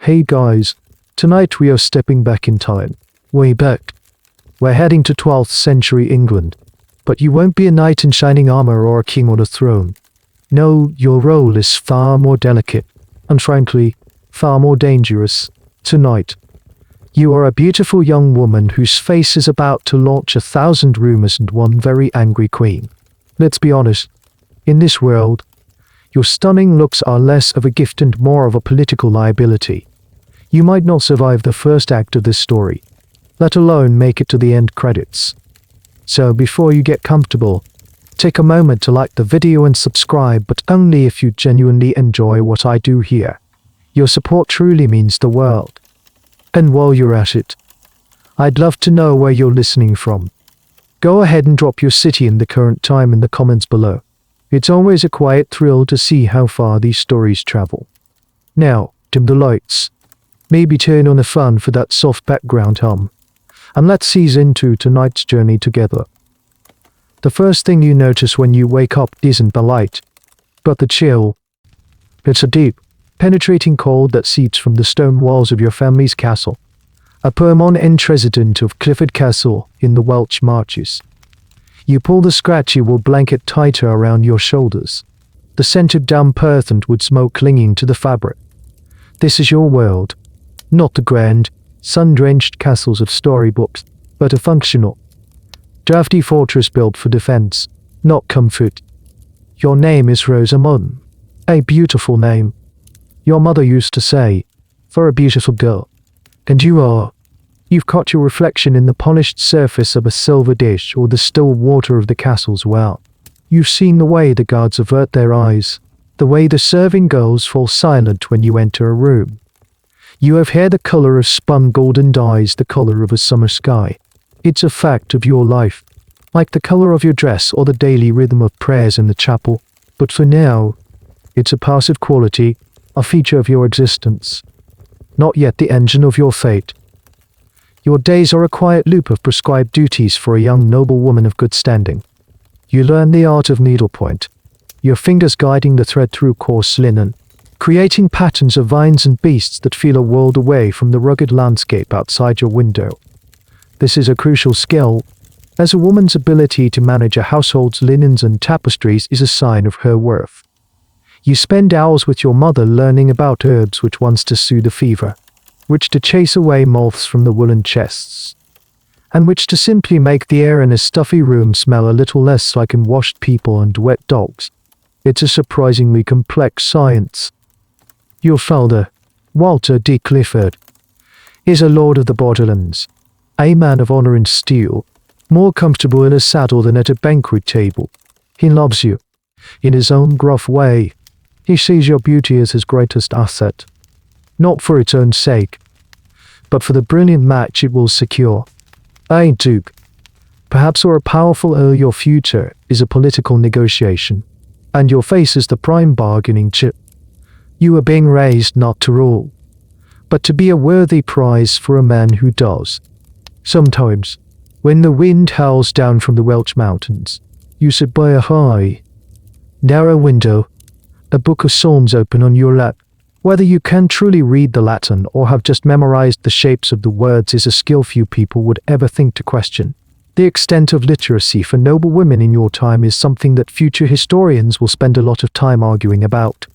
Hey guys, tonight we are stepping back in time. Way back. We're heading to 12th century England. But you won't be a knight in shining armor or a king on a throne. No, your role is far more delicate, and frankly, far more dangerous. Tonight, you are a beautiful young woman whose face is about to launch 1,000 rumors and one very angry queen. Let's be honest, in this world, your stunning looks are less of a gift and more of a political liability. You might not survive the first act of this story, let alone make it to the end credits. So before you get comfortable, take a moment to like the video and subscribe, but only if you genuinely enjoy what I do here. Your support truly means the world. And while you're at it, I'd love to know where you're listening from. Go ahead and drop your city and the current time in the comments below. It's always a quiet thrill to see how far these stories travel. Now, dim the lights. Maybe turn on the fan for that soft background hum. And let's ease into tonight's journey together. The first thing you notice when you wake up isn't the light, but the chill. It's a deep, penetrating cold that seeps from the stone walls of your family's castle, a permanent resident of Clifford Castle in the Welsh Marches. You pull the scratchy wool blanket tighter around your shoulders, the scent of damp earth and wood smoke clinging to the fabric. This is your world, not the grand, sun-drenched castles of storybooks, but a functional, drafty fortress built for defense, not comfort. Your name is Rosamund, a beautiful name. Your mother used to say, for a beautiful girl. And you are. You've caught your reflection in the polished surface of a silver dish or the still water of the castle's well. You've seen the way the guards avert their eyes, the way the serving girls fall silent when you enter a room. You have hair the color of spun gold and eyes the color of a summer sky. It's a fact of your life, like the color of your dress or the daily rhythm of prayers in the chapel. But for now, it's a passive quality, a feature of your existence, not yet the engine of your fate. Your days are a quiet loop of prescribed duties for a young noblewoman of good standing. You learn the art of needlepoint, your fingers guiding the thread through coarse linen, creating patterns of vines and beasts that feel a world away from the rugged landscape outside your window. This is a crucial skill, as a woman's ability to manage a household's linens and tapestries is a sign of her worth. You spend hours with your mother learning about herbs which ones to soothe a fever, which to chase away moths from the woolen chests, and which to simply make the air in a stuffy room smell a little less like unwashed people and wet dogs. It's a surprisingly complex science. Your father, Walter de Clifford, is a lord of the borderlands, a man of honor and steel, more comfortable in a saddle than at a banquet table. He loves you, in his own gruff way. He sees your beauty as his greatest asset, not for its own sake, but for the brilliant match it will secure. A duke, perhaps, or a powerful earl. Your future is a political negotiation, and your face is the prime bargaining chip. You are being raised not to rule, but to be a worthy prize for a man who does. Sometimes, when the wind howls down from the Welsh mountains, you sit by a high, narrow window, a book of psalms open on your lap. Whether you can truly read the Latin or have just memorized the shapes of the words is a skill few people would ever think to question. The extent of literacy for noble women in your time is something that future historians will spend a lot of time arguing about.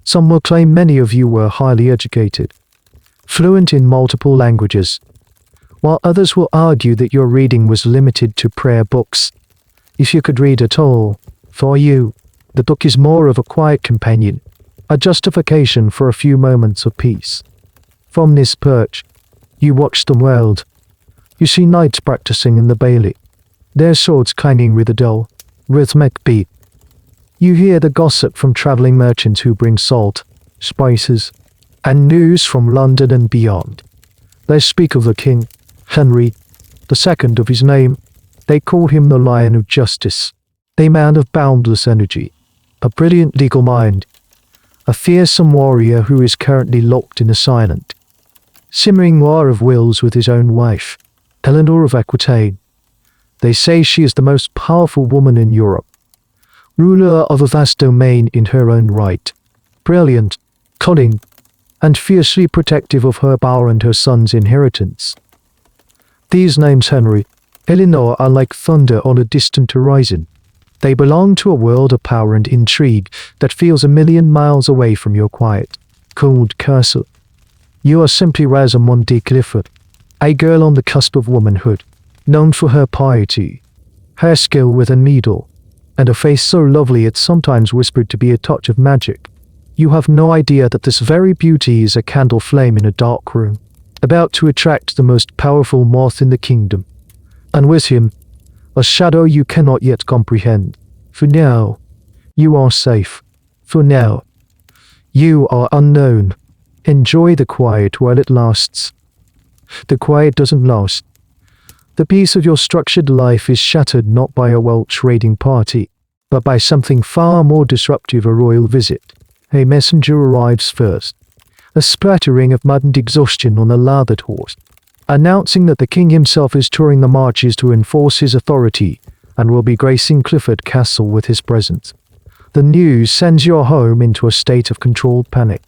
Some will claim many of you were highly educated, fluent in multiple languages, while others will argue that your reading was limited to prayer books. If you could read at all, for you, the book is more of a quiet companion, a justification for a few moments of peace. From this perch, you watch the world. You see knights practicing in the bailey, their swords clanging with a dull, rhythmic beat. You hear the gossip from traveling merchants who bring salt, spices, and news from London and beyond. They speak of the king, Henry II of his name. They call him the Lion of Justice, a man of boundless energy, a brilliant legal mind, a fearsome warrior who is currently locked in a silent, simmering war of wills with his own wife, Eleanor of Aquitaine. They say she is the most powerful woman in Europe, ruler of a vast domain in her own right, brilliant, cunning, and fiercely protective of her power and her son's inheritance. These names, Henry, Eleanor, are like thunder on a distant horizon. They belong to a world of power and intrigue that feels a million miles away from your quiet, cold castle. You are simply Rosamund de Clifford, a girl on the cusp of womanhood, known for her piety, her skill with a needle, and a face so lovely it's sometimes whispered to be a touch of magic. You have no idea that this very beauty is a candle flame in a dark room, about to attract the most powerful moth in the kingdom. And with him, a shadow you cannot yet comprehend. For now, you are safe. For now, you are unknown. Enjoy the quiet while it lasts. The quiet doesn't last. The peace of your structured life is shattered not by a Welsh raiding party, but by something far more disruptive, a royal visit. A messenger arrives first, a splattering of mud and exhaustion on a lathered horse, announcing that the king himself is touring the marches to enforce his authority and will be gracing Clifford Castle with his presence. The news sends your home into a state of controlled panic.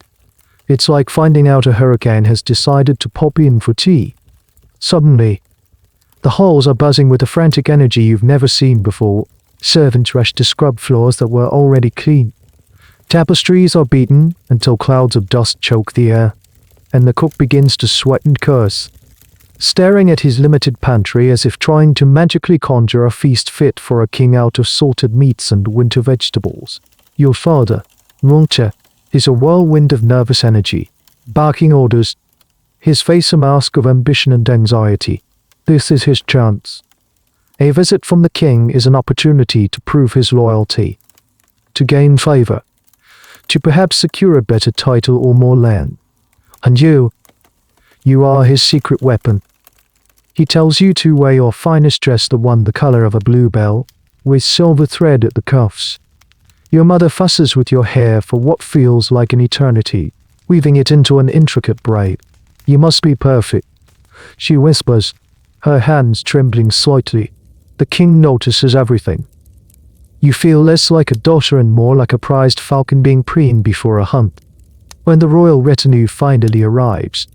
It's like finding out a hurricane has decided to pop in for tea. Suddenly, the halls are buzzing with a frantic energy you've never seen before. Servants rush to scrub floors that were already clean. Tapestries are beaten until clouds of dust choke the air, and the cook begins to sweat and curse, staring at his limited pantry as if trying to magically conjure a feast fit for a king out of salted meats and winter vegetables. Your father, Walter, is a whirlwind of nervous energy, barking orders, his face a mask of ambition and anxiety. This is his chance. A visit from the king is an opportunity to prove his loyalty, to gain favor, to perhaps secure a better title or more land. And you are his secret weapon. He tells you to wear your finest dress, the one the color of a bluebell, with silver thread at the cuffs. Your mother fusses with your hair for what feels like an eternity, weaving it into an intricate braid. You must be perfect, she whispers, her hands trembling slightly. The king notices everything. You feel less like a daughter and more like a prized falcon being preened before a hunt. When the royal retinue finally arrives,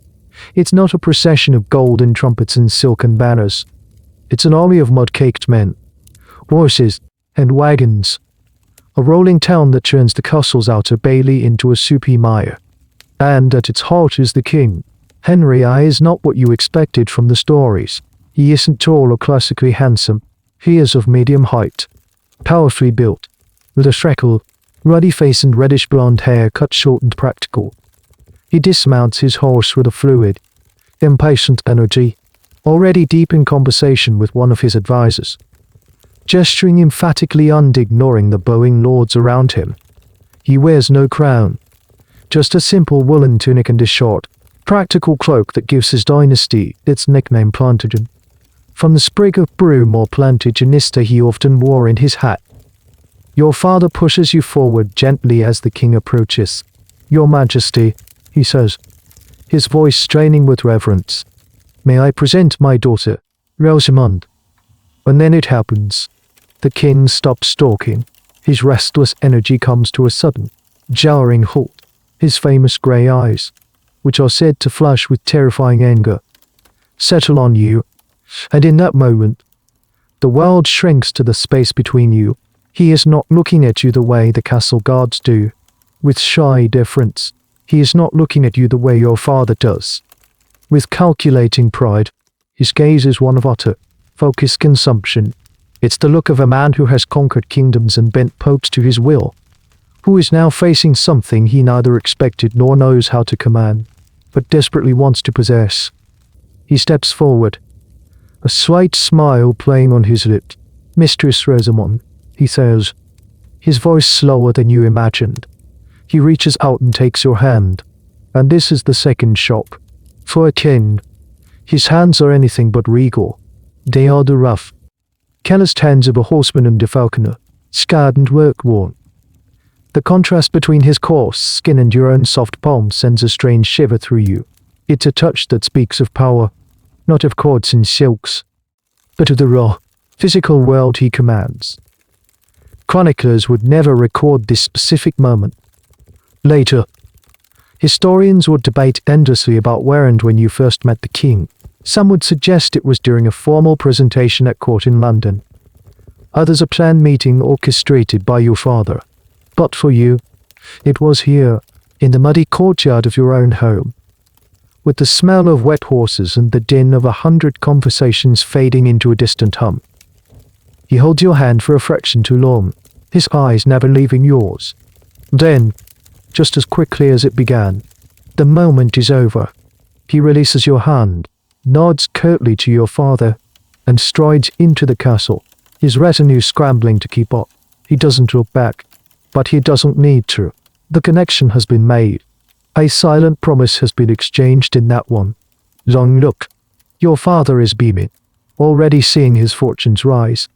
it's not a procession of golden trumpets and silken banners. It's an army of mud-caked men, horses, and wagons. A rolling town that turns the castle's outer bailey into a soupy mire. And at its heart is the king. Henry I is not what you expected from the stories. He isn't tall or classically handsome. He is of medium height, powerfully built, with a freckled, ruddy face and reddish blonde hair cut short and practical. He dismounts his horse with a fluid, impatient energy, already deep in conversation with one of his advisors, gesturing emphatically and ignoring the bowing lords around him. He wears no crown, just a simple woolen tunic and a short, practical cloak that gives his dynasty its nickname Plantagen, from the sprig of broom or plantagenista he often wore in his hat. Your father pushes you forward gently as the king approaches. Your Majesty, he says, his voice straining with reverence. May I present my daughter, Rosamund? And then it happens. The king stops talking. His restless energy comes to a sudden, jarring halt. His famous grey eyes, which are said to flash with terrifying anger, settle on you, and in that moment, the world shrinks to the space between you. He is not looking at you the way the castle guards do, with shy deference. He is not looking at you the way your father does, with calculating pride. His gaze is one of utter, focused consumption. It's the look of a man who has conquered kingdoms and bent popes to his will, who is now facing something he neither expected nor knows how to command, but desperately wants to possess. He steps forward, a slight smile playing on his lips. Mistress Rosamund, he says, his voice slower than you imagined. He reaches out and takes your hand, and this is the second shock. For a king, his hands are anything but regal. They are the rough, calloused hands of a horseman and a falconer, scarred and work-worn. The contrast between his coarse skin and your own soft palm sends a strange shiver through you. It's a touch that speaks of power, not of cords and silks, but of the raw, physical world he commands. Chroniclers would never record this specific moment. Later, Historians would debate endlessly about where and when you first met the king. Some would suggest it was during a formal presentation at court in London. Others a planned meeting orchestrated by your father. But for you, it was here, in the muddy courtyard of your own home, with the smell of wet horses and the din of 100 conversations fading into a distant hum. He holds your hand for a fraction too long, his eyes never leaving yours. Then, just as quickly as it began, the moment is over. He releases your hand, nods curtly to your father, and strides into the castle, his retinue scrambling to keep up. He doesn't look back, but he doesn't need to. The connection has been made. A silent promise has been exchanged in that one long look. Your father is beaming, already seeing his fortunes rise.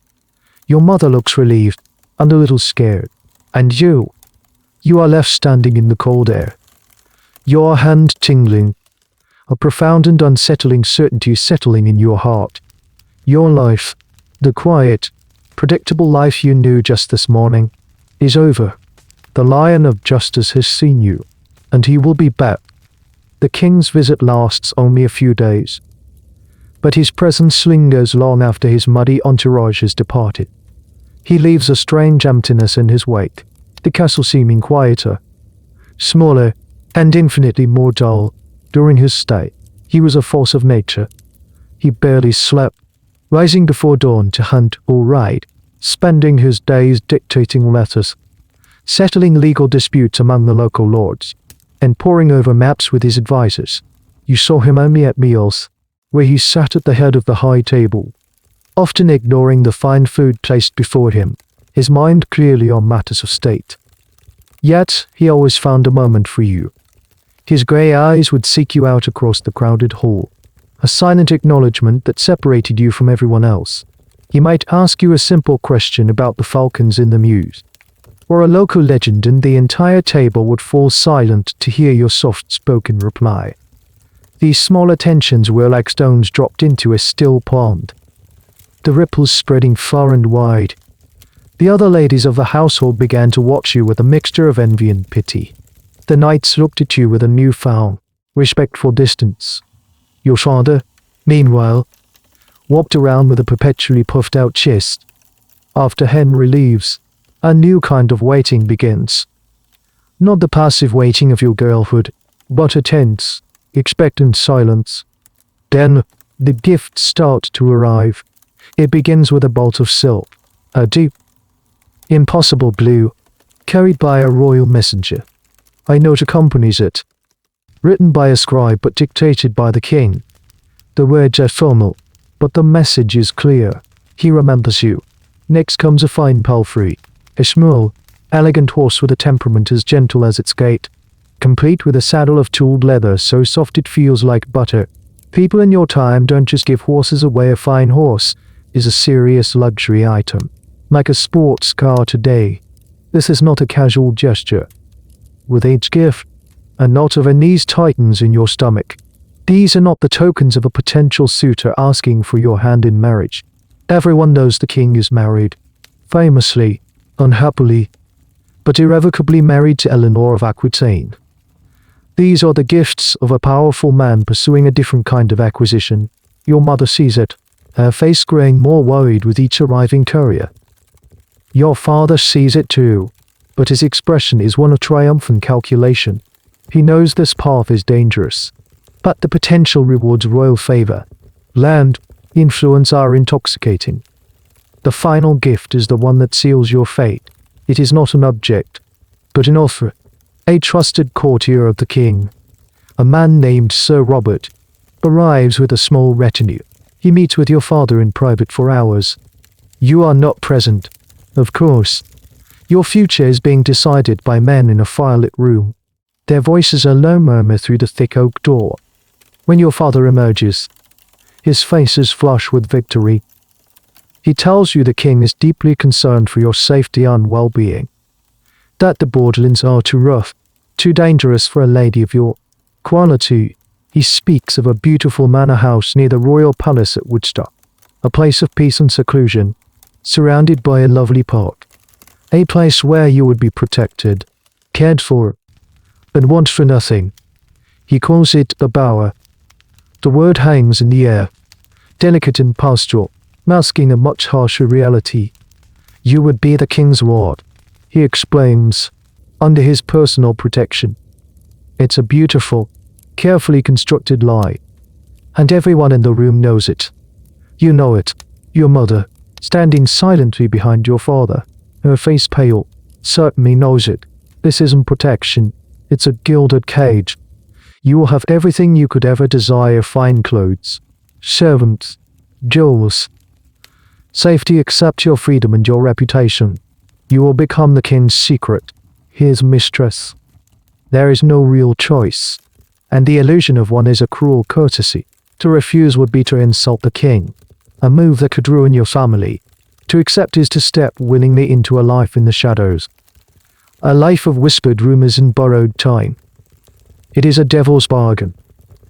Your mother looks relieved and a little scared. And you are left standing in the cold air, your hand tingling, a profound and unsettling certainty settling in your heart. Your life, the quiet, predictable life you knew just this morning, is over. The Lion of Justice has seen you, and he will be back. The king's visit lasts only a few days, but his presence lingers long after his muddy entourage has departed. He leaves a strange emptiness in his wake, the castle seeming quieter, smaller, and infinitely more dull. During his stay, he was a force of nature. He barely slept, rising before dawn to hunt or ride, spending his days dictating letters, settling legal disputes among the local lords, and poring over maps with his advisors. You saw him only at meals, where he sat at the head of the high table, often ignoring the fine food placed before him, his mind clearly on matters of state. Yet he always found a moment for you. His grey eyes would seek you out across the crowded hall, a silent acknowledgement that separated you from everyone else. He might ask you a simple question about the falcons in the mews, or a local legend, and the entire table would fall silent to hear your soft-spoken reply. These small attentions were like stones dropped into a still pond, the ripples spreading far and wide. The other ladies of the household began to watch you with a mixture of envy and pity. The knights looked at you with a newfound, respectful distance. Your father, meanwhile, walked around with a perpetually puffed-out chest. After Henry leaves, a new kind of waiting begins. Not the passive waiting of your girlhood, but a tense, expectant silence. Then, the gifts start to arrive. It begins with a bolt of silk, a deep, impossible blue, carried by a royal messenger. A note accompanies it, written by a scribe but dictated by the king. The words are formal, but the message is clear. He remembers you. Next comes a fine palfrey, a small, elegant horse with a temperament as gentle as its gait, complete with a saddle of tooled leather so soft it feels like butter. People in your time don't just give horses away. A fine horse is a serious luxury item, like a sports car today. This is not a casual gesture. With each gift, a knot of unease tightens in your stomach. These are not the tokens of a potential suitor asking for your hand in marriage. Everyone knows the king is married, famously, unhappily, but irrevocably married to Eleanor of Aquitaine. These are the gifts of a powerful man pursuing a different kind of acquisition. Your mother sees it, her face growing more worried with each arriving courier. Your father sees it too, but his expression is one of triumphant calculation. He knows this path is dangerous, but the potential rewards royal favor. Land, influence are intoxicating. The final gift is the one that seals your fate. It is not an object, but an offer. A trusted courtier of the king, a man named Sir Robert, arrives with a small retinue. He meets with your father in private for hours. You are not present, of course. Your future is being decided by men in a firelit room. Their voices a low murmur through the thick oak door. When your father emerges, his face is flush with victory. He tells you the king is deeply concerned for your safety and well-being, that the borderlands are too rough, too dangerous for a lady of your quality. He speaks of a beautiful manor house near the royal palace at Woodstock, a place of peace and seclusion, surrounded by a lovely park, a place where you would be protected, cared for. and want for nothing. He calls it the bower. The word hangs in the air, delicate and pastoral, masking a much harsher reality. You would be the king's ward, he explains, under his personal protection. It's a beautiful, carefully constructed lie, and everyone in the room knows it. You know it. Your mother, standing silently behind your father, her face pale, certainly knows it. This isn't protection. It's a gilded cage. You will have everything you could ever desire: fine clothes, servants, jewels, safety except your freedom and your reputation. You will become the king's secret, his mistress. There is no real choice, and the illusion of one is a cruel courtesy. To refuse would be to insult the king, a move that could ruin your family. To accept is to step willingly into a life in the shadows, a life of whispered rumors and borrowed time. It is a devil's bargain,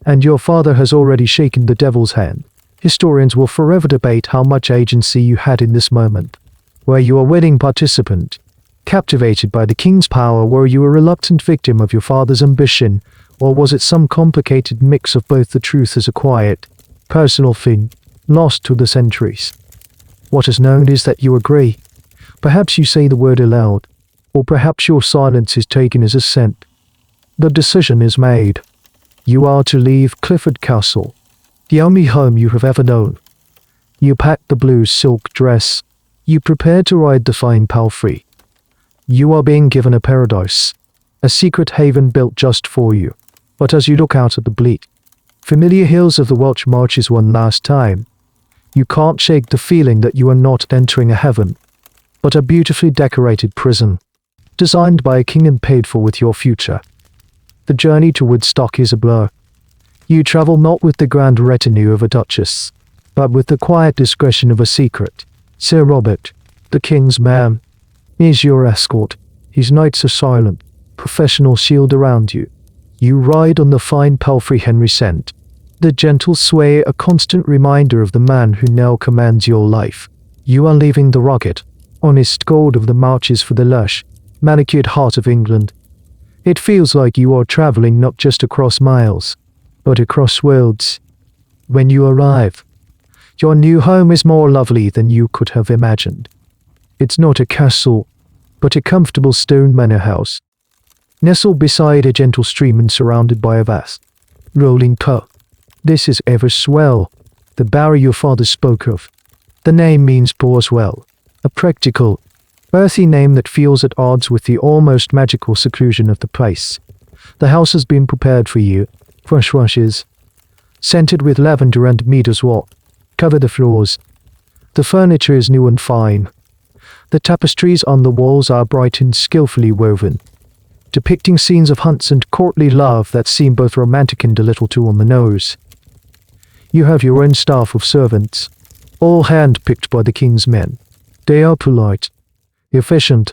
and your father has already shaken the devil's hand. Historians will forever debate how much agency you had in this moment. Were you a willing participant, captivated by the king's power? Were you a reluctant victim of your father's ambition? Or was it some complicated mix of both? The truth is a quiet, personal thing, lost to the centuries. What is known is that you agree. Perhaps you say the word aloud, or perhaps your silence is taken as assent. The decision is made. You are to leave Clifford Castle, the only home you have ever known. You pack the blue silk dress. You prepare to ride the fine palfrey. You are being given a paradise, a secret haven built just for you. But as you look out at the bleak, familiar hills of the Welsh Marches one last time, you can't shake the feeling that you are not entering a heaven, but a beautifully decorated prison, designed by a king and paid for with your future. The journey to Woodstock is a blur. You travel not with the grand retinue of a duchess, but with the quiet discretion of a secret. Sir Robert, the king's man, is your escort. His knights are silent, professional shield around you. You ride on the fine palfrey Henry sent, the gentle sway a constant reminder of the man who now commands your life. You are leaving the rugged, honest gold of the marches for the lush, manicured heart of England. It feels like you are traveling not just across miles, but across worlds. When you arrive, your new home is more lovely than you could have imagined. It's not a castle, but a comfortable stone manor house, nestled beside a gentle stream and surrounded by a vast, rolling park. This is Everswell, the bower your father spoke of. The name means pours well, a practical, earthy name that feels at odds with the almost magical seclusion of the place. The house has been prepared for you. Fresh rushes, scented with lavender and meadows walk, cover the floors. The furniture is new and fine. The tapestries on the walls are bright and skillfully woven, depicting scenes of hunts and courtly love that seem both romantic and a little too on the nose. You have your own staff of servants, all hand-picked by the king's men. They are polite, efficient,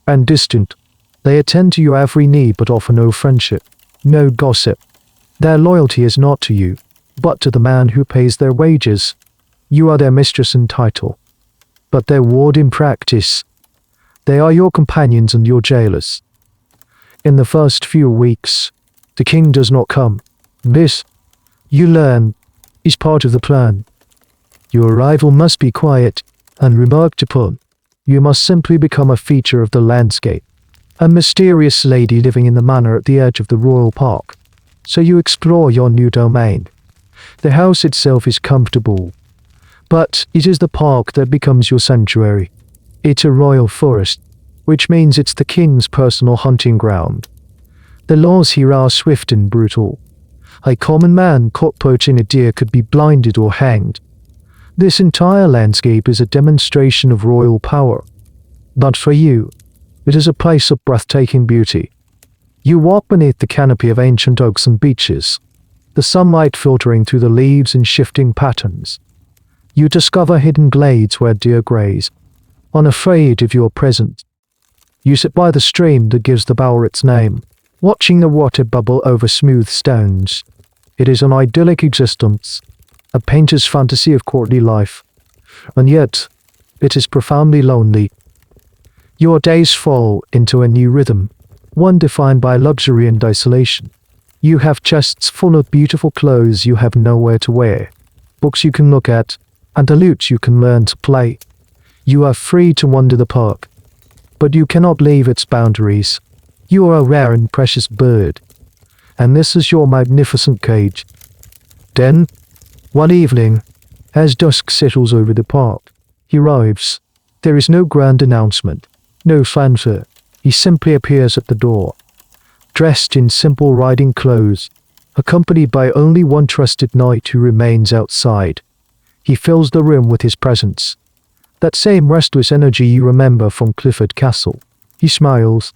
and distant. They attend to your every need but offer no friendship, no gossip. Their loyalty is not to you, but to the man who pays their wages. You are their mistress in title, but their ward in practice. They are your companions and your jailers. In the first few weeks, the king does not come. This, you learn, is part of the plan. Your arrival must be quiet, unremarked upon. You must simply become a feature of the landscape, a mysterious lady living in the manor at the edge of the royal park. So you explore your new domain. The house itself is comfortable, but it is the park that becomes your sanctuary. It's a royal forest, which means it's the king's personal hunting ground. The laws here are swift and brutal. A common man caught poaching a deer could be blinded or hanged. This entire landscape is a demonstration of royal power. But for you, it is a place of breathtaking beauty. You walk beneath the canopy of ancient oaks and beeches, the sunlight filtering through the leaves in shifting patterns. You discover hidden glades where deer graze, unafraid of your presence. You sit by the stream that gives the bower its name, watching the water bubble over smooth stones. It is an idyllic existence, a painter's fantasy of courtly life, and yet it is profoundly lonely. Your days fall into a new rhythm. one defined by luxury and isolation. You have chests full of beautiful clothes you have nowhere to wear, books you can look at, and a lute you can learn to play. You are free to wander the park, but you cannot leave its boundaries. You are a rare and precious bird, and this is your magnificent cage. Then, one evening, as dusk settles over the park, he arrives. There is no grand announcement, no fanfare. He simply appears at the door, dressed in simple riding clothes, accompanied by only one trusted knight who remains outside. He fills the room with his presence, that same restless energy you remember from Clifford Castle. He smiles,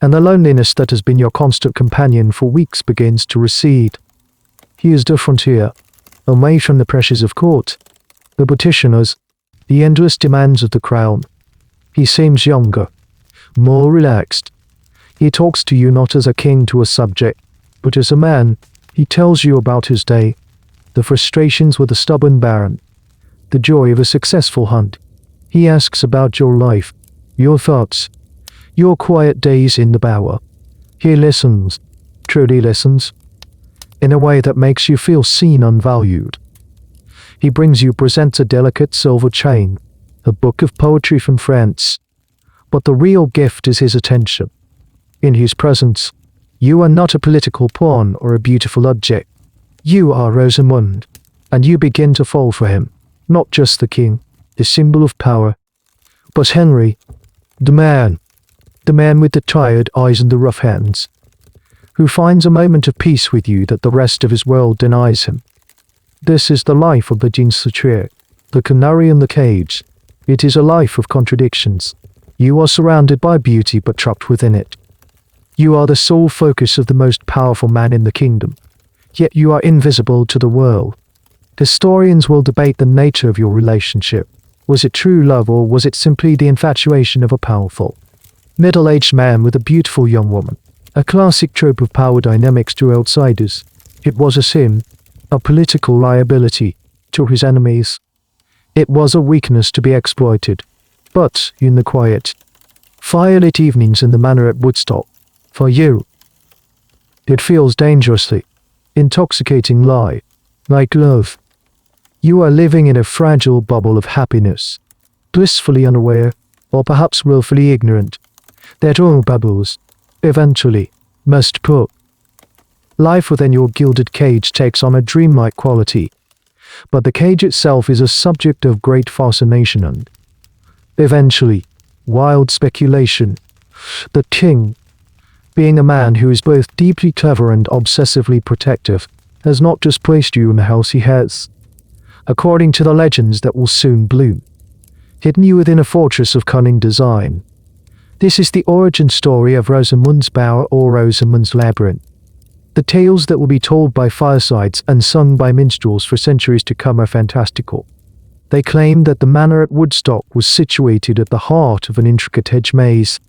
and the loneliness that has been your constant companion for weeks begins to recede. He is different here, away from the pressures of court, the petitioners, the endless demands of the crown. He seems younger, more relaxed. He talks to you not as a king to a subject, but as a man. He tells you about his day, the frustrations with a stubborn baron, the joy of a successful hunt. He asks about your life, your thoughts, your quiet days in the bower. He listens, truly listens, in a way that makes you feel seen and valued. He presents a delicate silver chain, a book of poetry from France. But the real gift is his attention. In his presence, you are not a political pawn or a beautiful object. You are Rosamund, and you begin to fall for him, not just the king, the symbol of power, but Henry, the man with the tired eyes and the rough hands, who finds a moment of peace with you that the rest of his world denies him. This is the life of the jeune treacherous, the canary in the cage. It is a life of contradictions. You are surrounded by beauty but trapped within it. You are the sole focus of the most powerful man in the kingdom, yet you are invisible to the world. Historians will debate the nature of your relationship. Was it true love, or was it simply the infatuation of a powerful, middle-aged man with a beautiful young woman? A classic trope of power dynamics to outsiders. It was a sin, a political liability to his enemies. It was a weakness to be exploited. But, in the quiet, firelit evenings in the manor at Woodstock, for you, it feels dangerously, intoxicating like love. You are living in a fragile bubble of happiness, blissfully unaware, or perhaps willfully ignorant, that all bubbles, eventually, must pop. Life within your gilded cage takes on a dreamlike quality, but the cage itself is a subject of great fascination and, eventually, wild speculation. The king, being a man who is both deeply clever and obsessively protective, has not just placed you in the house he has, according to the legends that will soon bloom, hidden you within a fortress of cunning design. This is the origin story of Rosamund's Bower or Rosamund's Labyrinth. The tales that will be told by firesides and sung by minstrels for centuries to come are fantastical. They claim that the manor at Woodstock was situated at the heart of an intricate hedge maze,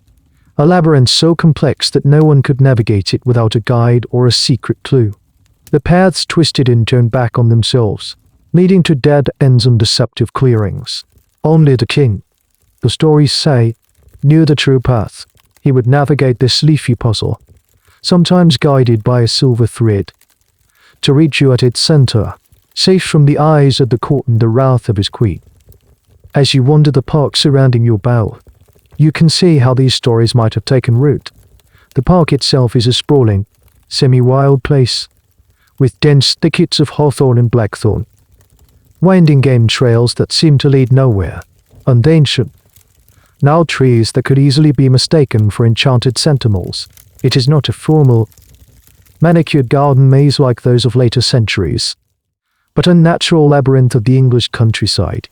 a labyrinth so complex that no one could navigate it without a guide or a secret clue. The paths twisted and turned back on themselves, leading to dead ends and deceptive clearings. Only the king, the stories say, knew the true path. He would navigate this leafy puzzle, sometimes guided by a silver thread, to reach you at its center, safe from the eyes of the court and the wrath of his queen. As you wander the park surrounding your bower, you can see how these stories might have taken root. The park itself is a sprawling, semi-wild place, with dense thickets of hawthorn and blackthorn, winding game trails that seem to lead nowhere, and ancient, gnarled trees that could easily be mistaken for enchanted sentinels. It is not a formal, manicured garden maze like those of later centuries, but a natural labyrinth of the English countryside.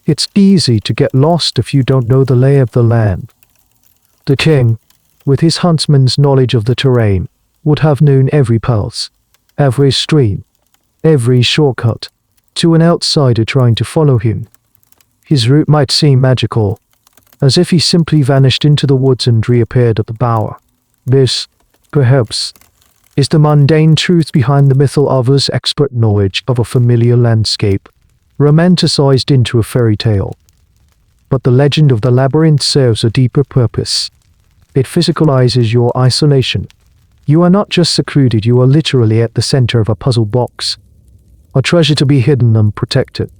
It's easy to get lost if you don't know the lay of the land. The king, with his huntsman's knowledge of the terrain, would have known every path, every stream, every shortcut, to an outsider trying to follow him. His route might seem magical, as if he simply vanished into the woods and reappeared at the bower. This, perhaps, is the mundane truth behind the myth of his expert knowledge of a familiar landscape, romanticized into a fairy tale. But the legend of the labyrinth serves a deeper purpose. It physicalizes your isolation. You are not just secluded, you are literally at the center of a puzzle box, a treasure to be hidden and protected.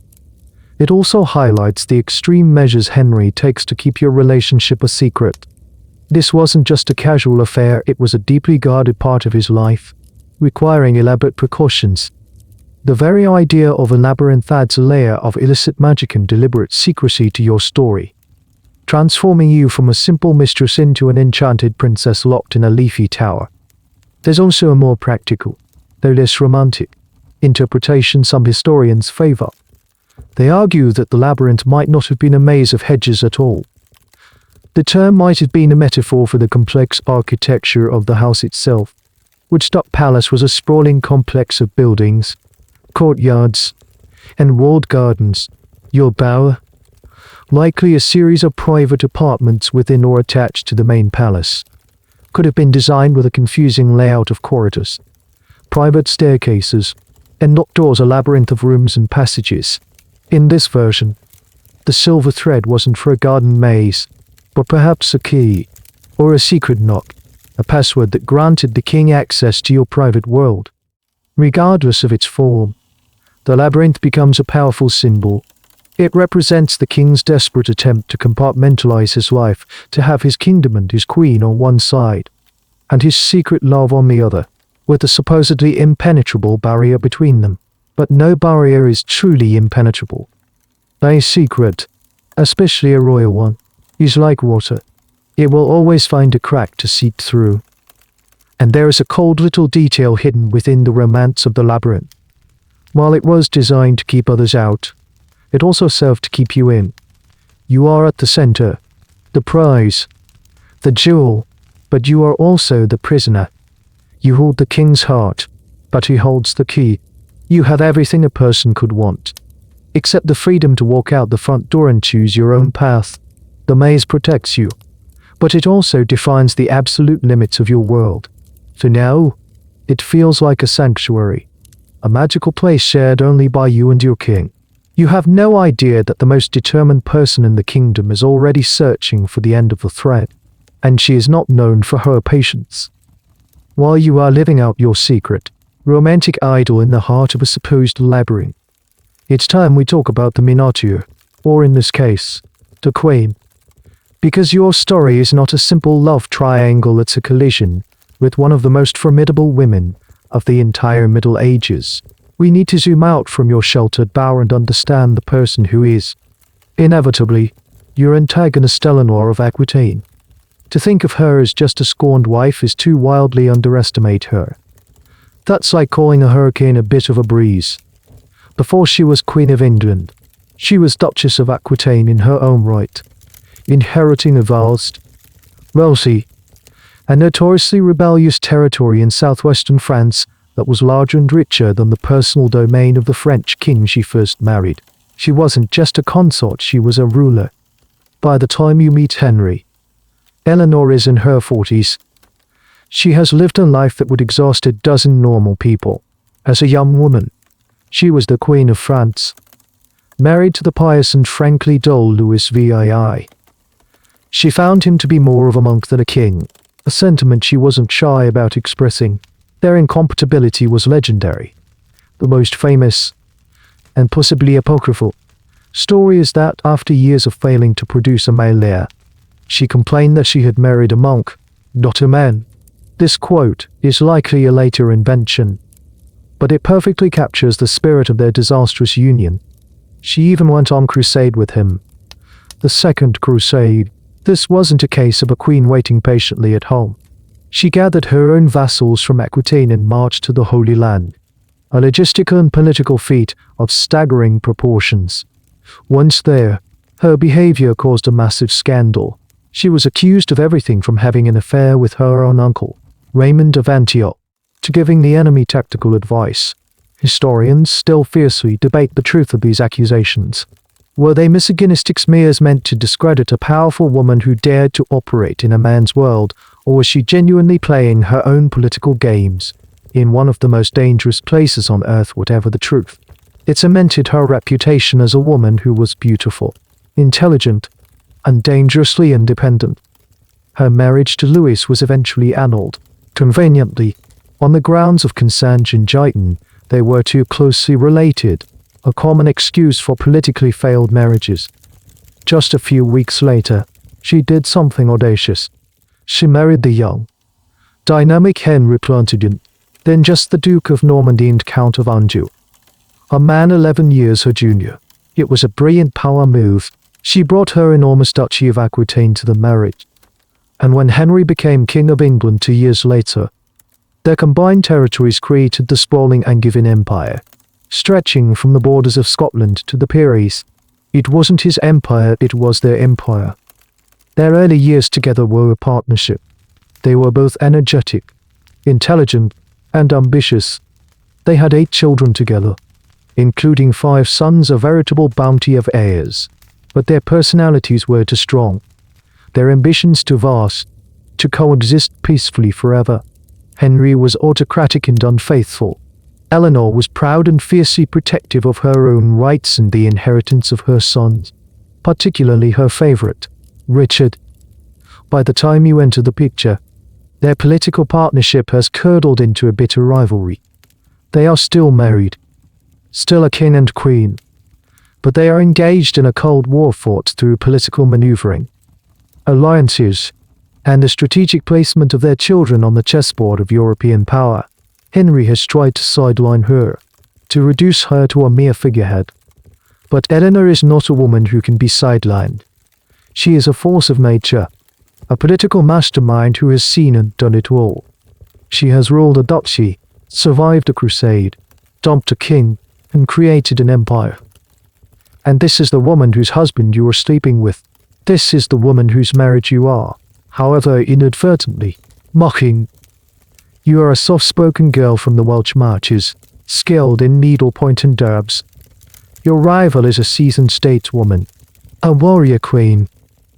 It also highlights the extreme measures Henry takes to keep your relationship a secret. This wasn't just a casual affair, it was a deeply guarded part of his life, requiring elaborate precautions. The very idea of a labyrinth adds a layer of illicit magic and deliberate secrecy to your story, transforming you from a simple mistress into an enchanted princess locked in a leafy tower. There's also a more practical, though less romantic, interpretation some historians favor. They argue that the labyrinth might not have been a maze of hedges at all. The term might have been a metaphor for the complex architecture of the house itself. Woodstock Palace was a sprawling complex of buildings, courtyards, and walled gardens. Your bower, likely a series of private apartments within or attached to the main palace, could have been designed with a confusing layout of corridors, private staircases, and locked doors, a labyrinth of rooms and passages. In this version, the silver thread wasn't for a garden maze, but perhaps a key, or a secret knock, a password that granted the king access to your private world. Regardless of its form, the labyrinth becomes a powerful symbol. It represents the king's desperate attempt to compartmentalize his life, to have his kingdom and his queen on one side, and his secret love on the other, with a supposedly impenetrable barrier between them. But no barrier is truly impenetrable. A secret, especially a royal one, is like water. It will always find a crack to seep through. And there is a cold little detail hidden within the romance of the labyrinth. While it was designed to keep others out, it also served to keep you in. You are at the center, the prize, the jewel, but you are also the prisoner. You hold the king's heart, but he holds the key. You have everything a person could want, except the freedom to walk out the front door and choose your own path. The maze protects you, but it also defines the absolute limits of your world. For now, it feels like a sanctuary, a magical place shared only by you and your king. You have no idea that the most determined person in the kingdom is already searching for the end of the thread, and she is not known for her patience. While you are living out your secret, romantic idyll in the heart of a supposed labyrinth, it's time we talk about the minotaur, or in this case, the queen. Because your story is not a simple love triangle, it's a collision with one of the most formidable women of the entire Middle Ages. We need to zoom out from your sheltered bower and understand the person who is, inevitably, your antagonist, Eleanor of Aquitaine. To think of her as just a scorned wife is to wildly underestimate her. That's like calling a hurricane a bit of a breeze. Before she was Queen of England, she was Duchess of Aquitaine in her own right, inheriting a vast, wealthy, and notoriously rebellious territory in southwestern France that was larger and richer than the personal domain of the French king she first married. She wasn't just a consort, she was a ruler. By the time you meet Henry, Eleanor is in her 40s. She has lived a life that would exhaust a dozen normal people. As a young woman, she was the Queen of France, married to the pious and frankly dull Louis VII. She found him to be more of a monk than a king, a sentiment she wasn't shy about expressing. Their incompatibility was legendary. The most famous, and possibly apocryphal, story is that after years of failing to produce a male heir, she complained that she had married a monk, not a man. This quote is likely a later invention, but it perfectly captures the spirit of their disastrous union. She even went on crusade with him. The Second Crusade. This wasn't a case of a queen waiting patiently at home. She gathered her own vassals from Aquitaine and marched to the Holy Land, a logistical and political feat of staggering proportions. Once there, her behavior caused a massive scandal. She was accused of everything from having an affair with her own uncle, Raymond of Antioch, to giving the enemy tactical advice. Historians still fiercely debate the truth of these accusations. Were they misogynistic smears meant to discredit a powerful woman who dared to operate in a man's world, or was she genuinely playing her own political games in one of the most dangerous places on earth? Whatever the truth, it cemented her reputation as a woman who was beautiful, intelligent, and dangerously independent. Her marriage to Louis was eventually annulled. Conveniently, on the grounds of consanguinity, they were too closely related, a common excuse for politically failed marriages. Just a few weeks later, she did something audacious. She married the young, dynamic Henry Plantagenet, then just the Duke of Normandy and Count of Anjou, a man 11 years her junior. It was a brilliant power move. She brought her enormous Duchy of Aquitaine to the marriage. And when Henry became King of England 2 years later, their combined territories created the sprawling Angevin Empire, stretching from the borders of Scotland to the Pyrenees. It wasn't his empire, it was their empire. Their early years together were a partnership. They were both energetic, intelligent, and ambitious. They had 8 children together, including 5 sons, a veritable bounty of heirs. But their personalities were too strong, their ambitions too vast, to coexist peacefully forever. Henry was autocratic and unfaithful. Eleanor was proud and fiercely protective of her own rights and the inheritance of her sons, particularly her favorite, Richard. By the time you enter the picture, their political partnership has curdled into a bitter rivalry. They are still married, still a king and queen, but they are engaged in a cold war fought through political maneuvering, alliances, and the strategic placement of their children on the chessboard of European power. Henry has tried to sideline her, to reduce her to a mere figurehead. But Eleanor is not a woman who can be sidelined. She is a force of nature, a political mastermind who has seen and done it all. She has ruled a duchy, survived a crusade, dumped a king, and created an empire. And this is the woman whose husband you are sleeping with. This is the woman whose marriage you are, however inadvertently, mocking. You are a soft-spoken girl from the Welsh marches, skilled in needlepoint and dabs. Your rival is a seasoned stateswoman, a warrior queen,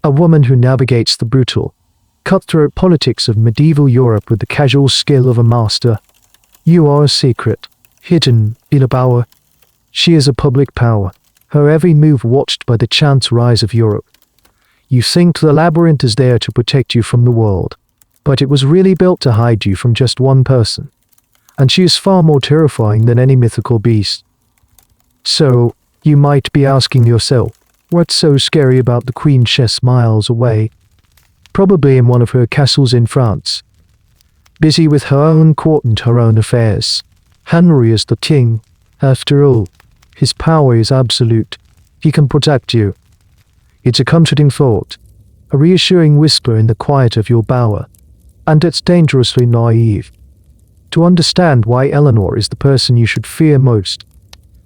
a woman who navigates the brutal, cutthroat politics of medieval Europe with the casual skill of a master. You are a secret, hidden in a bower. She is a public power, her every move watched by the chance rise of Europe. You think the labyrinth is there to protect you from the world, but it was really built to hide you from just one person. And she is far more terrifying than any mythical beast. So, you might be asking yourself, what's so scary about the Queen chess miles away? Probably in one of her castles in France, busy with her own court and her own affairs. Henry is the king. After all, his power is absolute. He can protect you. It's a comforting thought, a reassuring whisper in the quiet of your bower. And it's dangerously naive. To understand why Eleanor is the person you should fear most,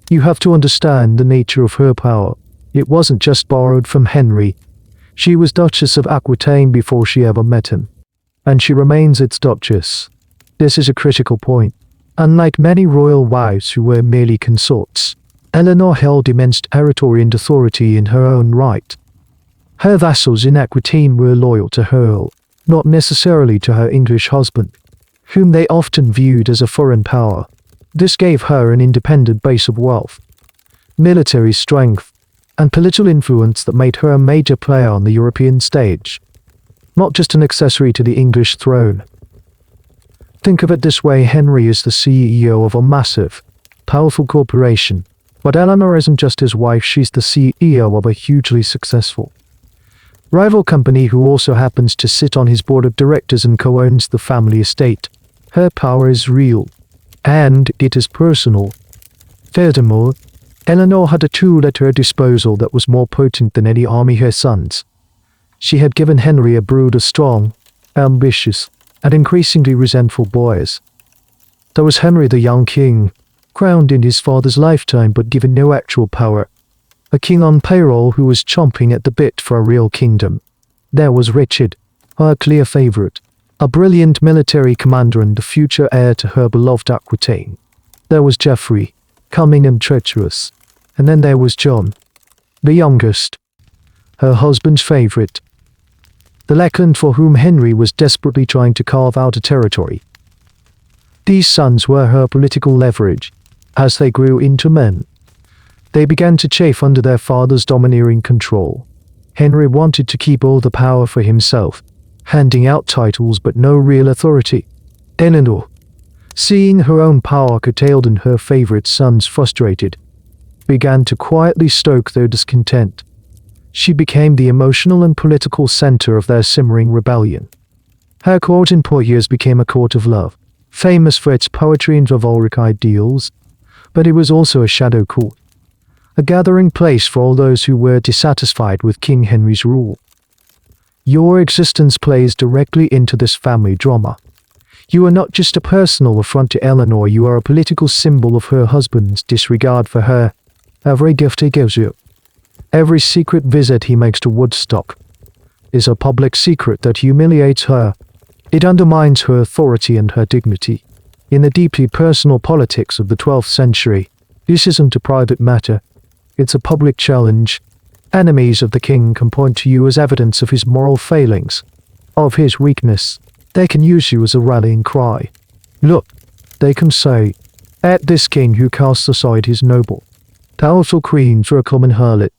you have to understand the nature of her power. It wasn't just borrowed from Henry. She was Duchess of Aquitaine before she ever met him. And she remains its Duchess. This is a critical point. Unlike many royal wives who were merely consorts, Eleanor held immense territory and authority in her own right. Her vassals in Aquitaine were loyal to her, not necessarily to her English husband, whom they often viewed as a foreign power. This gave her an independent base of wealth, military strength, and political influence that made her a major player on the European stage, not just an accessory to the English throne. Think of it this way: Henry is the CEO of a massive, powerful corporation, but Eleanor isn't just his wife, she's the CEO of a hugely successful rival company who also happens to sit on his board of directors and co-owns the family estate. Her power is real, and it is personal. Furthermore, Eleanor had a tool at her disposal that was more potent than any army her sons. She had given Henry a brood of strong, ambitious, and increasingly resentful boys. There was Henry the young king, crowned in his father's lifetime but given no actual power. A king on payroll who was chomping at the bit for a real kingdom. There was Richard, her clear favorite, a brilliant military commander and the future heir to her beloved Aquitaine. There was Geoffrey, cunning and treacherous. And then there was John, the youngest, her husband's favorite, the Lackland for whom Henry was desperately trying to carve out a territory. These sons were her political leverage. As they grew into men, they began to chafe under their father's domineering control. Henry wanted to keep all the power for himself. handing out titles but no real authority. Eleanor, seeing her own power curtailed and her favorite sons frustrated, began to quietly stoke their discontent. She became the emotional and political center of their simmering rebellion. Her court in Poitiers became a court of love, famous for its poetry and chivalric ideals, but it was also a shadow court, a gathering place for all those who were dissatisfied with King Henry's rule. Your existence plays directly into this family drama. You are not just a personal affront to Eleanor, you are a political symbol of her husband's disregard for her. Every gift he gives you, every secret visit he makes to Woodstock, is a public secret that humiliates her. It undermines her authority and her dignity. In the deeply personal politics of the 12th century, this isn't a private matter. It's a public challenge. Enemies of the king can point to you as evidence of his moral failings, of his weakness. They can use you as a rallying cry. Look, they can say, at this king who casts aside his noble, powerful queen for a common harlot.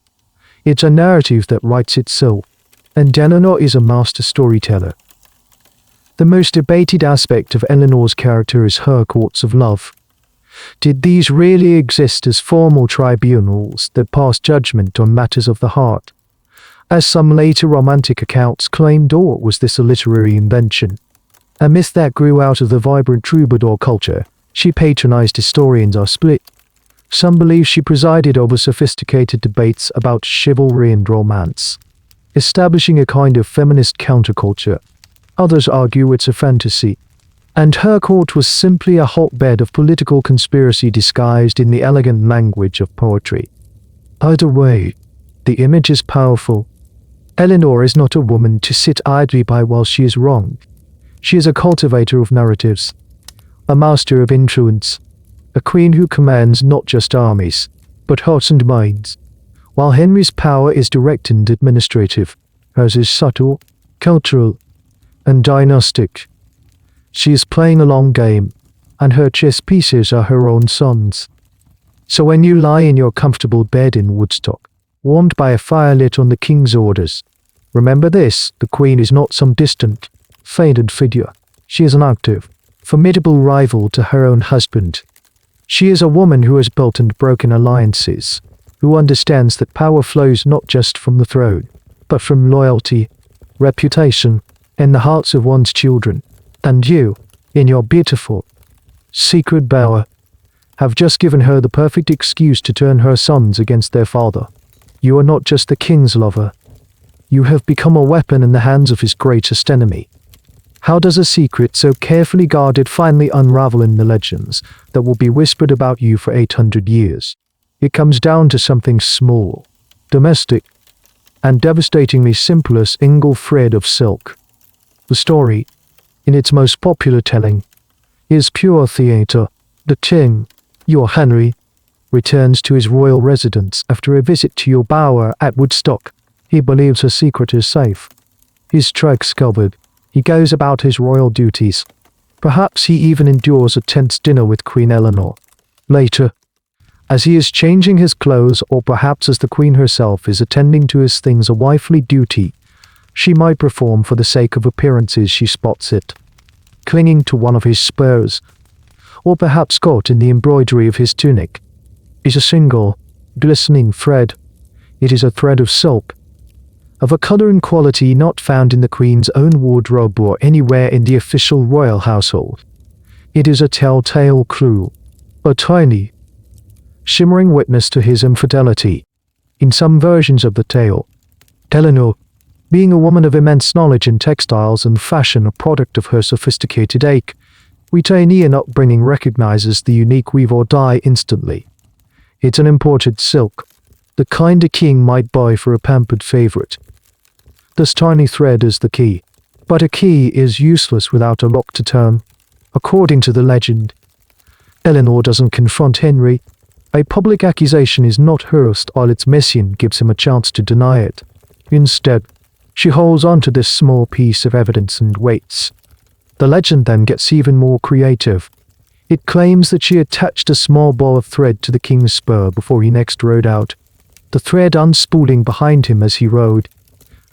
It's a narrative that writes itself, and Eleanor is a master storyteller. The most debated aspect of Eleanor's character is her courts of love. Did these really exist as formal tribunals that pass judgment on matters of the heart, as some later romantic accounts claimed, or was this a literary invention, a myth that grew out of the vibrant troubadour culture she patronized? Historians are split. Some believe she presided over sophisticated debates about chivalry and romance, establishing a kind of feminist counterculture. Others argue it's a fantasy, and her court was simply a hotbed of political conspiracy disguised in the elegant language of poetry. Either way, the image is powerful. Eleanor is not a woman to sit idly by while she is wronged. She is a cultivator of narratives, a master of influence, a queen who commands not just armies, but hearts and minds. While Henry's power is direct and administrative, hers is subtle, cultural, and dynastic. She is playing a long game, and her chess pieces are her own sons. So when you lie in your comfortable bed in Woodstock, warmed by a fire lit on the king's orders, remember this: the queen is not some distant, faded figure. She is an active, formidable rival to her own husband. She is a woman who has built and broken alliances, who understands that power flows not just from the throne, but from loyalty, reputation, and the hearts of one's children. And you, in your beautiful, secret bower, have just given her the perfect excuse to turn her sons against their father. You are not just the king's lover. You have become a weapon in the hands of his greatest enemy. How does a secret so carefully guarded finally unravel in the legends that will be whispered about you for 800 years? It comes down to something small, domestic, and devastatingly simple as single thread of silk. The story, in its most popular telling, is pure theatre. The king, your Henry, returns to his royal residence after a visit to your bower at Woodstock. He believes her secret is safe. His tracks covered. He goes about his royal duties. Perhaps he even endures a tense dinner with Queen Eleanor. Later, as he is changing his clothes, or perhaps as the queen herself is attending to his things, a wifely duty she might perform for the sake of appearances, she spots it, clinging to one of his spurs, or perhaps caught in the embroidery of his tunic, is a single, glistening thread. It is a thread of silk, of a color and quality not found in the queen's own wardrobe or anywhere in the official royal household. It is a telltale clue, a tiny, shimmering witness to his infidelity. In some versions of the tale, Eleanor, being a woman of immense knowledge in textiles and fashion, a product of her sophisticated Aquitainian upbringing, recognizes the unique weave or dye instantly. It's an imported silk, the kind a king might buy for a pampered favorite. This tiny thread is the key, but a key is useless without a lock to turn. According to the legend, Eleanor doesn't confront Henry. A public accusation is not hers while its mission gives him a chance to deny it. Instead, she holds on to this small piece of evidence and waits. The legend then gets even more creative. It claims that she attached a small ball of thread to the king's spur before he next rode out, the thread unspooling behind him as he rode.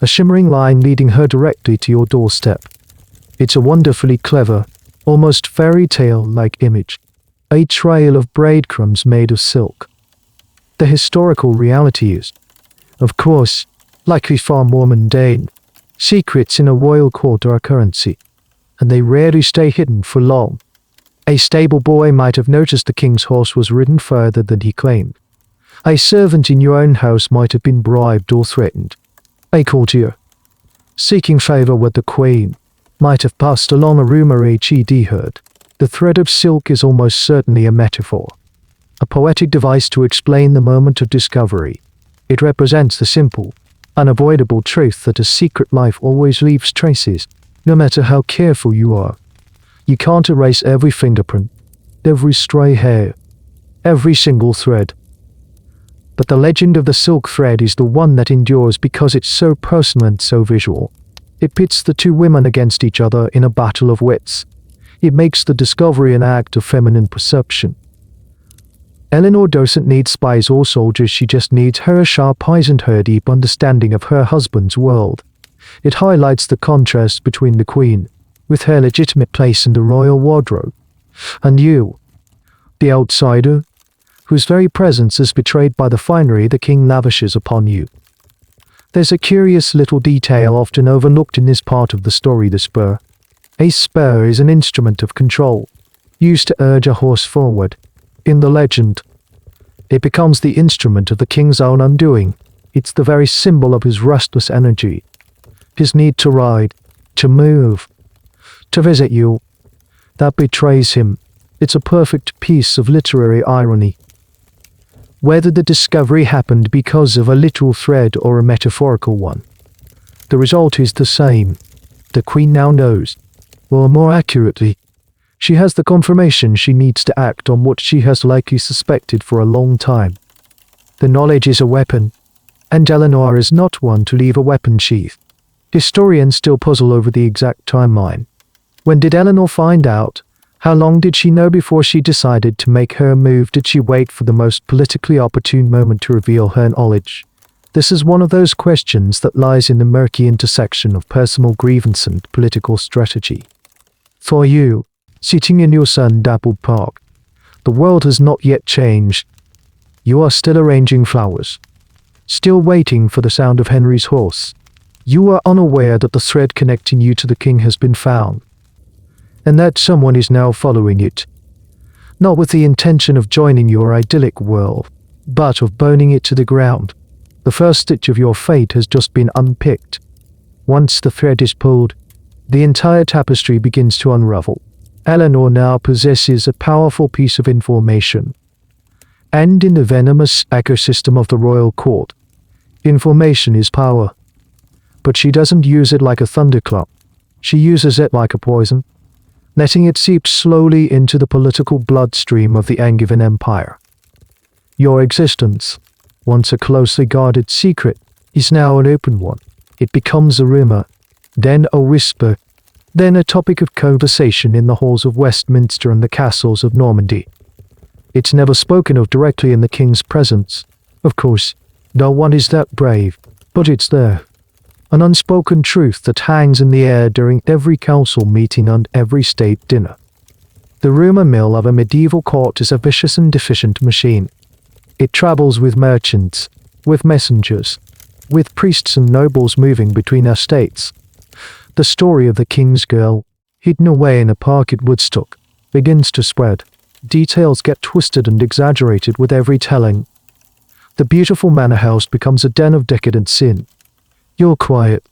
a shimmering line leading her directly to your doorstep. It's a wonderfully clever, almost fairy tale-like image, a trail of breadcrumbs made of silk. The historical reality is, of course, likely far more mundane. Secrets in a royal court are a currency, and they rarely stay hidden for long. A stable boy might have noticed the king's horse was ridden further than he claimed. A servant in your own house might have been bribed or threatened. A courtier, seeking favor with the queen, might have passed along a rumor he'd heard. The thread of silk is almost certainly a metaphor, a poetic device to explain the moment of discovery. It represents the simple, unavoidable truth that a secret life always leaves traces, no matter how careful you are. You can't erase every fingerprint, every stray hair, every single thread. But the legend of the silk thread is the one that endures because it's so personal and so visual. It pits the two women against each other in a battle of wits. It makes the discovery an act of feminine perception. Eleanor doesn't need spies or soldiers, she just needs her sharp eyes and her deep understanding of her husband's world. It highlights the contrast between the queen, with her legitimate place in the royal wardrobe, and you, the outsider, whose very presence is betrayed by the finery the king lavishes upon you. There's a curious little detail often overlooked in this part of the story: the spur. A spur is an instrument of control, used to urge a horse forward. In the legend, it becomes the instrument of the king's own undoing. It's the very symbol of his restless energy, his need to ride, to move, to visit you. That betrays him. It's a perfect piece of literary irony. Whether the discovery happened because of a literal thread or a metaphorical one, the result is the same. The queen now knows, or more accurately, she has the confirmation she needs to act on what she has likely suspected for a long time. The knowledge is a weapon, and Eleanor is not one to leave a weapon sheath. Historians still puzzle over the exact timeline. When did Eleanor find out? How long did she know before she decided to make her move? Did she wait for the most politically opportune moment to reveal her knowledge? This is one of those questions that lies in the murky intersection of personal grievance and political strategy. For you, sitting in your sun-dappled park, the world has not yet changed. You are still arranging flowers, still waiting for the sound of Henry's horse. You are unaware that the thread connecting you to the king has been found, and that someone is now following it, not with the intention of joining your idyllic world, but of burning it to the ground. The first stitch of your fate has just been unpicked. Once the thread is pulled, the entire tapestry begins to unravel. Eleanor now possesses a powerful piece of information. And in the venomous ecosystem of the royal court, information is power. But she doesn't use it like a thunderclap. She uses it like a poison, letting it seep slowly into the political bloodstream of the Angevin Empire. Your existence, once a closely guarded secret, is now an open one. It becomes a rumor, then a whisper, then a topic of conversation in the halls of Westminster and the castles of Normandy. It's never spoken of directly in the king's presence. Of course, no one is that brave, but it's there. An unspoken truth that hangs in the air during every council meeting and every state dinner. The rumor mill of a medieval court is a vicious and efficient machine. It travels with merchants, with messengers, with priests and nobles moving between estates. The story of the king's girl, hidden away in a park at Woodstock, begins to spread. Details get twisted and exaggerated with every telling. The beautiful manor house becomes a den of decadent sin. Your quiet,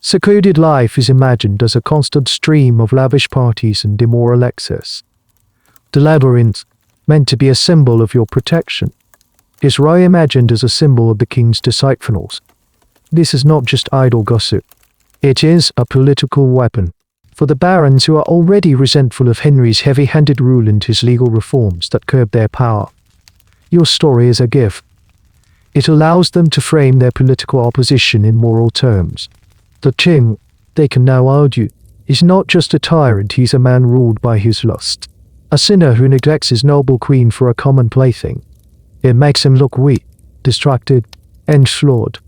secluded life is imagined as a constant stream of lavish parties and immoral excess. The labyrinth, meant to be a symbol of your protection, is reimagined as a symbol of the king's deceitfulness. This is not just idle gossip. It is a political weapon for the barons who are already resentful of Henry's heavy-handed rule and his legal reforms that curb their power. Your story is a gift. It allows them to frame their political opposition in moral terms. The king, they can now argue, is not just a tyrant, he's a man ruled by his lust. A sinner who neglects his noble queen for a common plaything. It makes him look weak, distracted, and flawed.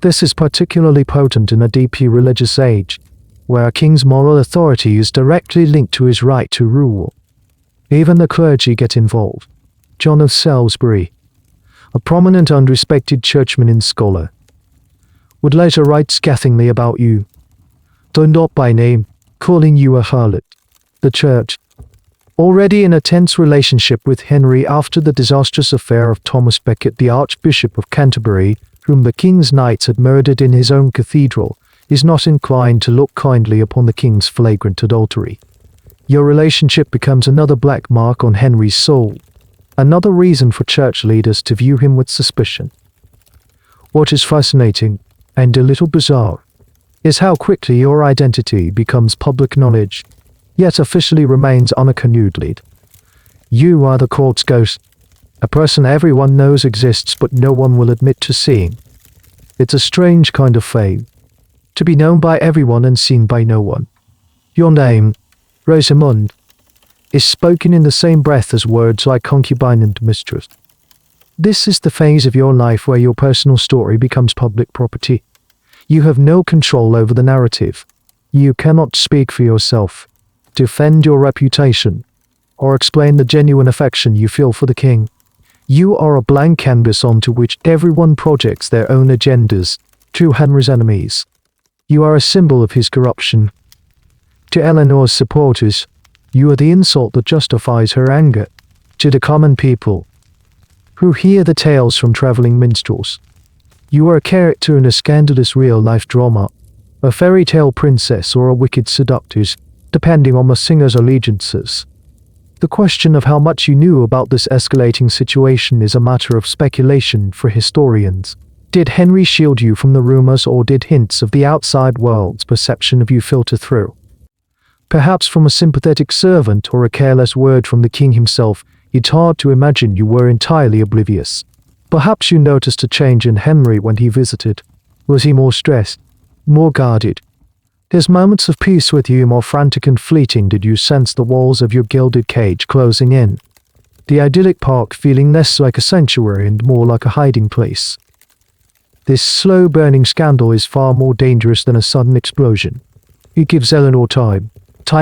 This is particularly potent in a deeply religious age, where a king's moral authority is directly linked to his right to rule. Even the clergy get involved. John of Salisbury, a prominent and respected churchman and scholar, would later write scathingly about you, though not by name, calling you a harlot. The church, already in a tense relationship with Henry after the disastrous affair of Thomas Becket, the Archbishop of Canterbury, whom the king's knights had murdered in his own cathedral, is not inclined to look kindly upon the king's flagrant adultery. Your relationship becomes another black mark on Henry's soul, another reason for church leaders to view him with suspicion. What is fascinating, and a little bizarre, is how quickly your identity becomes public knowledge, yet officially remains unacknowledged. You are the court's ghost, a person everyone knows exists but no one will admit to seeing. It's a strange kind of fame, to be known by everyone and seen by no one. Your name, Rosamund, is spoken in the same breath as words like concubine and mistress. This is the phase of your life where your personal story becomes public property. You have no control over the narrative. You cannot speak for yourself, defend your reputation, or explain the genuine affection you feel for the king. You are a blank canvas onto which everyone projects their own agendas, to Henry's enemies. You are a symbol of his corruption. To Eleanor's supporters, you are the insult that justifies her anger. To the common people, who hear the tales from traveling minstrels, you are a character in a scandalous real-life drama, a fairy tale princess or a wicked seductress, depending on the singer's allegiances. The question of how much you knew about this escalating situation is a matter of speculation for historians. Did Henry shield you from the rumors, or did hints of the outside world's perception of you filter through? Perhaps from a sympathetic servant or a careless word from the king himself, it's hard to imagine you were entirely oblivious. Perhaps you noticed a change in Henry when he visited. Was he more stressed, more guarded? His moments of peace with you more frantic and fleeting? Did you sense the walls of your gilded cage closing in, the idyllic park feeling less like a sanctuary and more like a hiding place? This slow-burning scandal is far more dangerous than a sudden explosion. It gives Eleanor time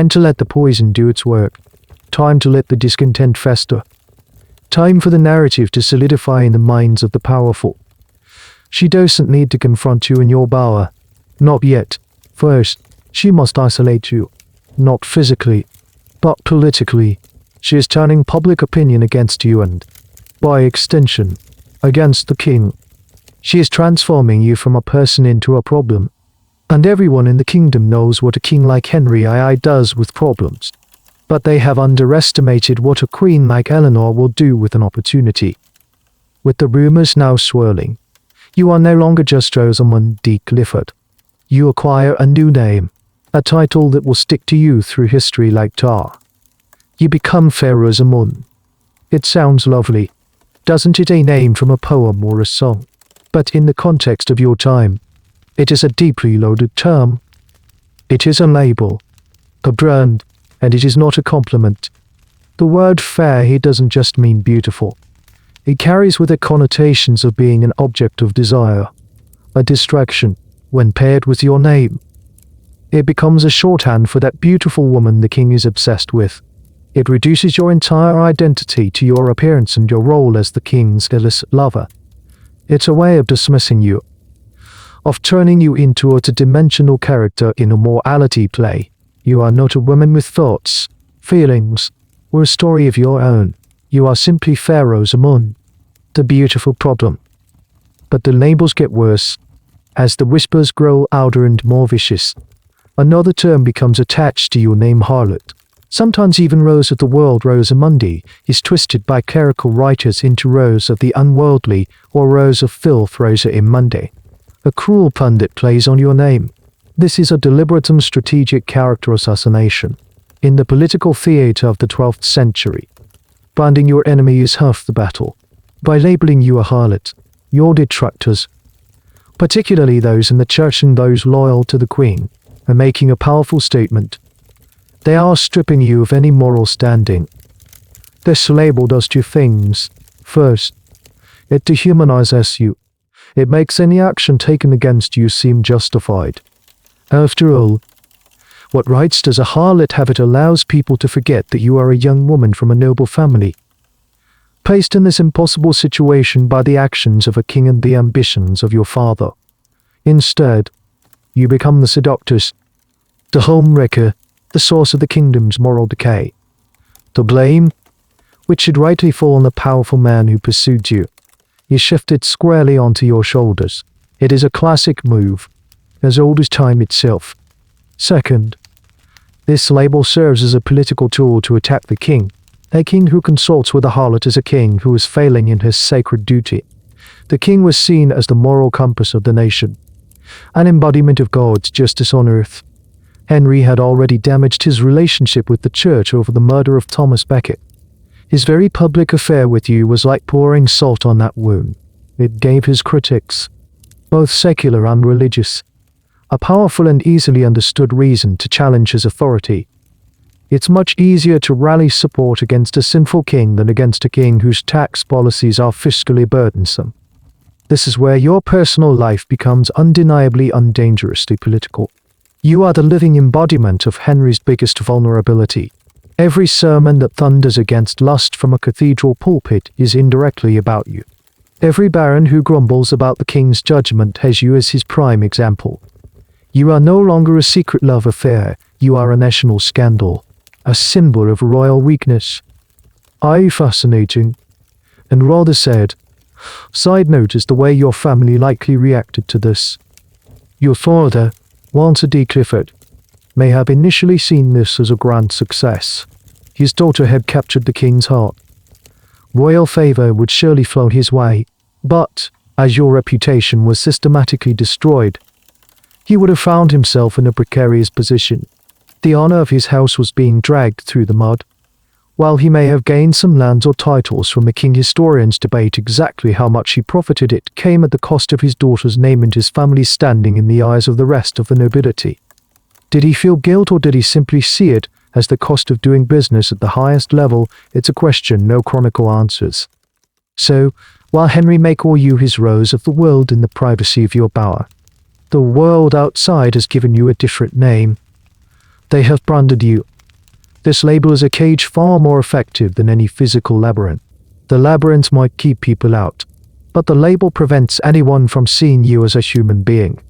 to let the poison do its work, time to let the discontent fester, time for the narrative to solidify in the minds of the powerful. She doesn't need to confront you in your bower. Not yet. First, she must isolate you. Not physically, but politically. She is turning public opinion against you and, by extension, against the king. She is transforming you from a person into a problem. And everyone in the kingdom knows what a king like Henry II does with problems. But they have underestimated what a queen like Eleanor will do with an opportunity. With the rumors now swirling, you are no longer just Rosamund de Clifford. You acquire a new name, a title that will stick to you through history like tar. You become Fair Rosamund. It sounds lovely, doesn't it? A name from a poem or a song. But in the context of your time, it is a deeply loaded term. It is a label, a brand, and it is not a compliment. The word fair here doesn't just mean beautiful. It carries with it connotations of being an object of desire, a distraction. When paired with your name, it becomes a shorthand for that beautiful woman the king is obsessed with. It reduces your entire identity to your appearance and your role as the king's illicit lover. It's a way of dismissing you, of turning you into a two-dimensional character in a morality play. You are not a woman with thoughts, feelings, or a story of your own. You are simply Fair Rosamund, the beautiful problem. But the labels get worse. As the whispers grow louder and more vicious, another term becomes attached to your name, harlot. Sometimes even Rose of the World, Rosamundi, is twisted by clerical writers into Rose of the Unworldly or Rose of Filth, Rosa Immundi. A cruel pun that plays on your name. This is a deliberate and strategic character assassination. In the political theatre of the 12th century, finding your enemy is half the battle. By labeling you a harlot, your detractors, particularly those in the church and those loyal to the queen, are making a powerful statement. They are stripping you of any moral standing. This label does two things. First, it dehumanizes you. It makes any action taken against you seem justified. After all, what rights does a harlot have? It allows people to forget that you are a young woman from a noble family, placed in this impossible situation by the actions of a king and the ambitions of your father. Instead, you become the seductress, the homewrecker, the source of the kingdom's moral decay. The blame, which should rightly fall on the powerful man who pursued you, is shifted squarely onto your shoulders. It is a classic move, as old as time itself. Second, this label serves as a political tool to attack the king. A king who consults with a harlot is a king who is failing in his sacred duty. The king was seen as the moral compass of the nation, an embodiment of God's justice on earth. Henry had already damaged his relationship with the church over the murder of Thomas Becket. His very public affair with you was like pouring salt on that wound. It gave his critics, both secular and religious, a powerful and easily understood reason to challenge his authority. It's much easier to rally support against a sinful king than against a king whose tax policies are fiscally burdensome. This is where your personal life becomes undeniably undangerously political. You are the living embodiment of Henry's biggest vulnerability. Every sermon that thunders against lust from a cathedral pulpit is indirectly about you. Every baron who grumbles about the king's judgment has you as his prime example. You are no longer a secret love affair, you are a national scandal, a symbol of royal weakness. Fascinating, and rather sad. Side note is the way your family likely reacted to this. Your father, Walter D. Clifford, may have initially seen this as a grand success. His daughter had captured the king's heart. Royal favor would surely flow his way, but, as your reputation was systematically destroyed, he would have found himself in a precarious position. The honor of his house was being dragged through the mud. While he may have gained some lands or titles from the king, historians debate exactly how much he profited. It came at the cost of his daughter's name and his family's standing in the eyes of the rest of the nobility. Did he feel guilt, or did he simply see it as the cost of doing business at the highest level? It's a question no chronicle answers. So, while Henry may call you his rose of the world in the privacy of your bower, the world outside has given you a different name. They have branded you. This label is a cage far more effective than any physical labyrinth. The labyrinth might keep people out, but the label prevents anyone from seeing you as a human being.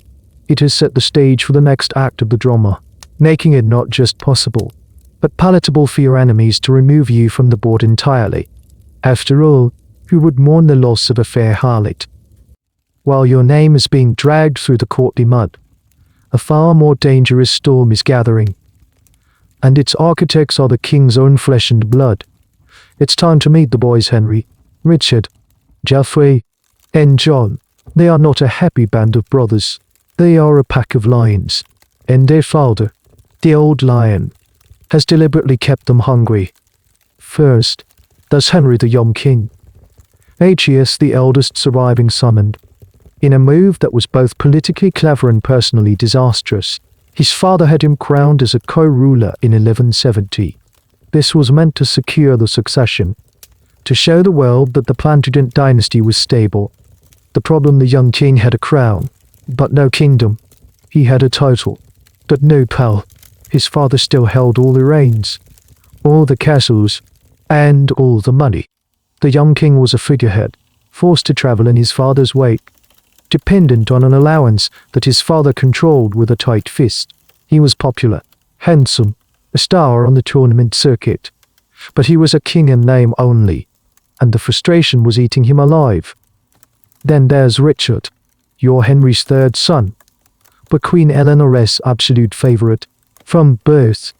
It has set the stage for the next act of the drama, making it not just possible, but palatable for your enemies to remove you from the board entirely. After all, who would mourn the loss of a fair harlot? While your name is being dragged through the courtly mud, a far more dangerous storm is gathering, and its architects are the king's own flesh and blood. It's time to meet the boys, Henry, Richard, Geoffrey, and John. They are not a happy band of brothers. They are a pack of lions, and their father, the old lion, has deliberately kept them hungry. First, there's Henry the young king. H.E.S. the eldest surviving summoned. In a move that was both politically clever and personally disastrous, his father had him crowned as a co-ruler in 1170. This was meant to secure the succession, to show the world that the Plantagenet dynasty was stable. The problem: the young king had a crown, but no kingdom. He had a title, but no power. His father still held all the reins, all the castles, and all the money. The young king was a figurehead, forced to travel in his father's wake, dependent on an allowance that his father controlled with a tight fist. He was popular, handsome, a star on the tournament circuit, but he was a king in name only, and the frustration was eating him alive. Then there's Richard, your Henry's third son, but Queen Eleanor's absolute favorite. From birth,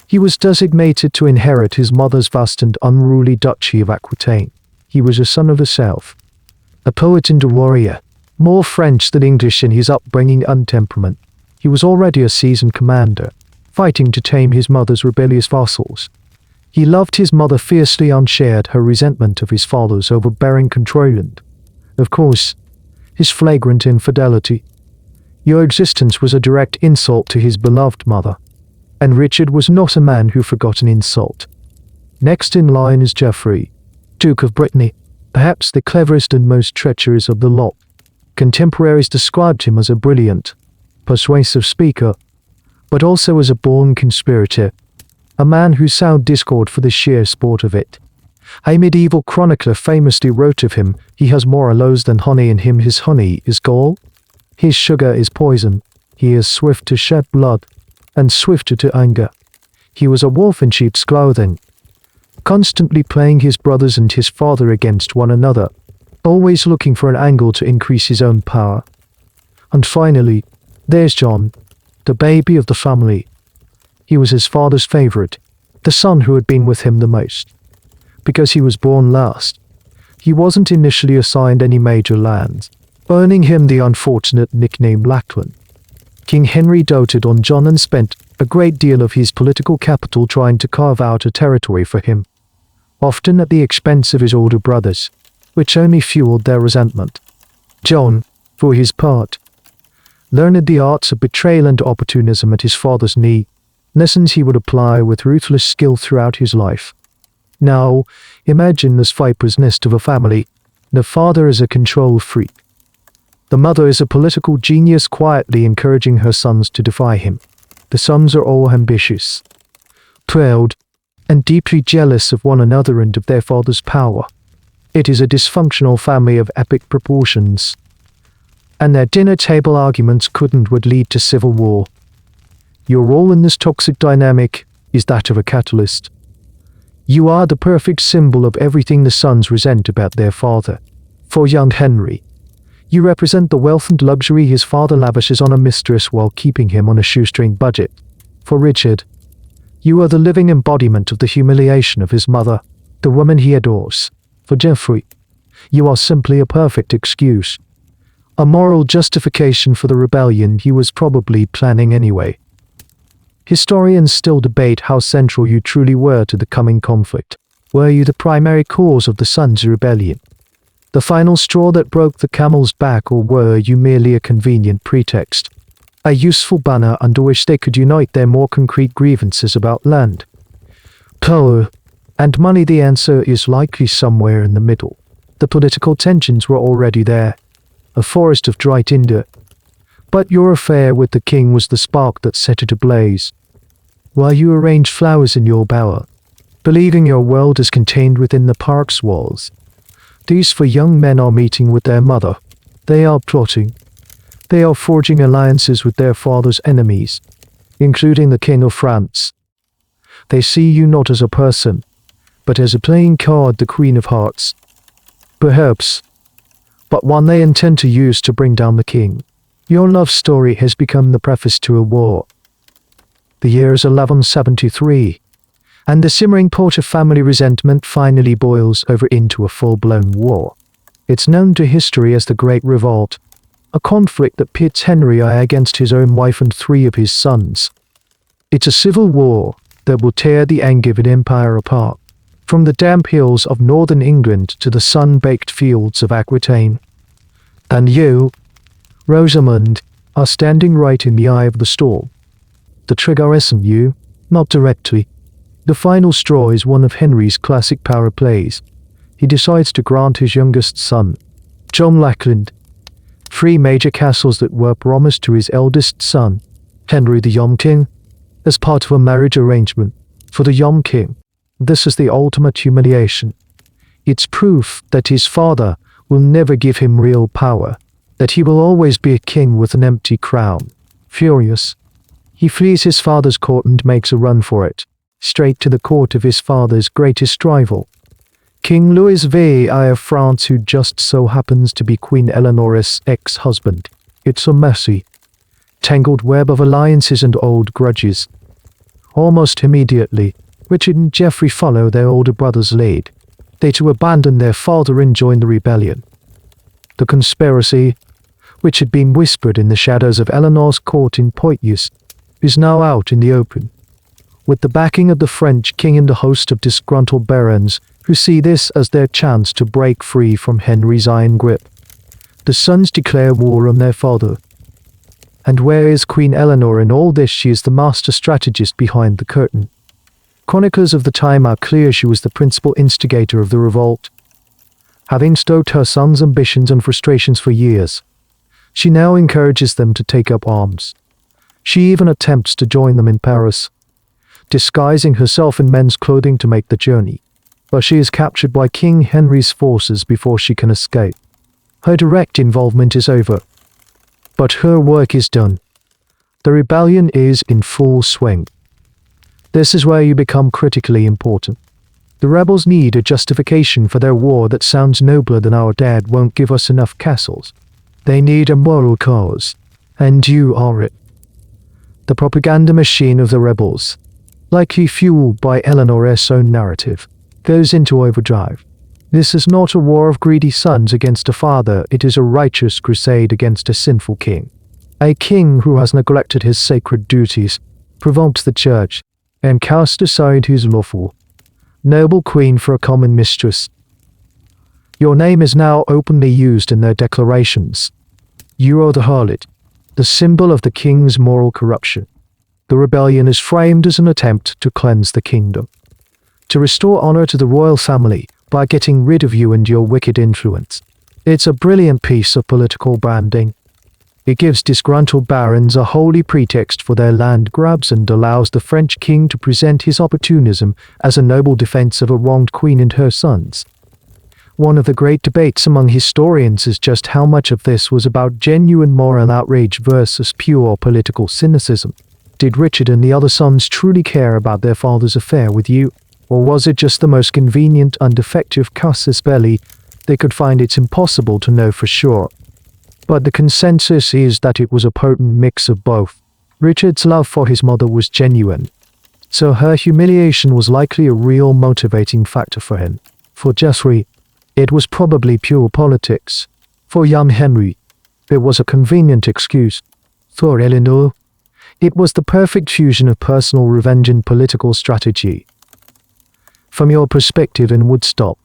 he was designated to inherit his mother's vast and unruly duchy of Aquitaine. He was a son of the south, a poet and a warrior, more French than English in his upbringing and temperament. He was already a seasoned commander, fighting to tame his mother's rebellious vassals. He loved his mother fiercely and shared her resentment of his father's overbearing control and, of course, his flagrant infidelity. Your existence was a direct insult to his beloved mother, and Richard was not a man who forgot an insult. Next in line is Geoffrey, Duke of Brittany, perhaps the cleverest and most treacherous of the lot. Contemporaries described him as a brilliant, persuasive speaker, but also as a born conspirator, a man who sowed discord for the sheer sport of it. A medieval chronicler famously wrote of him, "He has more aloes than honey in him, his honey is gall, his sugar is poison, he is swift to shed blood, and swifter to anger. He was a wolf in sheep's clothing, constantly playing his brothers and his father against one another, always looking for an angle to increase his own power." And finally, there's John, the baby of the family. He was his father's favorite, the son who had been with him the most. Because he was born last, he wasn't initially assigned any major lands, earning him the unfortunate nickname Lachlan. King Henry doted on John and spent a great deal of his political capital trying to carve out a territory for him, often at the expense of his older brothers, which only fueled their resentment. John, for his part, learned the arts of betrayal and opportunism at his father's knee, lessons he would apply with ruthless skill throughout his life. Now, imagine this viper's nest of a family. The father is a control freak. The mother is a political genius quietly encouraging her sons to defy him. The sons are all ambitious, proud, and deeply jealous of one another and of their father's power. It is a dysfunctional family of epic proportions, and their dinner table arguments would lead to civil war. Your role in this toxic dynamic is that of a catalyst. You are the perfect symbol of everything the sons resent about their father. For young Henry, you represent the wealth and luxury his father lavishes on a mistress while keeping him on a shoestring budget. For Richard, you are the living embodiment of the humiliation of his mother, the woman he adores. For Geoffrey, you are simply a perfect excuse, a moral justification for the rebellion he was probably planning anyway. Historians still debate how central you truly were to the coming conflict. Were you the primary cause of the Sons' rebellion, the final straw that broke the camel's back, or were you merely a convenient pretext, a useful banner under which they could unite their more concrete grievances about land, power, and money? The answer is likely somewhere in the middle. The political tensions were already there, a forest of dry tinder, but your affair with the king was the spark that set it ablaze. While you arrange flowers in your bower, believing your world is contained within the park's walls, these four young men are meeting with their mother. They are plotting. They are forging alliances with their father's enemies, including the King of France. They see you not as a person, but as a playing card, the Queen of Hearts. Perhaps, but one they intend to use to bring down the king. Your love story has become the preface to a war. The year is 1173, and the simmering pot of family resentment finally boils over into a full-blown war. It's known to history as the Great Revolt, a conflict that pits Henry against his own wife and 3 of his sons. It's a civil war that will tear the Angevin Empire apart, from the damp hills of northern England to the sun-baked fields of Aquitaine. And you, Rosamund, are standing right in the eye of the storm. The trigger isn't you, not directly. The final straw is one of Henry's classic power plays. He decides to grant his youngest son, John Lachlan, 3 major castles that were promised to his eldest son, Henry the Young King, as part of a marriage arrangement. For the Young King, this is the ultimate humiliation. It's proof that his father will never give him real power, that he will always be a king with an empty crown. Furious, he flees his father's court and makes a run for it, straight to the court of his father's greatest rival, King Louis VI of France, who just so happens to be Queen Eleanor's ex-husband. It's a messy, tangled web of alliances and old grudges. Almost immediately, Richard and Geoffrey follow their older brother's lead. They too abandon their father and join the rebellion. The conspiracy, which had been whispered in the shadows of Eleanor's court in Poitiers, is now out in the open, with the backing of the French king and a host of disgruntled barons who see this as their chance to break free from Henry's iron grip. The sons declare war on their father. And where is Queen Eleanor in all this? She is the master strategist behind the curtain. Chroniclers of the time are clear she was the principal instigator of the revolt, having stoked her son's ambitions and frustrations for years. She now encourages them to take up arms. She even attempts to join them in Paris, disguising herself in men's clothing to make the journey. But she is captured by King Henry's forces before she can escape. Her direct involvement is over, but her work is done. The rebellion is in full swing. This is where you become critically important. The rebels need a justification for their war that sounds nobler than our dad won't give us enough castles. They need a moral cause, and you are it. The propaganda machine of the rebels, likely fueled by Eleanor's own narrative, goes into overdrive. This is not a war of greedy sons against a father, it is a righteous crusade against a sinful king. A king who has neglected his sacred duties, provoked the church, and cast aside his lawful, noble queen for a common mistress. Your name is now openly used in their declarations. You are the harlot, the symbol of the king's moral corruption. The rebellion is framed as an attempt to cleanse the kingdom, to restore honor to the royal family by getting rid of you and your wicked influence. It's a brilliant piece of political branding. It gives disgruntled barons a holy pretext for their land grabs and allows the French king to present his opportunism as a noble defense of a wronged queen and her sons. One of the great debates among historians is just how much of this was about genuine moral outrage versus pure political cynicism. Did Richard and the other sons truly care about their father's affair with you? Or was it just the most convenient and defective casus belli they could find? It's impossible to know for sure. But the consensus is that it was a potent mix of both. Richard's love for his mother was genuine, so her humiliation was likely a real motivating factor for him. For Geoffrey, it was probably pure politics. For young Henry, it was a convenient excuse. For Eleanor, it was the perfect fusion of personal revenge and political strategy. From your perspective in Woodstock,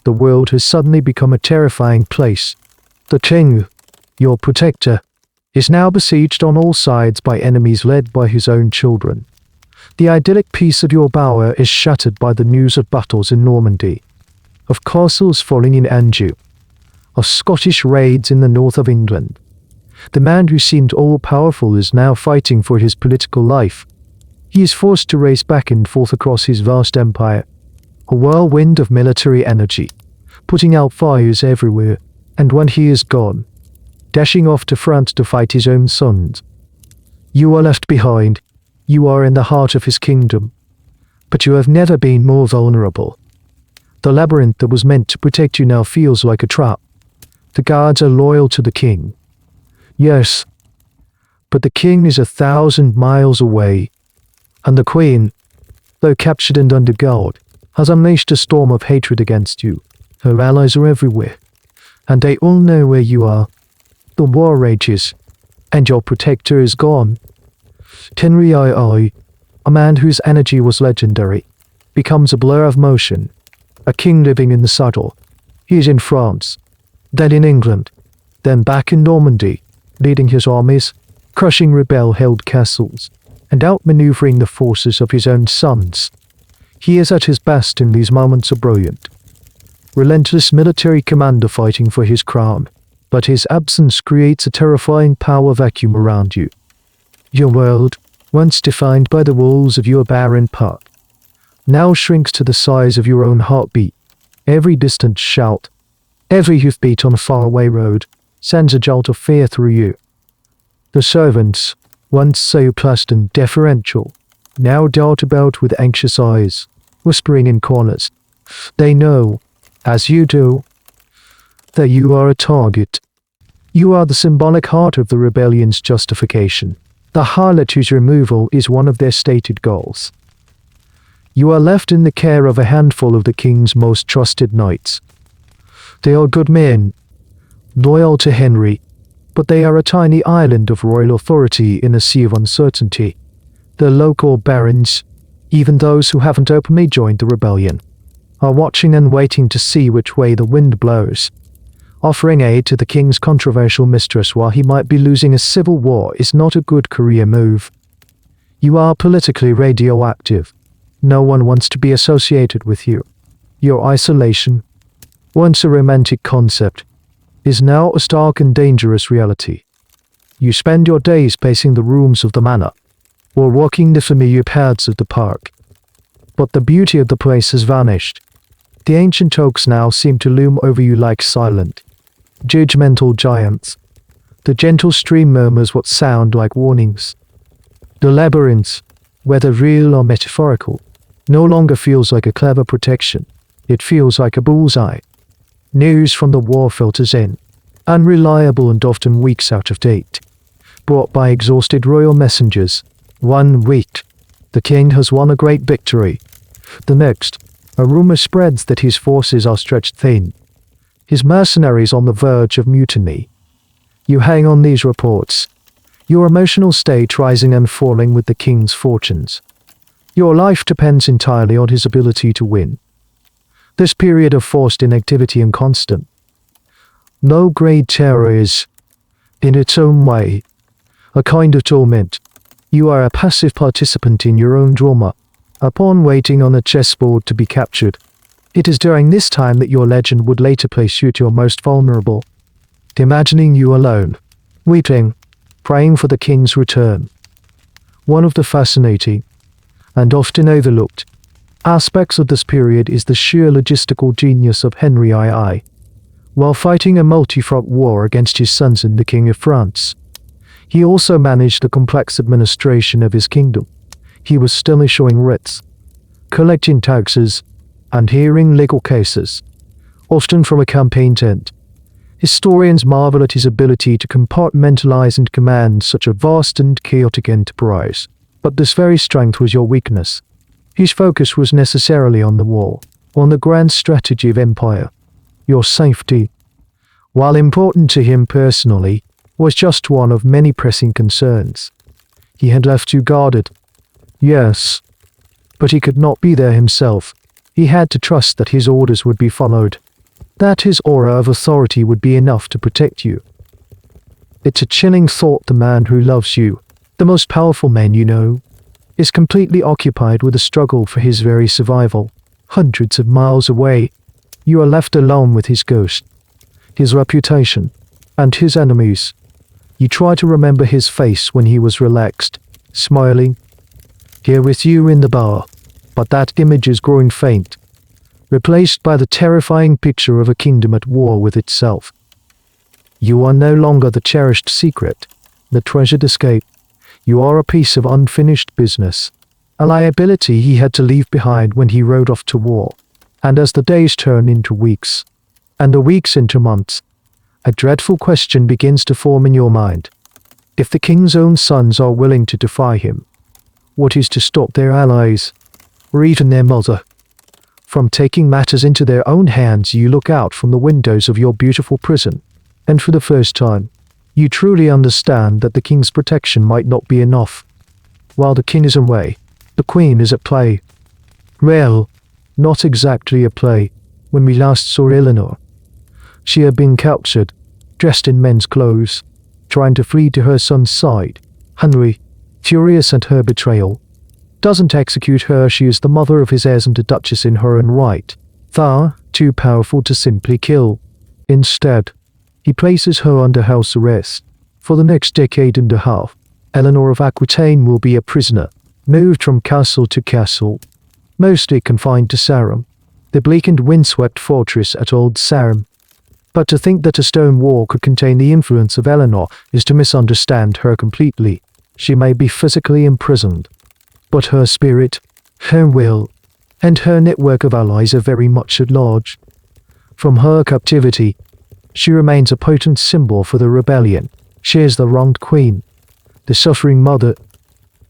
the world has suddenly become a terrifying place. The king, your protector, is now besieged on all sides by enemies led by his own children. The idyllic peace of your bower is shattered by the news of battles in Normandy, of castles falling in Anjou, of Scottish raids in the north of England. The man who seemed all-powerful is now fighting for his political life. He is forced to race back and forth across his vast empire, a whirlwind of military energy, putting out fires everywhere, and when he is gone, dashing off to France to fight his own sons. You are left behind. You are in the heart of his kingdom, but you have never been more vulnerable. The labyrinth that was meant to protect you now feels like a trap. The guards are loyal to the king. Yes, but the king is 1,000 miles away, and the queen, though captured and under guard, has unleashed a storm of hatred against you. Her allies are everywhere, and they all know where you are. The war rages, and your protector is gone. Henry II, a man whose energy was legendary, becomes a blur of motion, a king living in the saddle. He is in France, then in England, then back in Normandy, leading his armies, crushing rebel-held castles, and outmaneuvering the forces of his own sons. He is at his best in these moments of brilliant, relentless military commander fighting for his crown, but his absence creates a terrifying power vacuum around you. Your world, once defined by the walls of your barren park, now shrinks to the size of your own heartbeat. Every distant shout, every hoofbeat on a faraway road, sends a jolt of fear through you. The servants, once so plussed and deferential, now dart about with anxious eyes, whispering in corners. They know, as you do, that you are a target. You are the symbolic heart of the rebellion's justification, the harlot whose removal is one of their stated goals. You are left in the care of a handful of the king's most trusted knights. They are good men, loyal to Henry, but they are a tiny island of royal authority in a sea of uncertainty. The local barons, even those who haven't openly joined the rebellion, are watching and waiting to see which way the wind blows. Offering aid to the king's controversial mistress while he might be losing a civil war is not a good career move. You are politically radioactive. No one wants to be associated with you. Your isolation, once a romantic concept, is now a stark and dangerous reality. You spend your days pacing the rooms of the manor, or walking the familiar paths of the park. But the beauty of the place has vanished. The ancient oaks now seem to loom over you like silent, judgmental giants. The gentle stream murmurs what sound like warnings. The labyrinth, whether real or metaphorical, no longer feels like a clever protection. It feels like a bullseye. News from the war filters in, unreliable and often weeks out of date, brought by exhausted royal messengers. 1 week, the king has won a great victory. The next, a rumor spreads that his forces are stretched thin, his mercenaries on the verge of mutiny. You hang on these reports, your emotional state rising and falling with the king's fortunes. Your life depends entirely on his ability to win. This period of forced inactivity and constant, low-grade terror is, in its own way, a kind of torment. You are a passive participant in your own drama, a pawn waiting on a chessboard to be captured. It is during this time that your legend would later place you at your most vulnerable. Imagining you alone, weeping, praying for the king's return. One of the fascinating, and often overlooked, aspects of this period is the sheer logistical genius of Henry II. While fighting a multi-front war against his sons and the King of France, he also managed the complex administration of his kingdom. He was still issuing writs, collecting taxes, and hearing legal cases, often from a campaign tent. Historians marvel at his ability to compartmentalize and command such a vast and chaotic enterprise. But this very strength was your weakness. His focus was necessarily on the war, on the grand strategy of empire. Your safety, while important to him personally, was just one of many pressing concerns. He had left you guarded. Yes, but he could not be there himself. He had to trust that his orders would be followed, that his aura of authority would be enough to protect you. It's a chilling thought the man who loves you, the most powerful man you know, is completely occupied with a struggle for his very survival. Hundreds of miles away, you are left alone with his ghost, his reputation, and his enemies. You try to remember his face when he was relaxed, smiling, here with you in the bar, but that image is growing faint, replaced by the terrifying picture of a kingdom at war with itself. You are no longer the cherished secret, the treasured escape. You are a piece of unfinished business, a liability he had to leave behind when he rode off to war. And as the days turn into weeks, and the weeks into months, a dreadful question begins to form in your mind. If the king's own sons are willing to defy him, what is to stop their allies, or even their mother, from taking matters into their own hands? You look out from the windows of your beautiful prison, and for the first time, you truly understand that the king's protection might not be enough. While the king is away, the queen is at play. Well, not exactly a play. When we last saw Eleanor, she had been captured, dressed in men's clothes, trying to flee to her son's side. Henry, furious at her betrayal, doesn't execute her. She is the mother of his heirs and a duchess in her own right, far too powerful to simply kill. Instead, he places her under house arrest. For the next decade and a half, Eleanor of Aquitaine will be a prisoner, moved from castle to castle, mostly confined to Sarum, the bleak and windswept fortress at Old Sarum. But to think that a stone wall could contain the influence of Eleanor is to misunderstand her completely. She may be physically imprisoned, but her spirit, her will, and her network of allies are very much at large. From her captivity, she remains a potent symbol for the rebellion. She is the wronged queen, the suffering mother,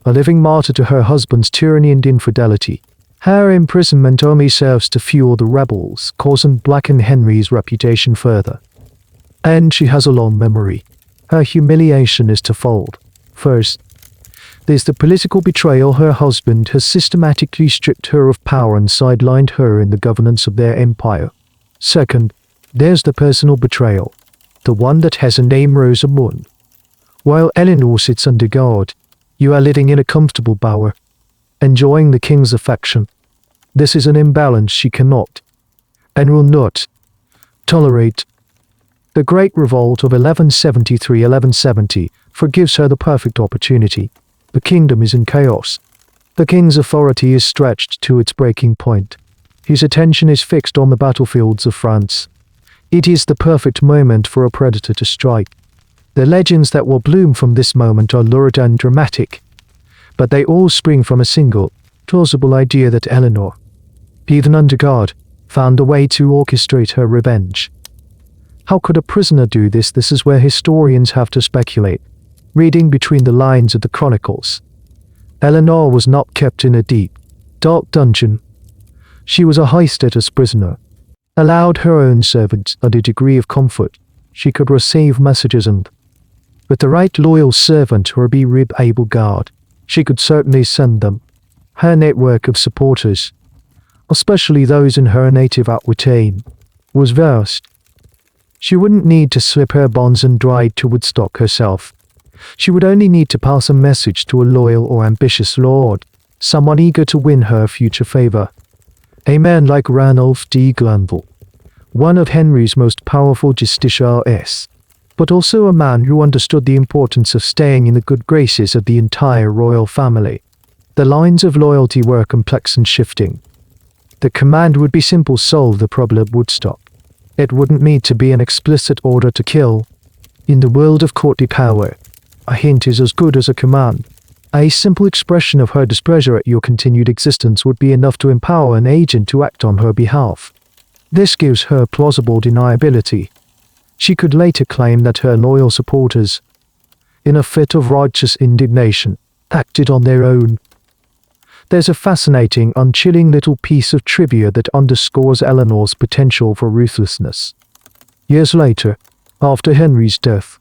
a living martyr to her husband's tyranny and infidelity. Her imprisonment only serves to fuel the rebels, cause and blacken Henry's reputation further. And she has a long memory. Her humiliation is twofold. First, there's the political betrayal. Her husband has systematically stripped her of power and sidelined her in the governance of their empire. Second, there's the personal betrayal, the one that has a name, Rosamund. While Eleanor sits under guard, you are living in a comfortable bower, enjoying the king's affection. This is an imbalance she cannot, and will not, tolerate. The Great Revolt of 1173-1170 for it gives her the perfect opportunity. The kingdom is in chaos. The king's authority is stretched to its breaking point. His attention is fixed on the battlefields of France. It is the perfect moment for a predator to strike. The legends that will bloom from this moment are lurid and dramatic, but they all spring from a single, plausible idea that Eleanor, even under guard, found a way to orchestrate her revenge. How could a prisoner do this? This is where historians have to speculate, reading between the lines of the chronicles. Eleanor was not kept in a deep, dark dungeon. She was a high-status prisoner, allowed her own servants a degree of comfort. She could receive messages and, with the right loyal servant or be able guard, she could certainly send them. Her network of supporters, especially those in her native Aquitaine, was vast. She wouldn't need to slip her bonds and ride to Woodstock herself. She would only need to pass a message to a loyal or ambitious lord, someone eager to win her future favor. A man like Ranulph de Glanville, one of Henry's most powerful justiciars, but also a man who understood the importance of staying in the good graces of the entire royal family. The lines of loyalty were complex and shifting. The command would be simple: solve the problem at Woodstock. It wouldn't need to be an explicit order to kill. In the world of courtly power, a hint is as good as a command. A simple expression of her displeasure at your continued existence would be enough to empower an agent to act on her behalf. This gives her plausible deniability. She could later claim that her loyal supporters, in a fit of righteous indignation, acted on their own. There's a fascinating, unchilling little piece of trivia that underscores Eleanor's potential for ruthlessness. Years later, after Henry's death,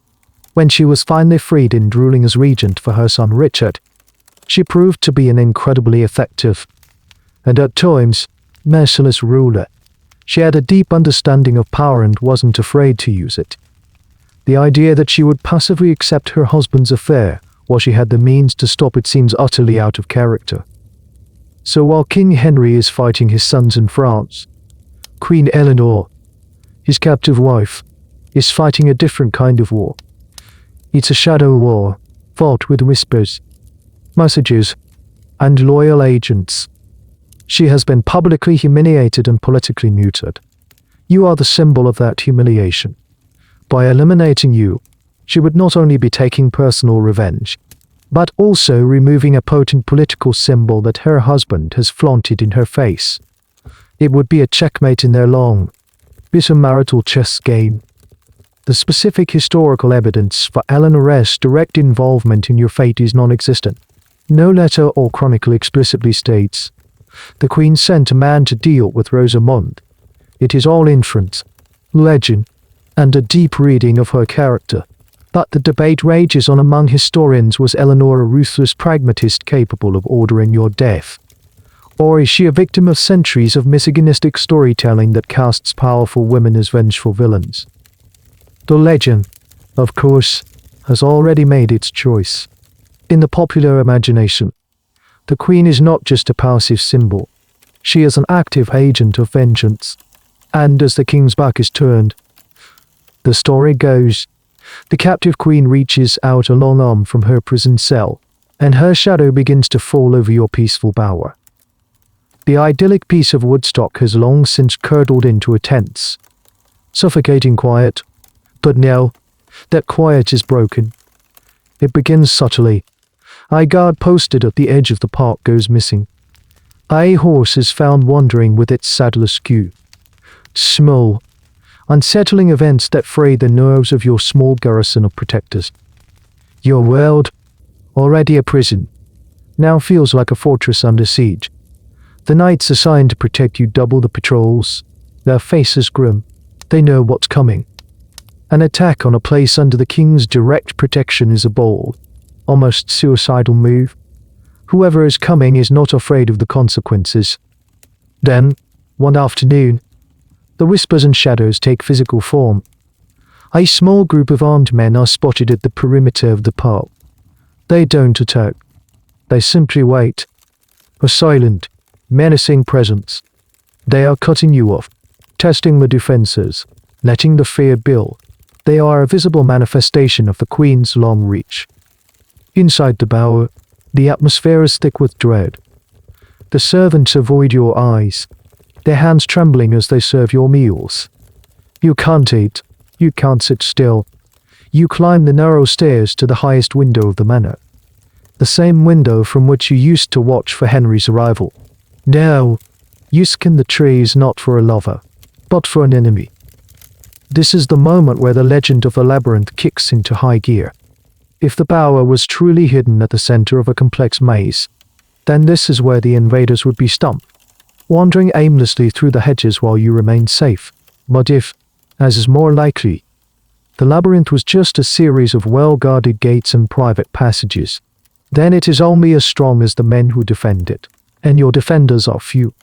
when she was finally freed and ruling as regent for her son Richard, she proved to be an incredibly effective, and at times, merciless ruler. She had a deep understanding of power and wasn't afraid to use it. The idea that she would passively accept her husband's affair while she had the means to stop it seems utterly out of character. So while King Henry is fighting his sons in France, Queen Eleanor, his captive wife, is fighting a different kind of war. It's a shadow war, fought with whispers, messages, and loyal agents. She has been publicly humiliated and politically muted. You are the symbol of that humiliation. By eliminating you, she would not only be taking personal revenge, but also removing a potent political symbol that her husband has flaunted in her face. It would be a checkmate in their long, bitter marital chess game. The specific historical evidence for Eleanor's direct involvement in your fate is non-existent. No letter or chronicle explicitly states, "The Queen sent a man to deal with Rosamund." It is all inference, legend, and a deep reading of her character. But the debate rages on among historians: was Eleanor a ruthless pragmatist capable of ordering your death? Or is she a victim of centuries of misogynistic storytelling that casts powerful women as vengeful villains? The legend, of course, has already made its choice. In the popular imagination, the Queen is not just a passive symbol. She is an active agent of vengeance. And as the king's back is turned, the story goes, the captive queen reaches out a long arm from her prison cell, and her shadow begins to fall over your peaceful bower. The idyllic peace of Woodstock has long since curdled into a tense, suffocating quiet. But now, that quiet is broken. It begins subtly. A guard posted at the edge of the park goes missing. A horse is found wandering with its saddle askew. Small, unsettling events that fray the nerves of your small garrison of protectors. Your world, already a prison, now feels like a fortress under siege. The knights assigned to protect you double the patrols, their faces grim. They know what's coming. An attack on a place under the king's direct protection is a bold, almost suicidal move. Whoever is coming is not afraid of the consequences. Then, one afternoon, the whispers and shadows take physical form. A small group of armed men are spotted at the perimeter of the park. They don't attack. They simply wait. A silent, menacing presence. They are cutting you off, testing the defenses, letting the fear build. They are a visible manifestation of the Queen's long reach. Inside the bower, the atmosphere is thick with dread. The servants avoid your eyes, their hands trembling as they serve your meals. You can't eat, you can't sit still. You climb the narrow stairs to the highest window of the manor. The same window from which you used to watch for Henry's arrival. Now, you scan the trees not for a lover, but for an enemy. This is the moment where the legend of the labyrinth kicks into high gear. If the bower was truly hidden at the center of a complex maze, then this is where the invaders would be stumped, wandering aimlessly through the hedges while you remain safe. But if, as is more likely, the labyrinth was just a series of well-guarded gates and private passages, then it is only as strong as the men who defend it, and your defenders are few.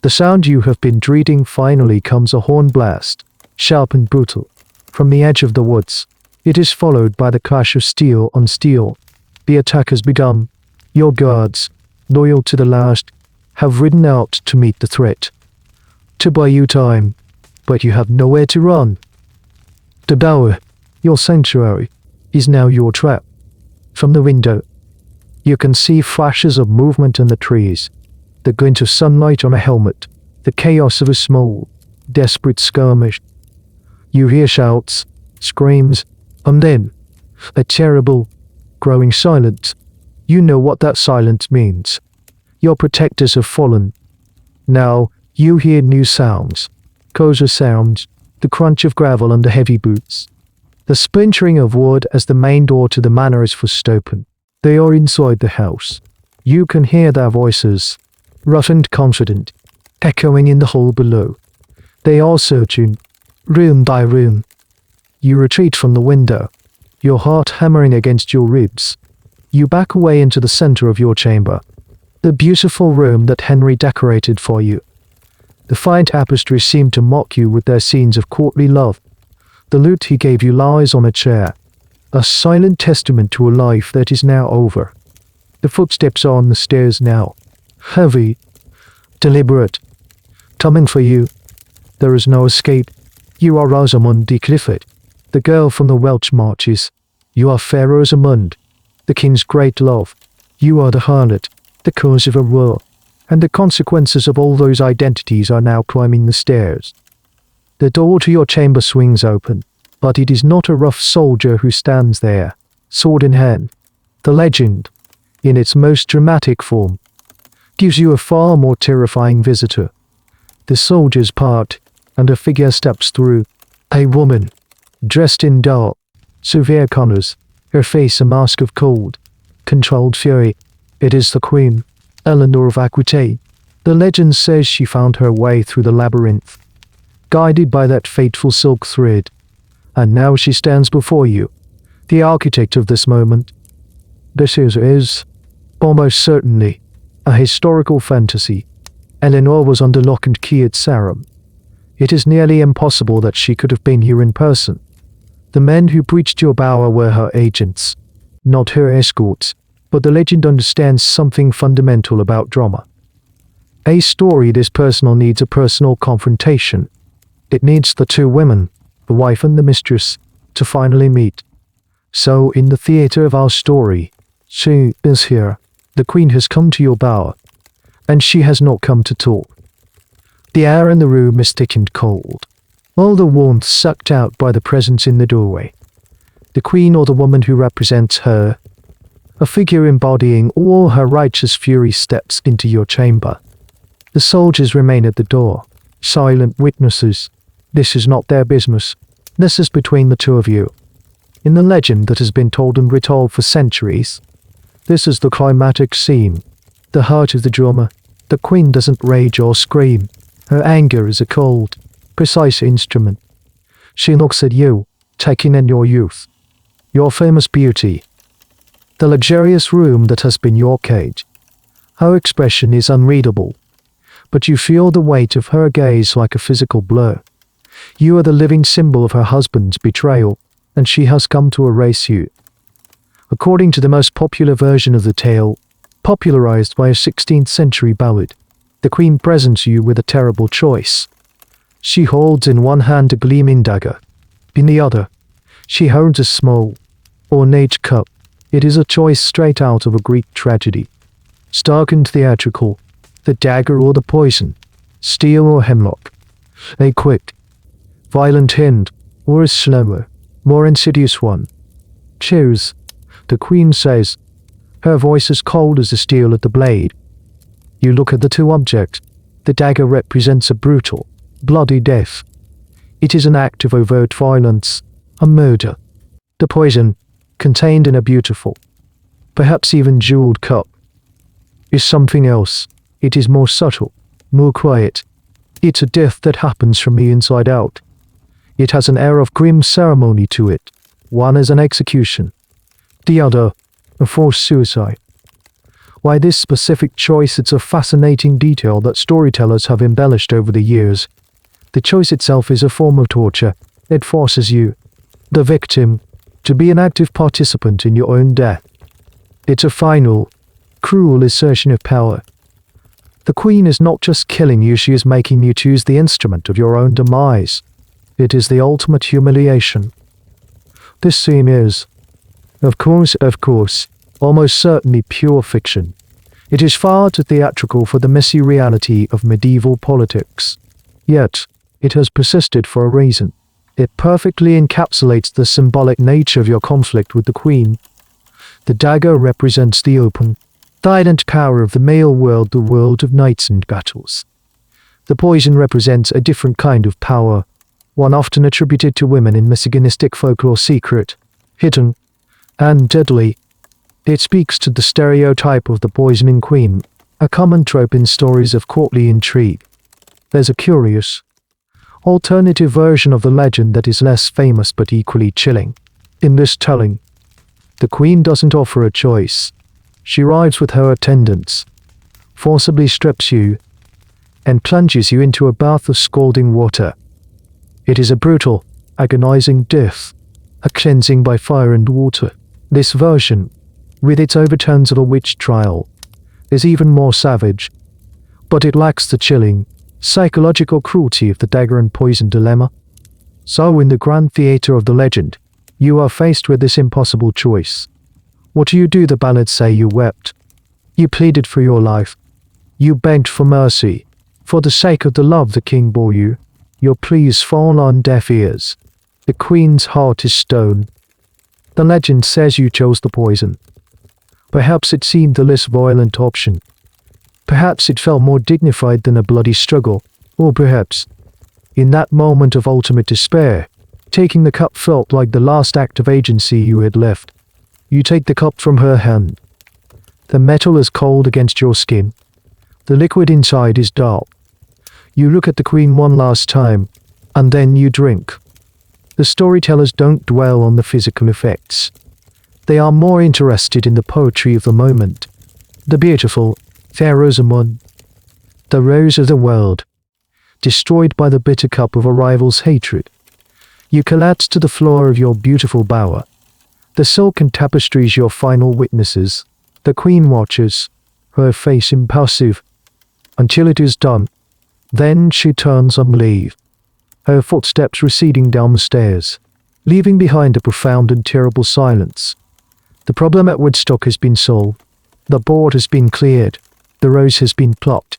The sound you have been dreading finally comes, a horn blast, sharp and brutal, from the edge of the woods. It is followed by the clash of steel on steel. The attack has begun. Your guards, loyal to the last, have ridden out to meet the threat, to buy you time, but you have nowhere to run. The bower, your sanctuary, is now your trap. From the window, you can see flashes of movement in the trees, the glint of sunlight on a helmet, the chaos of a small, desperate skirmish. You hear shouts, screams, and then a terrible, growing silence. You know what that silence means. Your protectors have fallen. Now, you hear new sounds, closer sounds, the crunch of gravel under heavy boots, the splintering of wood as the main door to the manor is forced open. They are inside the house. You can hear their voices, rough and confident, echoing in the hall below. They are searching, room by room. You retreat from the window, your heart hammering against your ribs. You back away into the center of your chamber, the beautiful room that Henry decorated for you. The fine tapestries seem to mock you with their scenes of courtly love. The lute he gave you lies on a chair, a silent testament to a life that is now over. The footsteps are on the stairs now, heavy, deliberate, coming for you. There is no escape. You are Rosamund de Clifford, the girl from the Welsh marches. You are fair Rosamund, the king's great love. You are the harlot, the cause of a war, and the consequences of all those identities are now climbing the stairs. The door to your chamber swings open, but it is not a rough soldier who stands there, sword in hand. The legend, in its most dramatic form, gives you a far more terrifying visitor. The soldiers part, and a figure steps through. A woman, dressed in dark, severe colors, her face a mask of cold, controlled fury. It is the Queen, Eleanor of Aquitaine. The legend says she found her way through the labyrinth, guided by that fateful silk thread, and now she stands before you, the architect of this moment. This is almost certainly, a historical fantasy. Eleanor was under lock and key at Sarum. It is nearly impossible that she could have been here in person. The men who breached your bower were her agents, not her escorts, but the legend understands something fundamental about drama. A story this personal needs a personal confrontation. It needs the two women, the wife and the mistress, to finally meet. So in the theater of our story, she is here. The Queen has come to your bower, and she has not come to talk. The air in the room is thick and cold, all the warmth sucked out by the presence in the doorway. The Queen, or the woman who represents her, a figure embodying all her righteous fury, steps into your chamber. The soldiers remain at the door, silent witnesses. This is not their business. This is between the two of you. In the legend that has been told and retold for centuries, this is the climatic scene, the heart of the drama. The Queen doesn't rage or scream. Her anger is a cold, precise instrument. She looks at you, taking in your youth, your famous beauty, the luxurious room that has been your cage. Her expression is unreadable, but you feel the weight of her gaze like a physical blur. You are the living symbol of her husband's betrayal, and she has come to erase you. According to the most popular version of the tale, popularized by a 16th century ballad, the Queen presents you with a terrible choice. She holds in one hand a gleaming dagger, in the other, She holds a small, ornate cup. It is a choice straight out of a Greek tragedy. Stark and theatrical, the dagger or the poison, steel or hemlock, a quick, violent hint, or a slower, more insidious one. Choose, the queen says, her voice as cold as the steel at the blade. You look at the two objects. The dagger represents a brutal, bloody death. It is an act of overt violence, a murder. The poison, contained in a beautiful, perhaps even jeweled cup, is something else. It is more subtle, more quiet. It's a death that happens from the inside out. It has an air of grim ceremony to it. One is an execution, the other, a forced suicide. Why this specific choice? It's a fascinating detail that storytellers have embellished over the years. The choice itself is a form of torture. It forces you, the victim, to be an active participant in your own death. It's a final, cruel assertion of power. The queen is not just killing you, she is making you choose the instrument of your own demise. It is the ultimate humiliation. This scene is, of course, almost certainly pure fiction. It is far too theatrical for the messy reality of medieval politics. Yet, it has persisted for a reason. It perfectly encapsulates the symbolic nature of your conflict with the queen. The dagger represents the open, violent power of the male world, the world of knights and battles. The poison represents a different kind of power, one often attributed to women in misogynistic folklore, secret, hidden, and deadly. It speaks to the stereotype of the poisoning queen, a common trope in stories of courtly intrigue. There's a curious, alternative version of the legend that is less famous but equally chilling. In this telling, the queen doesn't offer a choice. She arrives with her attendants, forcibly strips you, and plunges you into a bath of scalding water. It is a brutal, agonizing death, a cleansing by fire and water. This version, with its overtones of a witch trial, is even more savage, but it lacks the chilling, psychological cruelty of the dagger and poison dilemma. So in the grand theatre of the legend, you are faced with this impossible choice. What do you do? The ballads say you wept. You pleaded for your life. You begged for mercy. For the sake of the love the king bore you, your pleas fall on deaf ears. The queen's heart is stone. The legend says you chose the poison. Perhaps it seemed the less violent option. Perhaps it felt more dignified than a bloody struggle. Or perhaps, in that moment of ultimate despair, taking the cup felt like the last act of agency you had left. You take the cup from her hand. The metal is cold against your skin. The liquid inside is dark. You look at the queen one last time, and then you drink. The storytellers don't dwell on the physical effects. They are more interested in the poetry of the moment. The beautiful, fair Rosamund, the rose of the world, destroyed by the bitter cup of a rival's hatred. You collapse to the floor of your beautiful bower. The silken tapestries your final witnesses. The queen watches, her face impassive, until it is done. Then she turns and leaves, her footsteps receding down the stairs, leaving behind a profound and terrible silence. The problem at Woodstock has been solved. The board has been cleared. The rose has been plucked.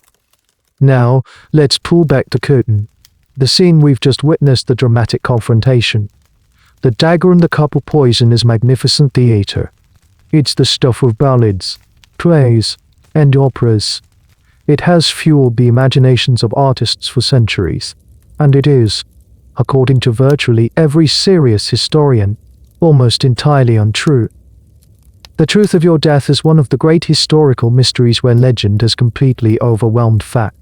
Now, let's pull back the curtain. The scene we've just witnessed, the dramatic confrontation. The dagger and the cup of poison is magnificent theatre. It's the stuff of ballads, plays, and operas. It has fueled the imaginations of artists for centuries, and it is, according to virtually every serious historian, almost entirely untrue. The truth of your death is one of the great historical mysteries where legend has completely overwhelmed fact.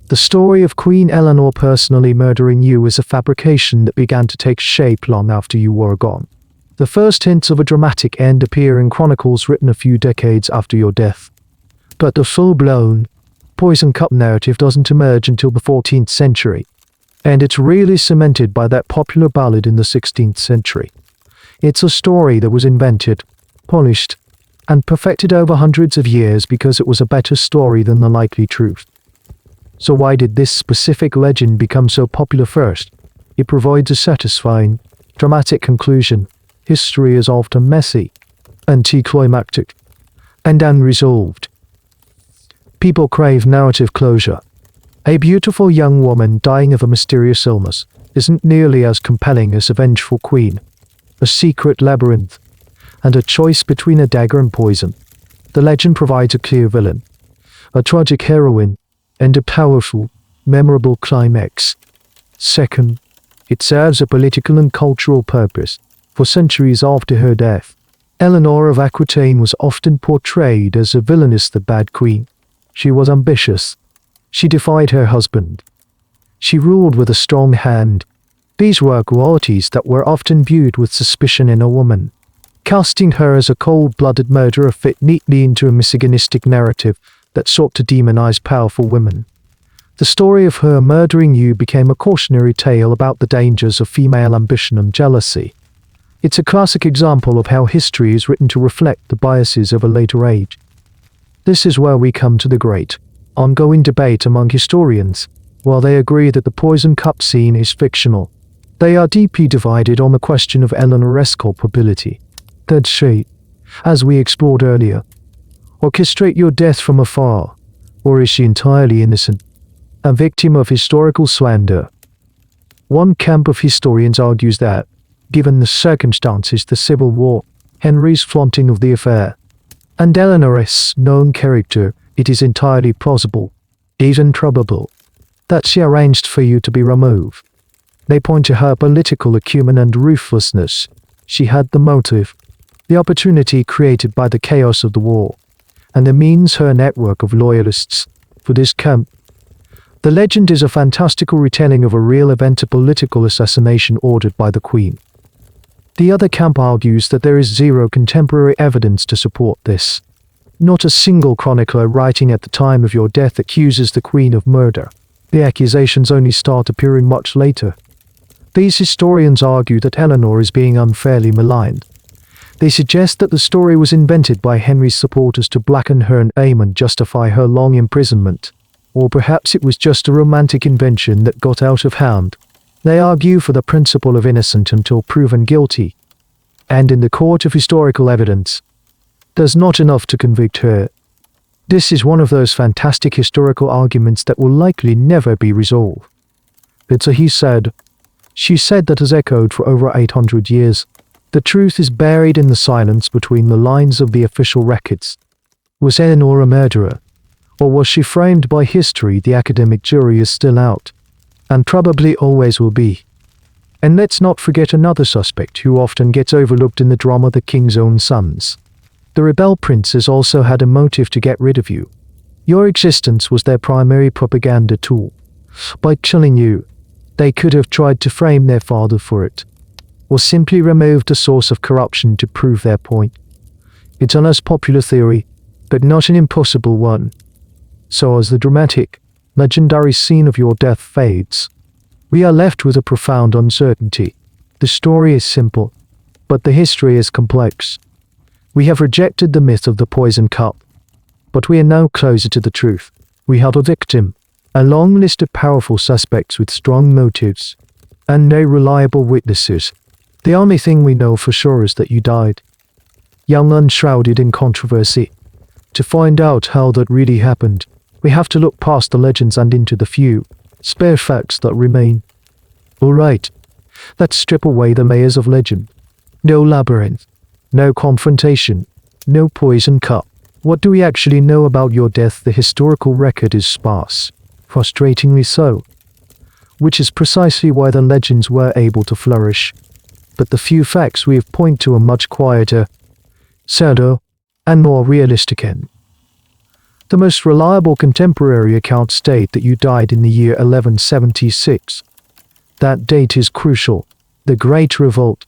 The story of Queen Eleanor personally murdering you is a fabrication that began to take shape long after you were gone. The first hints of a dramatic end appear in chronicles written a few decades after your death. But the full-blown, poison cup narrative doesn't emerge until the 14th century, and it's really cemented by that popular ballad in the 16th century. It's a story that was invented, polished, and perfected over hundreds of years because it was a better story than the likely truth. So why did this specific legend become so popular first? It provides a satisfying, Dramatic conclusion. History is often messy, anticlimactic, and unresolved. People crave narrative closure. A beautiful young woman dying of a mysterious illness isn't nearly as compelling as a vengeful queen, a secret labyrinth, and a choice between a dagger and poison. The legend provides a clear villain, a tragic heroine, and a powerful, memorable climax. Second, it serves a political and cultural purpose. For centuries after her death, Eleanor of Aquitaine was often portrayed as a villainous, the bad queen. She was ambitious. She defied her husband. She ruled with a strong hand. These were qualities that were often viewed with suspicion in a woman. Casting her as a cold-blooded murderer fit neatly into a misogynistic narrative that sought to demonize powerful women. The story of her murdering you became a cautionary tale about the dangers of female ambition and jealousy. It's a classic example of how history is written to reflect the biases of a later age. This is where we come to the great, ongoing debate among historians. While they agree that the poison cup scene is fictional, they are deeply divided on the question of Eleanor's culpability. Did she, as we explored earlier, orchestrate your death from afar, or is she entirely innocent, a victim of historical slander? One camp of historians argues that, given the circumstances, the Civil War, Henry's flaunting of the affair, and Eleanor's known character, it is entirely plausible, even probable, that she arranged for you to be removed. They point to her political acumen and ruthlessness. She had the motive, the opportunity created by the chaos of the war, and the means, her network of loyalists. For this camp, the legend is a fantastical retelling of a real event, a political assassination ordered by the Queen. The other camp argues that there is zero contemporary evidence to support this. Not a single chronicler writing at the time of your death accuses the Queen of murder. The accusations only start appearing much later. These historians argue that Eleanor is being unfairly maligned. They suggest that the story was invented by Henry's supporters to blacken her and aim and justify her long imprisonment. Or perhaps it was just a romantic invention that got out of hand. They argue for the principle of innocent until proven guilty. And in the court of historical evidence, there's not enough to convict her. This is one of those fantastic historical arguments that will likely never be resolved. It's a he said, she said that has echoed for over 800 years. The truth is buried in the silence between the lines of the official records. Was Eleanor a murderer? Or was she framed by history? The academic jury is still out, and probably always will be. And let's not forget another suspect who often gets overlooked in the drama, the king's own sons. The rebel princes also had a motive to get rid of you. Your existence was their primary propaganda tool. By killing you, they could have tried to frame their father for it, or simply removed a source of corruption to prove their point. It's a less popular theory, but not an impossible one. So as the dramatic, legendary scene of your death fades, we are left with a profound uncertainty. The story is simple, but the history is complex. We have rejected the myth of the poison cup, but we are now closer to the truth. We have a victim, a long list of powerful suspects with strong motives, and no reliable witnesses. The only thing we know for sure is that you died, young and shrouded in controversy. To find out how that really happened, we have to look past the legends and into the few, spare facts that remain. Alright, let's strip away the layers of legend. No labyrinth, no confrontation, no poison cup. What do we actually know about your death? The historical record is sparse, frustratingly so, which is precisely why the legends were able to flourish. But the few facts we have point to are much quieter, sadder, and more realistic. The most reliable contemporary accounts state that you died in the year 1176. That date is crucial. The Great Revolt,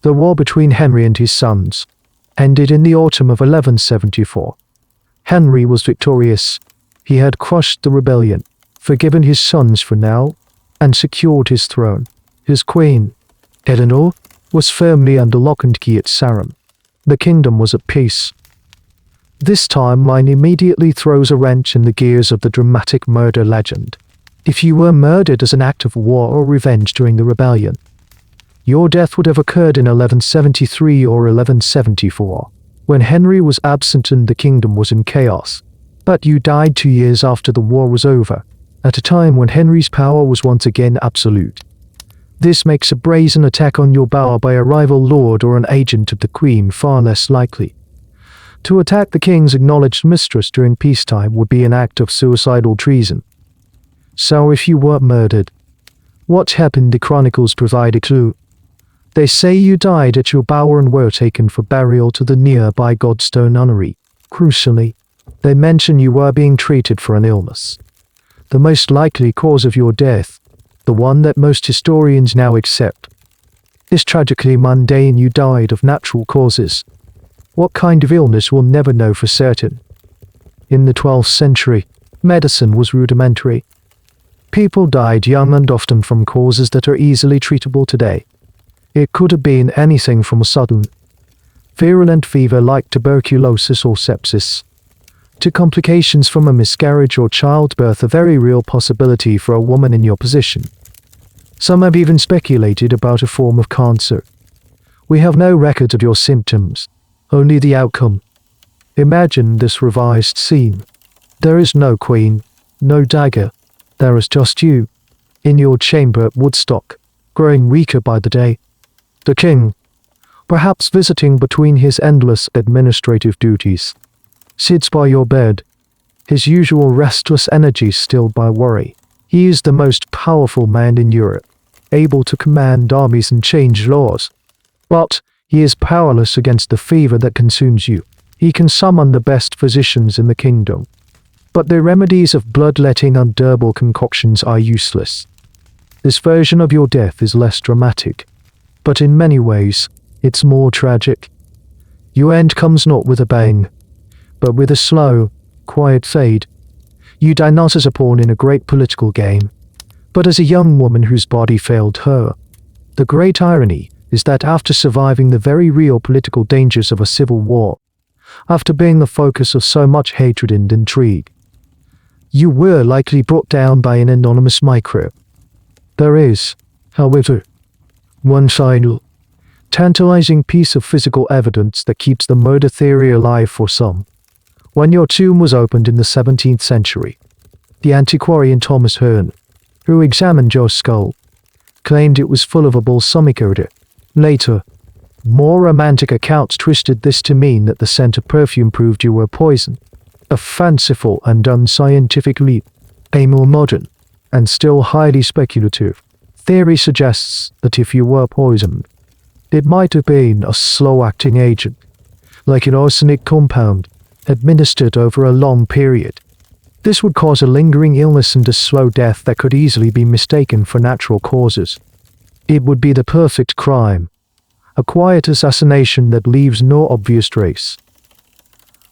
the war between Henry and his sons, ended in the autumn of 1174. Henry was victorious. He had crushed the rebellion, forgiven his sons for now, and secured his throne. His queen, Eleanor, was firmly under lock and key at Sarum. The kingdom was at peace. This timeline immediately throws a wrench in the gears of the dramatic murder legend. If you were murdered as an act of war or revenge during the rebellion, Your death would have occurred in 1173 or 1174, when Henry was absent and the kingdom was in chaos. But you died 2 years after the war was over, at a time when Henry's power was once again absolute. This makes a brazen attack on your bower by a rival lord or an agent of the Queen far less likely. To attack the king's acknowledged mistress during peacetime would be an act of suicidal treason. So if you were murdered, what happened? The chronicles provide a clue. They say you died at your bower and were taken for burial to the nearby Godstone nunnery. Crucially, they mention you were being treated for an illness. The most likely cause of your death, the one that most historians now accept, is tragically mundane. You died of natural causes. What kind of illness we'll never know for certain. In the 12th century, medicine was rudimentary. People died young and often from causes that are easily treatable today. It could have been anything from a sudden, virulent fever like tuberculosis or sepsis, to complications from a miscarriage or childbirth, a very real possibility for a woman in your position. Some have even speculated about a form of cancer. We have no record of your symptoms, only the outcome. Imagine this revised scene. There is no queen, no dagger. There is just you, in your chamber at Woodstock, growing weaker by the day. The king, perhaps visiting between his endless administrative duties, sits by your bed, his usual restless energy stilled by worry. He is the most powerful man in Europe, able to command armies and change laws. But he is powerless against the fever that consumes you. He can summon the best physicians in the kingdom, but the remedies of bloodletting and herbal concoctions are useless. This version of your death is less dramatic, but in many ways, it's more tragic. Your end comes not with a bang, but with a slow, quiet fade. You die not as a pawn in a great political game, but as a young woman whose body failed her. The great irony is that after surviving the very real political dangers of a civil war, after being the focus of so much hatred and intrigue, you were likely brought down by an anonymous microbe. There is, however, one final, tantalizing piece of physical evidence that keeps the murder theory alive for some. When your tomb was opened in the 17th century, the antiquarian Thomas Hearne, who examined your skull, claimed it was full of a balsamic odor. Later, more romantic accounts twisted this to mean that the scent of perfume proved you were poisoned. A fanciful and unscientific leap. A more modern, and still highly speculative, theory suggests that if you were poisoned, it might have been a slow-acting agent, like an arsenic compound, administered over a long period. This would cause a lingering illness and a slow death that could easily be mistaken for natural causes. It would be the perfect crime, a quiet assassination that leaves no obvious trace.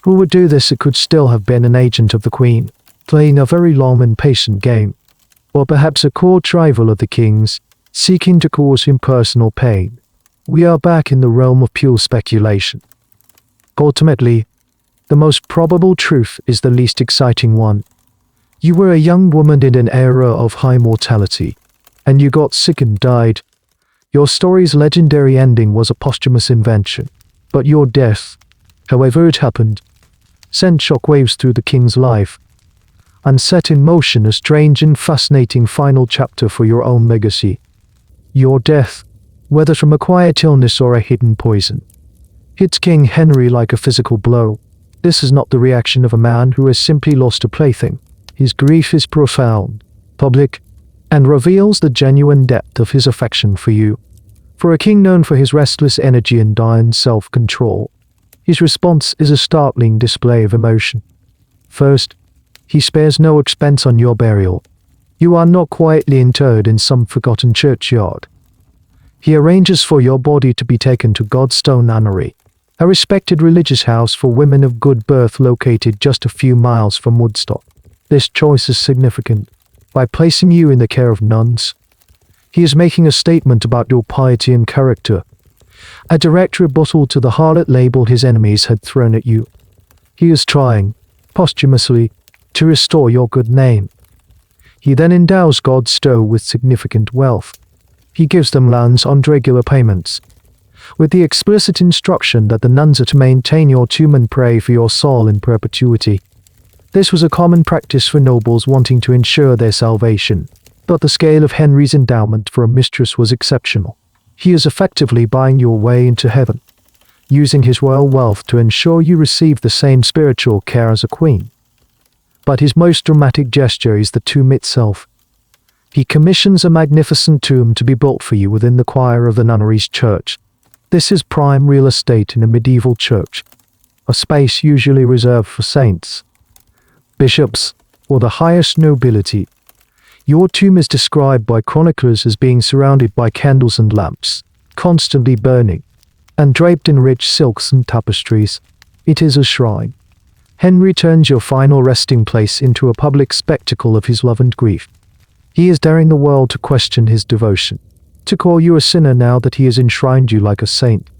Who would do this? It could still have been an agent of the Queen, playing a very long and patient game, or perhaps a court rival of the king's, seeking to cause him personal pain. We are back in the realm of pure speculation. Ultimately, the most probable truth is the least exciting one. You were a young woman in an era of high mortality, and you got sick and died. Your story's legendary ending was a posthumous invention, but your death, however it happened, sent shockwaves through the king's life, and set in motion a strange and fascinating final chapter for your own legacy. Your death, whether from a quiet illness or a hidden poison, hits King Henry like a physical blow. This is not the reaction of a man who has simply lost a plaything. His grief is profound, public, and reveals the genuine depth of his affection for you. For a king known for his restless energy and iron self-control, his response is a startling display of emotion. First, he spares no expense on your burial. You are not quietly interred in some forgotten churchyard. He arranges for your body to be taken to Godstone Nunnery, a respected religious house for women of good birth located just a few miles from Woodstock. This choice is significant. By placing you in the care of nuns, he is making a statement about your piety and character, a direct rebuttal to the harlot label his enemies had thrown at you. He is trying, posthumously, to restore your good name. He then endows Godstow with significant wealth. He gives them lands on regular payments, with the explicit instruction that the nuns are to maintain your tomb and pray for your soul in perpetuity. This was a common practice for nobles wanting to ensure their salvation, but the scale of Henry's endowment for a mistress was exceptional. He is effectively buying your way into heaven, using his royal wealth to ensure you receive the same spiritual care as a queen. But his most dramatic gesture is the tomb itself. He commissions a magnificent tomb to be built for you within the choir of the nunnery's church. This is prime real estate in a medieval church, a space usually reserved for saints, bishops, or the highest nobility. Your tomb is described by chroniclers as being surrounded by candles and lamps, constantly burning, and draped in rich silks and tapestries. It is a shrine. Henry turns your final resting place into a public spectacle of his love and grief. He is daring the world to question his devotion, to call you a sinner now that he has enshrined you like a saint.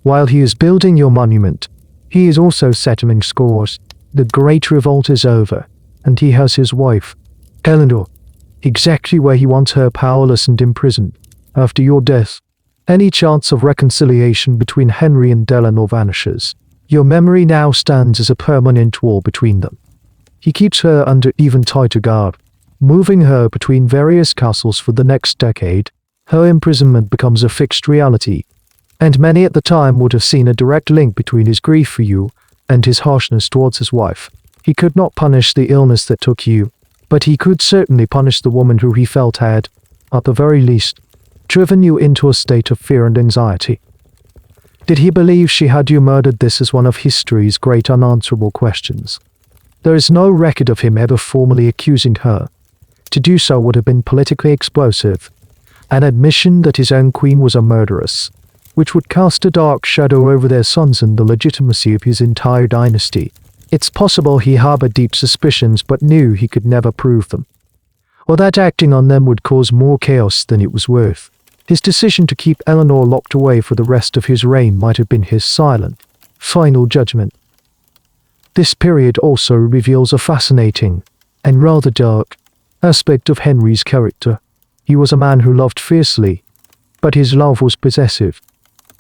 While he is building your monument, he is also settling scores. The Great Revolt is over, and he has his wife, Eleanor, exactly where he wants her, powerless and imprisoned. After your death, any chance of reconciliation between Henry and Eleanor vanishes. Your memory now stands as a permanent wall between them. He keeps her under even tighter guard, moving her between various castles for the next decade. Her imprisonment becomes a fixed reality, and many at the time would have seen a direct link between his grief for you and his harshness towards his wife. He could not punish the illness that took you, but he could certainly punish the woman who he felt had, at the very least, driven you into a state of fear and anxiety. Did he believe she had you murdered? This is one of history's great unanswerable questions. There is no record of him ever formally accusing her. To do so would have been politically explosive, an admission that his own queen was a murderess, which would cast a dark shadow over their sons and the legitimacy of his entire dynasty. It's possible he harbored deep suspicions but knew he could never prove them, or that acting on them would cause more chaos than it was worth. His decision to keep Eleanor locked away for the rest of his reign might have been his silent, final judgment. This period also reveals a fascinating, and rather dark, aspect of Henry's character. He was a man who loved fiercely, but his love was possessive.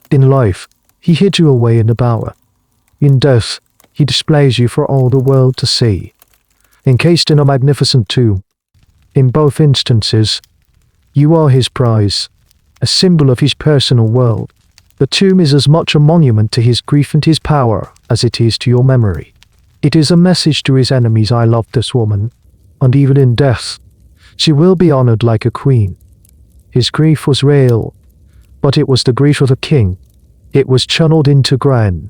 In life, he hid you away in a bower. In death, he displays you for all the world to see, encased in a magnificent tomb. In both instances, you are his prize, a symbol of his personal world. The tomb is as much a monument to his grief and his power as it is to your memory. It is a message to his enemies: I love this woman, and even in death, she will be honored like a queen. His grief was real, but it was the grief of a king. It was channeled into grand,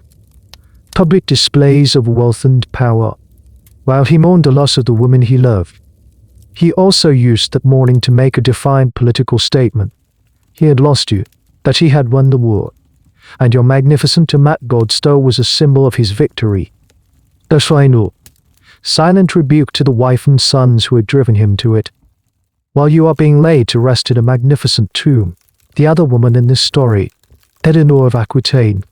public displays of wealth and power. While he mourned the loss of the woman he loved, he also used that mourning to make a defiant political statement. He had lost you, that he had won the war, and your magnificent Amat Godstow was a symbol of his victory. The final, silent rebuke to the wife and sons who had driven him to it. While you are being laid to rest in a magnificent tomb, the other woman in this story, Eleanor of Aquitaine,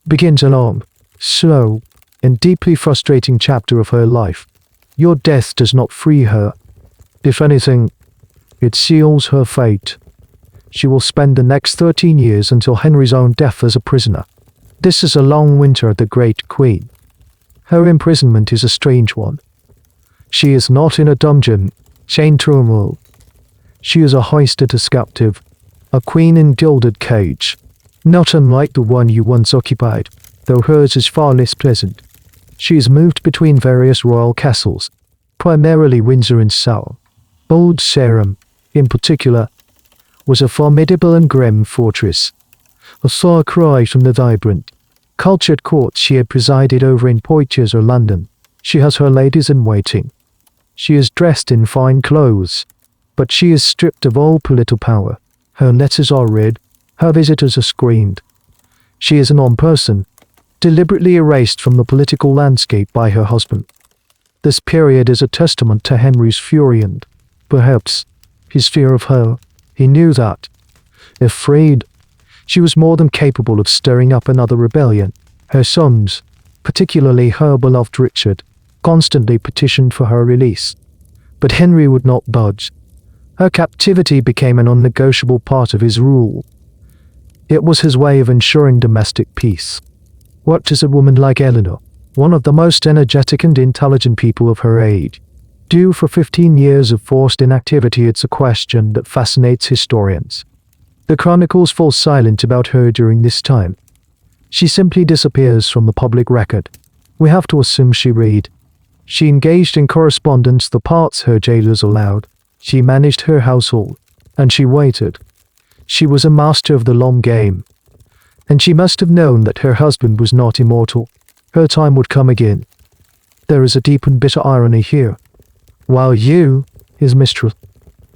begins a long, slow, and deeply frustrating chapter of her life. Your death does not free her. If anything, it seals her fate. She will spend the next 13 years until Henry's own death as a prisoner. This is a long winter of the great queen. Her imprisonment is a strange one. She is not in a dungeon, chained to a wall. She is a high-status captive, a queen in gilded cage, not unlike the one you once occupied, though hers is far less pleasant. She is moved between various royal castles, primarily Windsor and Sarum. Old Sarum, in particular, was a formidable and grim fortress, a far cry from the vibrant, cultured courts she had presided over in Poitiers or London. She has her ladies-in-waiting. She is dressed in fine clothes, but she is stripped of all political power. Her letters are read, her visitors are screened. She is a non-person, deliberately erased from the political landscape by her husband. This period is a testament to Henry's fury and, perhaps, his fear of her. He knew that, if freed, she was more than capable of stirring up another rebellion. Her sons, particularly her beloved Richard, constantly petitioned for her release. But Henry would not budge. Her captivity became an unnegotiable part of his rule. It was his way of ensuring domestic peace. What does a woman like Eleanor, one of the most energetic and intelligent people of her age, do for 15 years of forced inactivity? It's a question that fascinates historians. The chronicles fall silent about her during this time. She simply disappears from the public record. We have to assume she read. She engaged in correspondence the parts her jailers allowed. She managed her household, and she waited. She was a master of the long game. And she must have known that her husband was not immortal. Her time would come again. There is a deep and bitter irony here. While you, his mistress,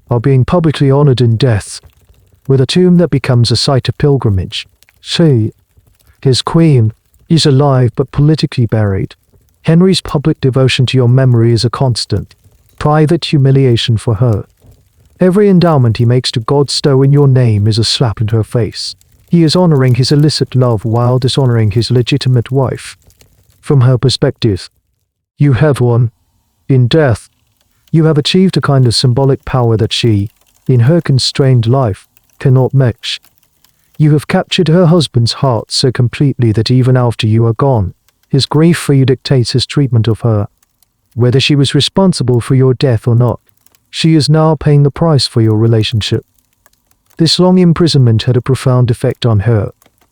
are being publicly honored in death, with a tomb that becomes a site of pilgrimage, she, his queen, is alive but politically buried. Henry's public devotion to your memory is a constant, private humiliation for her. Every endowment he makes to Godstow in your name is a slap in her face. He is honoring his illicit love while dishonoring his legitimate wife. From her perspective, you have won. In death, you have achieved a kind of symbolic power that she, in her constrained life, cannot match. You have captured her husband's heart so completely that even after you are gone, his grief for you dictates his treatment of her. Whether she was responsible for your death or not, she is now paying the price for your relationship. This long imprisonment had a profound effect on her,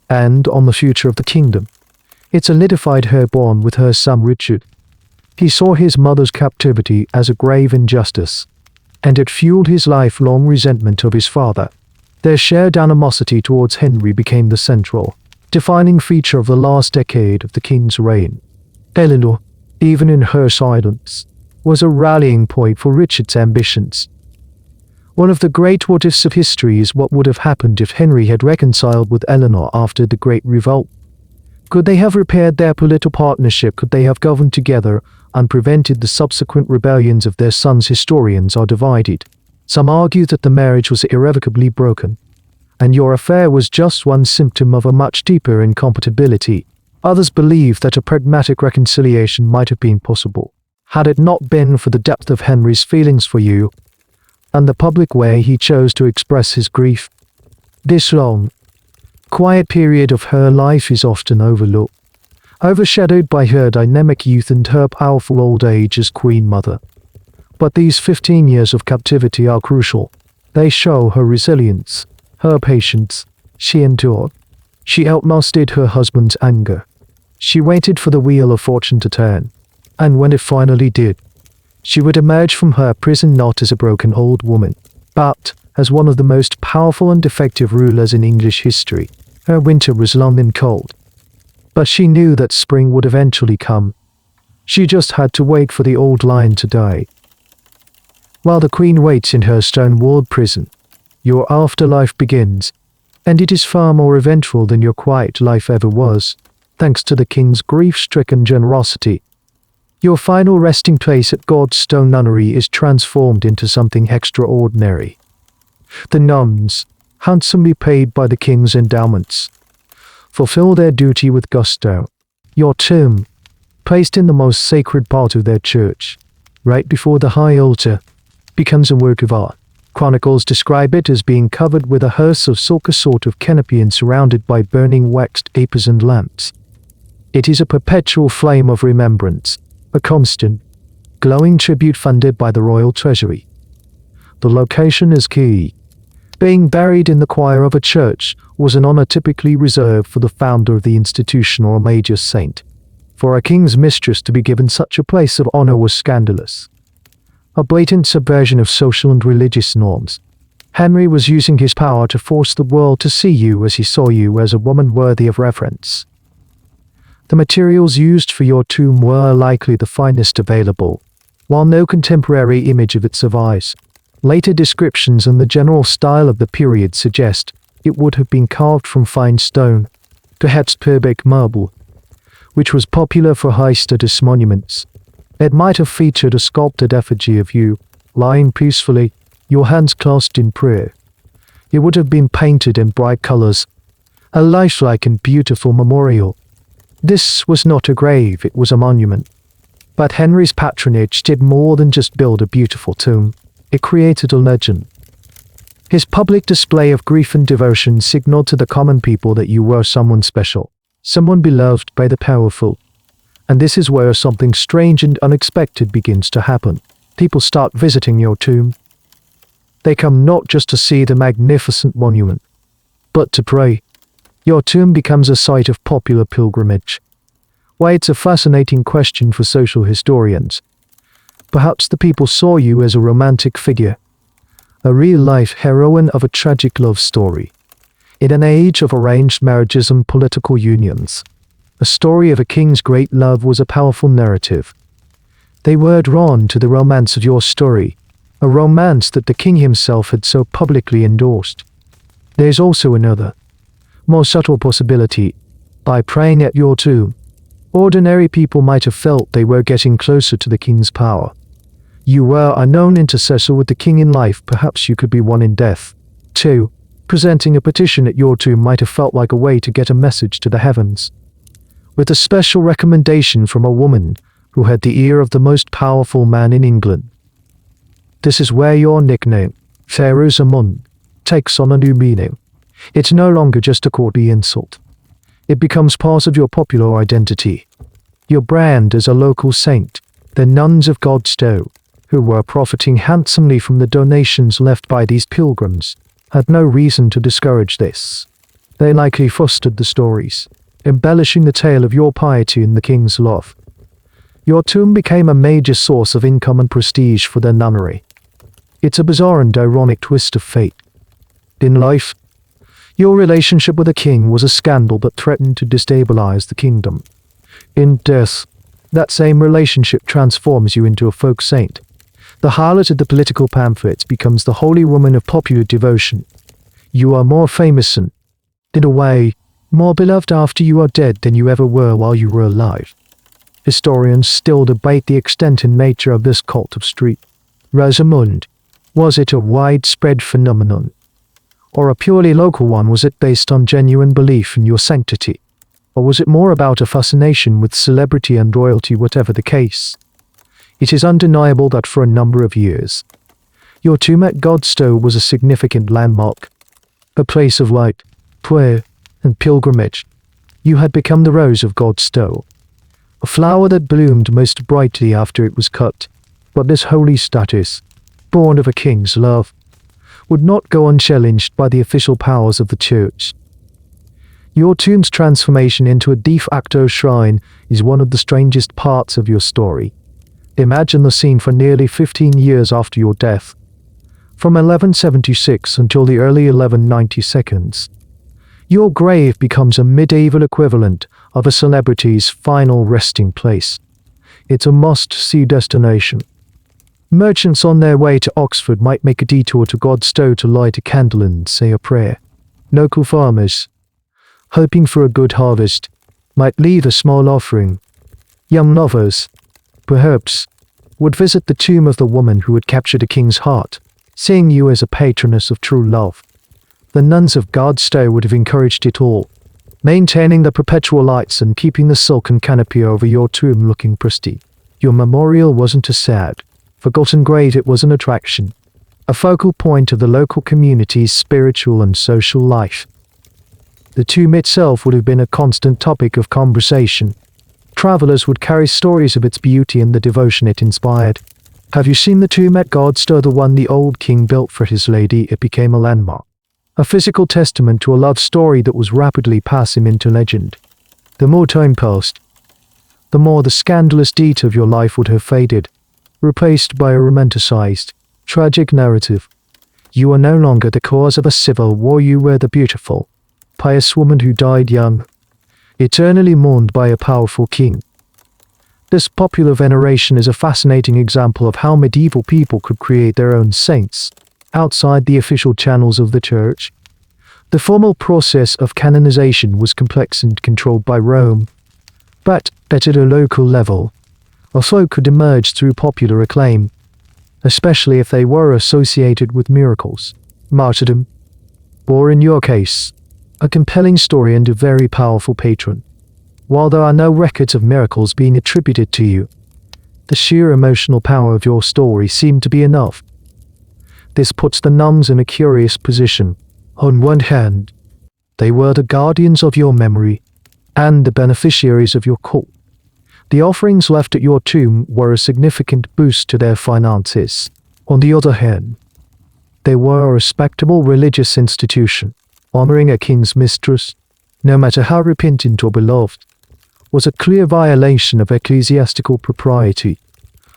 and on the future of the kingdom. It solidified her bond with her son Richard. He saw his mother's captivity as a grave injustice, and it fueled his lifelong resentment of his father. Their shared animosity towards Henry became the central, defining feature of the last decade of the king's reign. Eleanor, even in her silence, was a rallying point for Richard's ambitions. One of the great what-ifs of history is what would have happened if Henry had reconciled with Eleanor after the Great Revolt. Could they have repaired their political partnership? Could they have governed together and prevented the subsequent rebellions of their sons? Historians are divided. Some argue that the marriage was irrevocably broken, and your affair was just one symptom of a much deeper incompatibility. Others believe that a pragmatic reconciliation might have been possible, had it not been for the depth of Henry's feelings for you, and the public way he chose to express his grief. This long, quiet period of her life is often overlooked, overshadowed by her dynamic youth and her powerful old age as Queen Mother. But these 15 years of captivity are crucial. They show her resilience, her patience. She endured. She outmastered her husband's anger. She waited for the wheel of fortune to turn, and when it finally did, she would emerge from her prison not as a broken old woman, but as one of the most powerful and effective rulers in English history. Her winter was long and cold, but she knew that spring would eventually come. She just had to wait for the old lion to die. While the Queen waits in her stone-walled prison, your afterlife begins, and it is far more eventful than your quiet life ever was, thanks to the King's grief-stricken generosity. Your final resting place at Godstow Nunnery is transformed into something extraordinary. The nuns, handsomely paid by the King's endowments, fulfill their duty with gusto. Your tomb, placed in the most sacred part of their church, right before the high altar, becomes a work of art. Chronicles describe it as being covered with a hearse of silk, a sort of canopy, and surrounded by burning waxed tapers and lamps. It is a perpetual flame of remembrance, a constant, glowing tribute funded by the royal treasury. The location is key. Being buried in the choir of a church was an honor typically reserved for the founder of the institution or a major saint. For a king's mistress to be given such a place of honor was scandalous, a blatant subversion of social and religious norms. Henry was using his power to force the world to see you as he saw you, as a woman worthy of reverence. The materials used for your tomb were likely the finest available, while no contemporary image of it survives. Later descriptions and the general style of the period suggest it would have been carved from fine stone, perhaps Purbeck marble, which was popular for high-status monuments. It might have featured a sculpted effigy of you, lying peacefully, your hands clasped in prayer. It would have been painted in bright colors, a lifelike and beautiful memorial. This was not a grave, it was a monument. But Henry's patronage did more than just build a beautiful tomb. It created a legend. His public display of grief and devotion signaled to the common people that you were someone special, someone beloved by the powerful. And this is where something strange and unexpected begins to happen. People start visiting your tomb. They come not just to see the magnificent monument, but to pray. Your tomb becomes a site of popular pilgrimage. Why, it's a fascinating question for social historians. Perhaps the people saw you as a romantic figure, a real-life heroine of a tragic love story. In an age of arranged marriages and political unions, a story of a king's great love was a powerful narrative. They were drawn to the romance of your story, a romance that the king himself had so publicly endorsed. There's also another, more subtle possibility. By praying at your tomb, ordinary people might have felt they were getting closer to the king's power. You were a known intercessor with the king in life, perhaps you could be one in death. 2. Presenting a petition at your tomb might have felt like a way to get a message to the heavens. With a special recommendation from a woman who had the ear of the most powerful man in England. This is where your nickname, Fair Rosamund, takes on a new meaning. It's no longer just a courtly insult. It becomes part of your popular identity. Your brand as a local saint, the nuns of Godstow, who were profiting handsomely from the donations left by these pilgrims, had no reason to discourage this. They likely fostered the stories, embellishing the tale of your piety and the king's love. Your tomb became a major source of income and prestige for the nunnery. It's a bizarre and ironic twist of fate. In life, your relationship with the king was a scandal that threatened to destabilize the kingdom. In death, that same relationship transforms you into a folk saint. The harlot of the political pamphlets becomes the holy woman of popular devotion. You are more famous and, in a way, more beloved after you are dead than you ever were while you were alive. Historians still debate the extent and nature of this cult of street. Rosamund, was it a widespread phenomenon? Or a purely local one? Was it based on genuine belief in your sanctity? Or was it more about a fascination with celebrity and royalty? Whatever the case, it is undeniable that for a number of years, your tomb at Godstow was a significant landmark, a place of light, prayer, and pilgrimage. You had become the rose of Godstow, a flower that bloomed most brightly after it was cut. But this holy status, born of a king's love, would not go unchallenged by the official powers of the church. Your tomb's transformation into a de facto shrine is one of the strangest parts of your story. Imagine the scene for nearly 15 years after your death, from 1176 until the early 1192s. Your grave becomes a medieval equivalent of a celebrity's final resting place. It's a must-see destination. Merchants on their way to Oxford might make a detour to Godstow to light a candle and say a prayer. Local farmers, hoping for a good harvest, might leave a small offering. Young lovers, perhaps, would visit the tomb of the woman who had captured a king's heart, seeing you as a patroness of true love. The nuns of Godstow would have encouraged it all, maintaining the perpetual lights and keeping the silken canopy over your tomb looking pristine. Your memorial wasn't a sad, forgotten grave, it was an attraction, a focal point of the local community's spiritual and social life. The tomb itself would have been a constant topic of conversation. Travelers would carry stories of its beauty and the devotion it inspired. Have you seen the tomb at Godstow, the one the old king built for his lady? It became a landmark, a physical testament to a love story that was rapidly passing into legend. The more time passed, the more the scandalous deed of your life would have faded, replaced by a romanticized, tragic narrative. You are no longer the cause of a civil war, you were the beautiful, pious woman who died young, eternally mourned by a powerful king. This popular veneration is a fascinating example of how medieval people could create their own saints outside the official channels of the church. The formal process of canonization was complex and controlled by Rome, but at a local level, a folk could emerge through popular acclaim, especially if they were associated with miracles, martyrdom, or in your case, a compelling story and a very powerful patron. While there are no records of miracles being attributed to you, the sheer emotional power of your story seemed to be enough. This puts the nuns in a curious position. On one hand, they were the guardians of your memory and the beneficiaries of your cult. The offerings left at your tomb were a significant boost to their finances. On the other hand, they were a respectable religious institution. Honoring a king's mistress, no matter how repentant or beloved, was a clear violation of ecclesiastical propriety.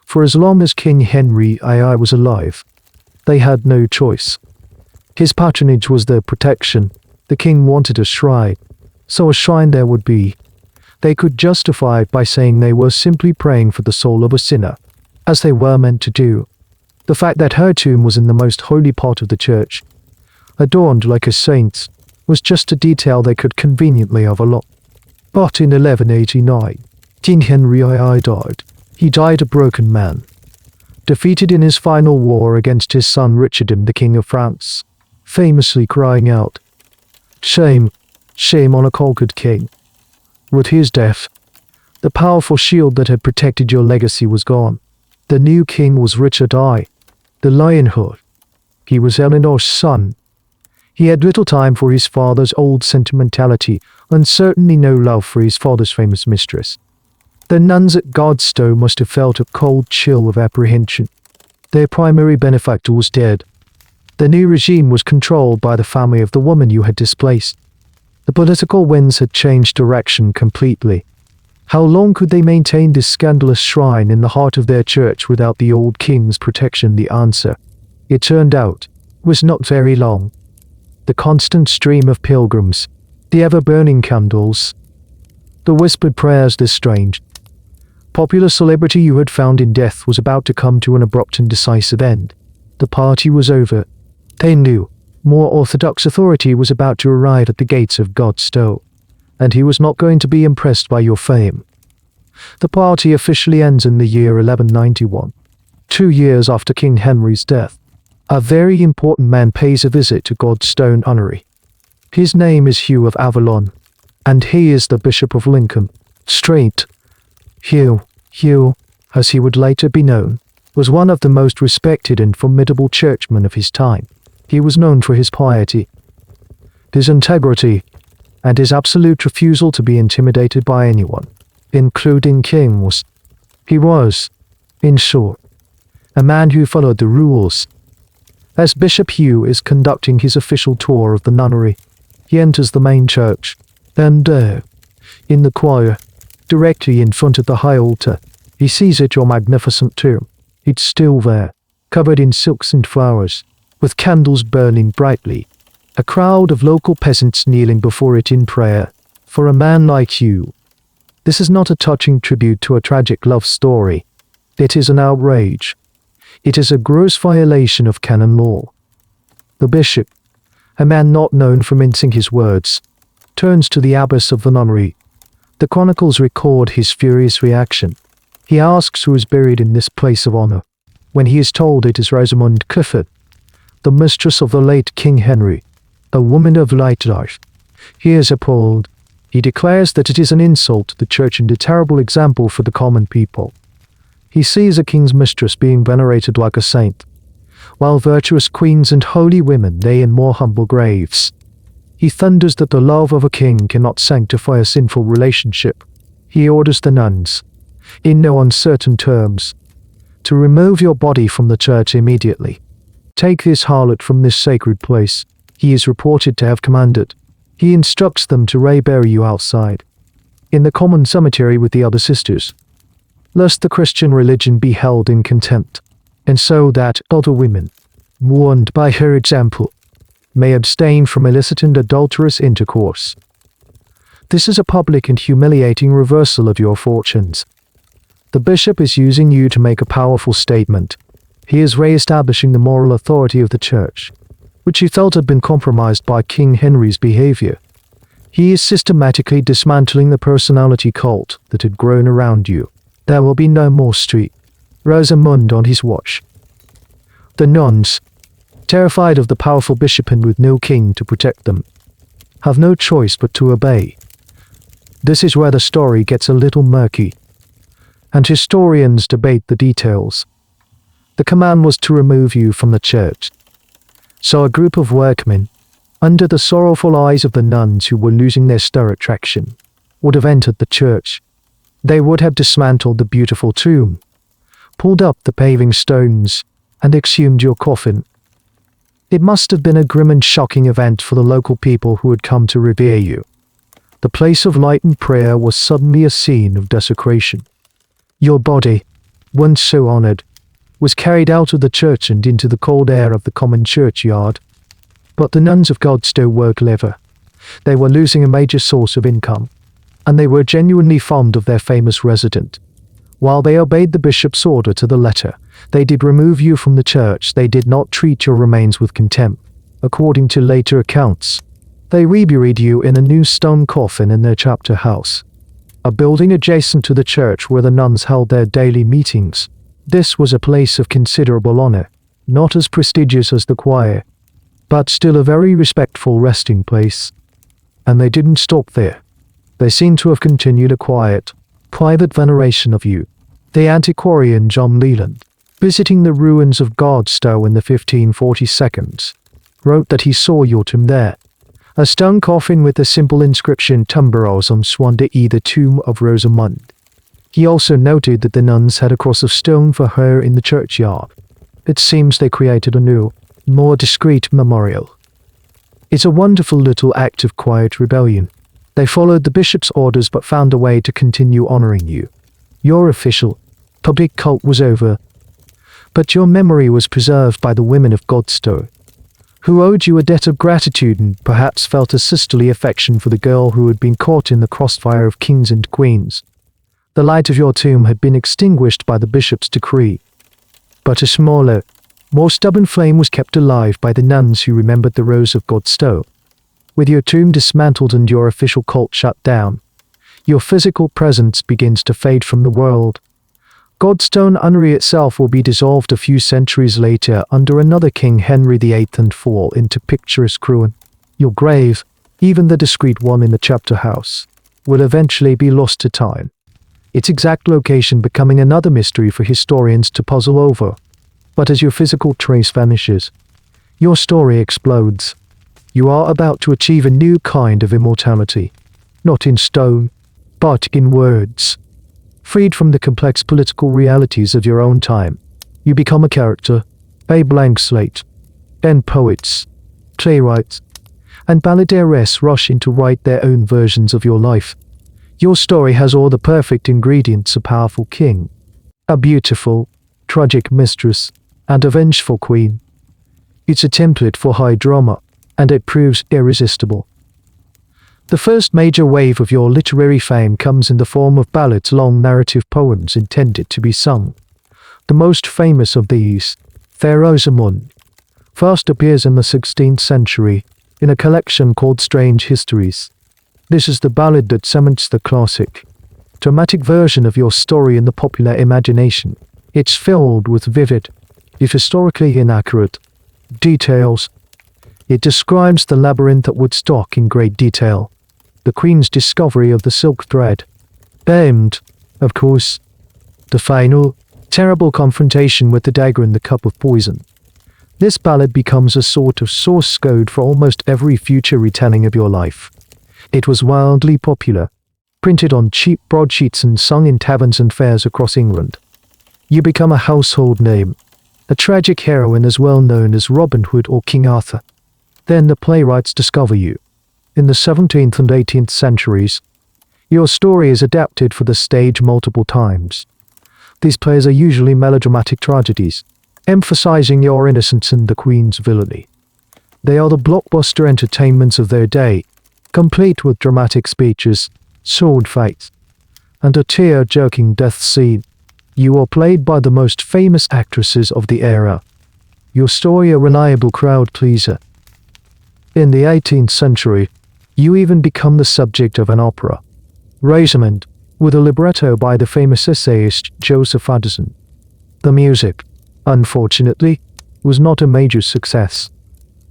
For as long as King Henry II was alive, they had no choice. His patronage was their protection. The king wanted a shrine, so a shrine there would be. They could justify it by saying they were simply praying for the soul of a sinner, as they were meant to do. The fact that her tomb was in the most holy part of the church, adorned like a saint's, was just a detail they could conveniently overlook. But in 1189, King Henry II died. He died a broken man, defeated in his final war against his son Richard, the King of France, famously crying out, "Shame, shame on a conquered king." With his death, the powerful shield that had protected your legacy was gone. The new king was Richard I, the Lionheart. He was Eleanor's son. He had little time for his father's old sentimentality, and certainly no love for his father's famous mistress. The nuns at Godstow must have felt a cold chill of apprehension. Their primary benefactor was dead. The new regime was controlled by the family of the woman you had displaced. The political winds had changed direction completely. How long could they maintain this scandalous shrine in the heart of their church without the old king's protection? The answer, it turned out, was not very long. The constant stream of pilgrims, the ever-burning candles, the whispered prayers. This strange, popular celebrity you had found in death was about to come to an abrupt and decisive end. The party was over. They knew. More orthodox authority was about to arrive at the gates of Godstow, and he was not going to be impressed by your fame. The party officially ends in the year 1191, 2 years after King Henry's death. A very important man pays a visit to Godstow Nunnery. His name is Hugh of Avalon, and he is the Bishop of Lincoln. Straight. Hugh, as he would later be known, was one of the most respected and formidable churchmen of his time. He was known for his piety, his integrity, and his absolute refusal to be intimidated by anyone, including kings. He was, in short, a man who followed the rules. As Bishop Hugh is conducting his official tour of the nunnery, he enters the main church, and there, in the choir, directly in front of the high altar, he sees it your magnificent tomb. It's still there, covered in silks and flowers, with candles burning brightly. A crowd of local peasants kneeling before it in prayer. For a man like you, this is not a touching tribute to a tragic love story. It is an outrage. It is a gross violation of canon law. The bishop, a man not known for mincing his words, turns to the abbess of the nunnery. The chronicles record his furious reaction. He asks who is buried in this place of honor. When he is told it is Rosamund Clifford, the mistress of the late King Henry, a woman of light life, he is appalled. He declares that it is an insult to the church and a terrible example for the common people. He sees a king's mistress being venerated like a saint, while virtuous queens and holy women lay in more humble graves. He thunders that the love of a king cannot sanctify a sinful relationship. He orders the nuns, in no uncertain terms, to remove your body from the church immediately. Take this harlot from this sacred place, he is reported to have commanded. He instructs them to bury you outside, in the common cemetery with the other sisters, lest the Christian religion be held in contempt, and so that other women, warned by her example, may abstain from illicit and adulterous intercourse. This is a public and humiliating reversal of your fortunes. The bishop is using you to make a powerful statement. He is re-establishing the moral authority of the church, which he felt had been compromised by King Henry's behavior. He is systematically dismantling the personality cult that had grown around you. There will be no more street Rosamund on his watch. The nuns, terrified of the powerful bishop and with no king to protect them, have no choice but to obey. This is where the story gets a little murky, and historians debate the details. The command was to remove you from the church, So a group of workmen, under the sorrowful eyes of the nuns who were losing their stir attraction, would have entered the church. They would have dismantled the beautiful tomb, pulled up the paving stones, and exhumed your coffin. It must have been a grim and shocking event for the local people who had come to revere you. The place of light and prayer was suddenly a scene of desecration. Your body, once so honored, was carried out of the church and into the cold air of the common churchyard. But the nuns of Godstow were clever. They were losing a major source of income, and they were genuinely fond of their famous resident. While they obeyed the bishop's order to the letter, they did remove you from the church. They did not treat your remains with contempt. According to later accounts, they reburied you in a new stone coffin in their chapter house, a building adjacent to the church where the nuns held their daily meetings. This was a place of considerable honor, not as prestigious as the choir, but still a very respectful resting place. And they didn't stop there. They seem to have continued a quiet, private veneration of you. The antiquarian John Leland, visiting the ruins of Godstow in the 1542s, wrote that he saw your tomb there, a stone coffin with the simple inscription Tumberos on Swande, the tomb of Rosamund. He also noted that the nuns had a cross of stone for her in the churchyard. It seems they created a new, more discreet memorial. It's a wonderful little act of quiet rebellion. They followed the bishop's orders but found a way to continue honoring you. Your official, public cult was over, but your memory was preserved by the women of Godstow, who owed you a debt of gratitude and perhaps felt a sisterly affection for the girl who had been caught in the crossfire of kings and queens. The light of your tomb had been extinguished by the bishop's decree, but a smaller, more stubborn flame was kept alive by the nuns who remembered the Rose of Godstow. With your tomb dismantled and your official cult shut down, your physical presence begins to fade from the world. Godstow Nunnery itself will be dissolved a few centuries later under another King Henry VIII and fall into picturesque ruin. Your grave, even the discreet one in the chapter house, will eventually be lost to time, its exact location becoming another mystery for historians to puzzle over. But as your physical trace vanishes, your story explodes. You are about to achieve a new kind of immortality, not in stone, but in words. Freed from the complex political realities of your own time, you become a character, a blank slate, and poets, playwrights, and balladeresses rush in to write their own versions of your life. Your story has all the perfect ingredients: a powerful king, a beautiful, tragic mistress, and a vengeful queen. It's a template for high drama, and it proves irresistible. The first major wave of your literary fame comes in the form of ballads, long narrative poems intended to be sung. The most famous of these, Fair Rosamund, first appears in the 16th century in a collection called Strange Histories. This is the ballad that cements the classic, dramatic version of your story in the popular imagination. It's filled with vivid, if historically inaccurate, details. It describes the labyrinth at Woodstock in great detail, the Queen's discovery of the silk thread, and, of course, the final, terrible confrontation with the dagger and the cup of poison. This ballad becomes a sort of source code for almost every future retelling of your life. It was wildly popular, printed on cheap broadsheets and sung in taverns and fairs across England. You become a household name, a tragic heroine as well known as Robin Hood or King Arthur. Then the playwrights discover you. In the 17th and 18th centuries, your story is adapted for the stage multiple times. These plays are usually melodramatic tragedies, emphasizing your innocence and the Queen's villainy. They are the blockbuster entertainments of their day, complete with dramatic speeches, sword fights, and a tear-jerking death scene. You are played by the most famous actresses of the era. Your story a reliable crowd pleaser. In the 18th century, you even become the subject of an opera, Rosamund, with a libretto by the famous essayist Joseph Addison. The music, unfortunately, was not a major success,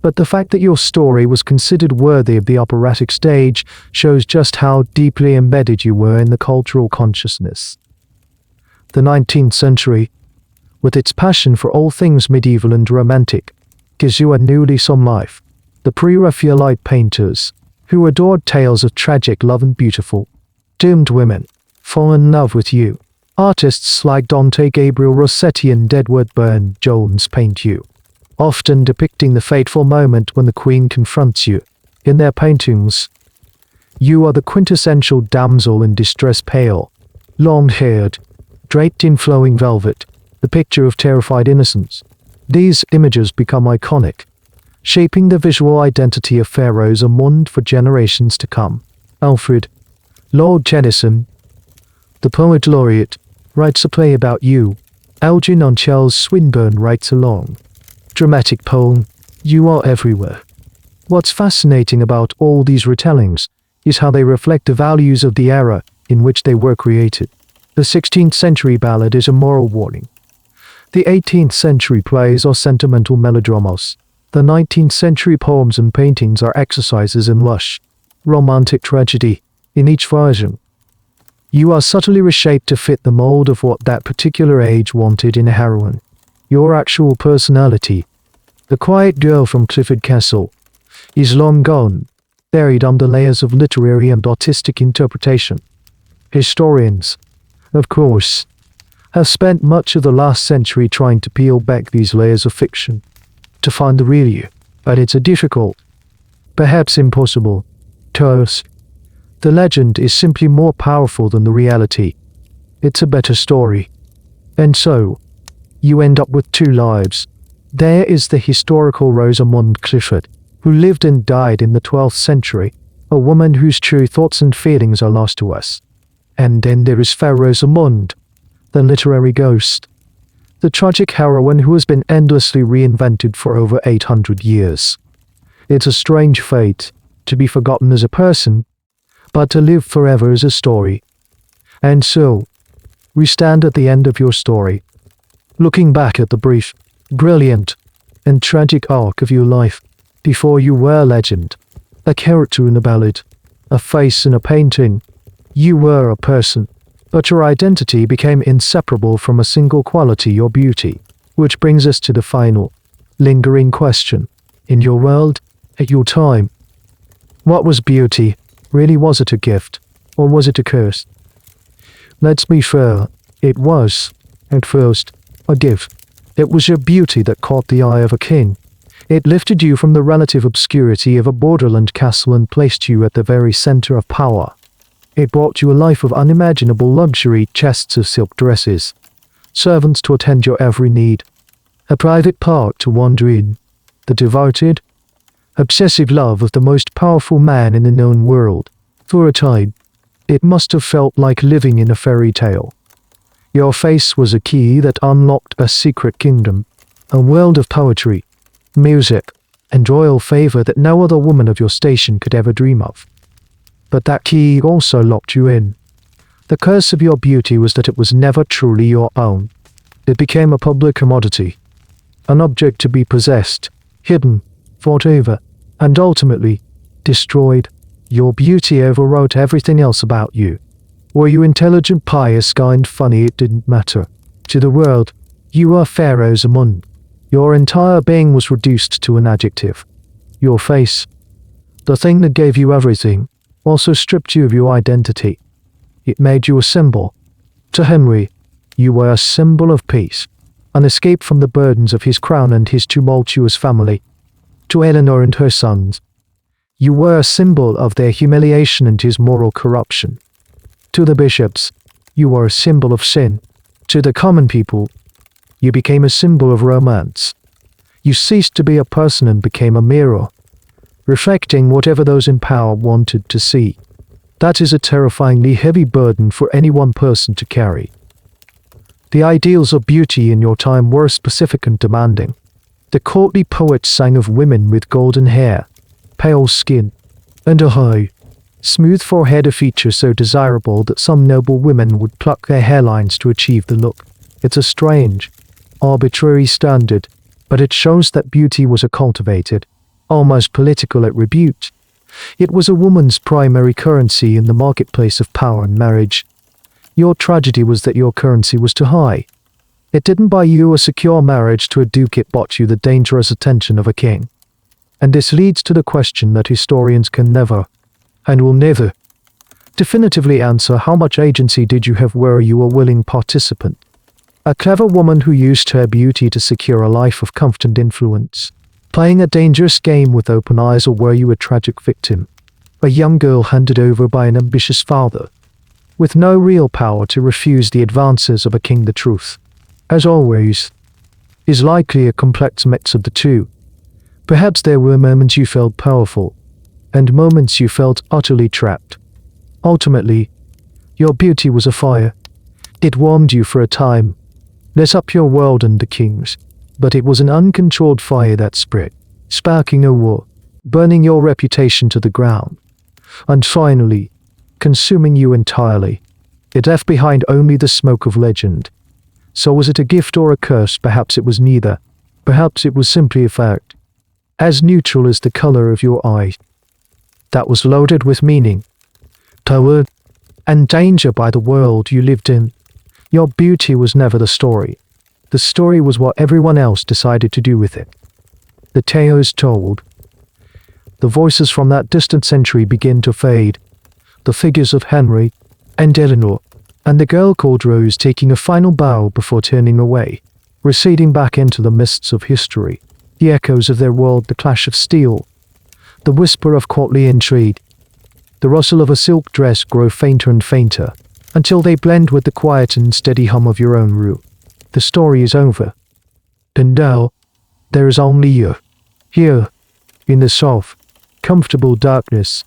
but the fact that your story was considered worthy of the operatic stage shows just how deeply embedded you were in the cultural consciousness. The 19th century, with its passion for all things medieval and romantic, gives you a new lease on life. The pre-Raphaelite painters, who adored tales of tragic love and beautiful, doomed women, fall in love with you. Artists like Dante Gabriel Rossetti and Edward Burne-Jones paint you, often depicting the fateful moment when the queen confronts you. In their paintings, you are the quintessential damsel in distress, pale, long-haired, draped in flowing velvet, the picture of terrified innocence. These images become iconic, shaping the visual identity of fair Rosamund for generations to come. Alfred, Lord Tennyson, the poet laureate, writes a play about you. Algernon Charles Swinburne writes a long, dramatic poem. You are everywhere. What's fascinating about all these retellings is how they reflect the values of the era in which they were created. The 16th century ballad is a moral warning. The 18th century plays are sentimental melodramas. The 19th century poems and paintings are exercises in lush, romantic tragedy. In each version, you are subtly reshaped to fit the mold of what that particular age wanted in a heroine. Your actual personality, the quiet girl from Clifford Castle, is long gone, buried under layers of literary and artistic interpretation. Historians, of course, have spent much of the last century trying to peel back these layers of fiction to find the real you, but it's a difficult, perhaps impossible, task. The legend is simply more powerful than the reality. It's a better story. And so, you end up with two lives. There is the historical Rosamund Clifford, who lived and died in the 12th century, a woman whose true thoughts and feelings are lost to us. And then there is fair Rosamund, the literary ghost, the tragic heroine who has been endlessly reinvented for over 800 years. It's a strange fate, to be forgotten as a person, but to live forever as a story. And so, we stand at the end of your story, looking back at the brief, brilliant, and tragic arc of your life. Before you were a legend, a character in a ballad, a face in a painting. You were a person, but your identity became inseparable from a single quality, your beauty. Which brings us to the final, lingering question. In your world, at your time, what was beauty? Really, was it a gift, or was it a curse? Let's be fair, it was, at first, a gift. It was your beauty that caught the eye of a king. It lifted you from the relative obscurity of a borderland castle and placed you at the very center of power. It brought you a life of unimaginable luxury, chests of silk dresses, servants to attend your every need, a private park to wander in, the devoted, obsessive love of the most powerful man in the known world. For a time, it must have felt like living in a fairy tale. Your face was a key that unlocked a secret kingdom, a world of poetry, music, and royal favor that no other woman of your station could ever dream of. But that key also locked you in. The curse of your beauty was that it was never truly your own. It became a public commodity, an object to be possessed, hidden, fought over, and ultimately destroyed. Your beauty overwrote everything else about you. Were you intelligent, pious, kind, funny, it didn't matter. To the world, you were fair Rosamund. Your entire being was reduced to an adjective. Your face, the thing that gave you everything, also stripped you of your identity. It made you a symbol. To Henry, you were a symbol of peace, an escape from the burdens of his crown and his tumultuous family. To Eleanor and her sons, you were a symbol of their humiliation and his moral corruption. To the bishops, you were a symbol of sin. To the common people, you became a symbol of romance. You ceased to be a person and became a mirror, reflecting whatever those in power wanted to see. That is a terrifyingly heavy burden for any one person to carry. The ideals of beauty in your time were specific and demanding. The courtly poets sang of women with golden hair, pale skin, and a high, smooth forehead, a feature so desirable that some noble women would pluck their hairlines to achieve the look. It's a strange, arbitrary standard, but it shows that beauty was a cultivated, almost political attribute. It was a woman's primary currency in the marketplace of power and marriage. Your tragedy was that your currency was too high. It didn't buy you a secure marriage to a duke, it bought you the dangerous attention of a king. And this leads to the question that historians can never, and will never, definitively answer: how much agency did you have? Were you a willing participant? A clever woman who used her beauty to secure a life of comfort and influence, playing a dangerous game with open eyes, or were you a tragic victim? A young girl handed over by an ambitious father, with no real power to refuse the advances of a king. The truth, as always, is likely a complex mix of the two. Perhaps there were moments you felt powerful, and moments you felt utterly trapped. Ultimately, your beauty was a fire. It warmed you for a time, lit up your world and the king's, but it was an uncontrolled fire that spread, sparking a war, burning your reputation to the ground, and finally, consuming you entirely. It left behind only the smoke of legend. So was it a gift or a curse? Perhaps it was neither. Perhaps it was simply a fact, as neutral as the color of your eye, that was loaded with meaning, power, and danger by the world you lived in. Your beauty was never the story. The story was what everyone else decided to do with it. The tales told. The voices from that distant century begin to fade. The figures of Henry and Eleanor, and the girl called Rose taking a final bow before turning away, receding back into the mists of history. The echoes of their world, the clash of steel, the whisper of courtly intrigue, the rustle of a silk dress grow fainter and fainter, until they blend with the quiet and steady hum of your own room. The story is over. And now, there is only you. Here, in the soft, comfortable darkness,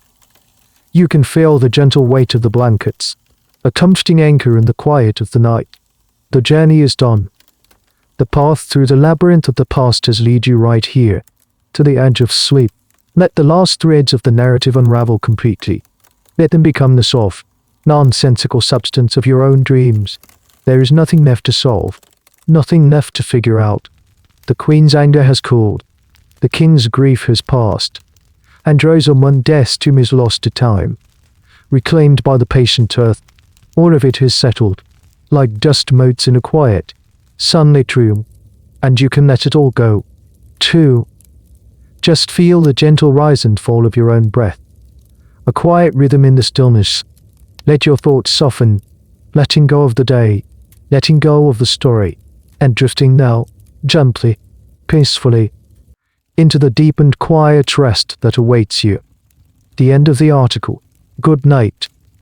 you can feel the gentle weight of the blankets, a comforting anchor in the quiet of the night. The journey is done. The path through the labyrinth of the past has led you right here, to the edge of sleep. Let the last threads of the narrative unravel completely. Let them become the soft, nonsensical substance of your own dreams. There is nothing left to solve, nothing left to figure out. The Queen's anger has cooled, the King's grief has passed, and Rosamund's death tomb is lost to time, reclaimed by the patient earth. All of it has settled, like dust motes in a quiet, sunlit room, and you can let it all go, too. Just feel the gentle rise and fall of your own breath, a quiet rhythm in the stillness. Let your thoughts soften, letting go of the day, letting go of the story, and drifting now, gently, peacefully, into the deep and quiet rest that awaits you. The end of the article. Good night.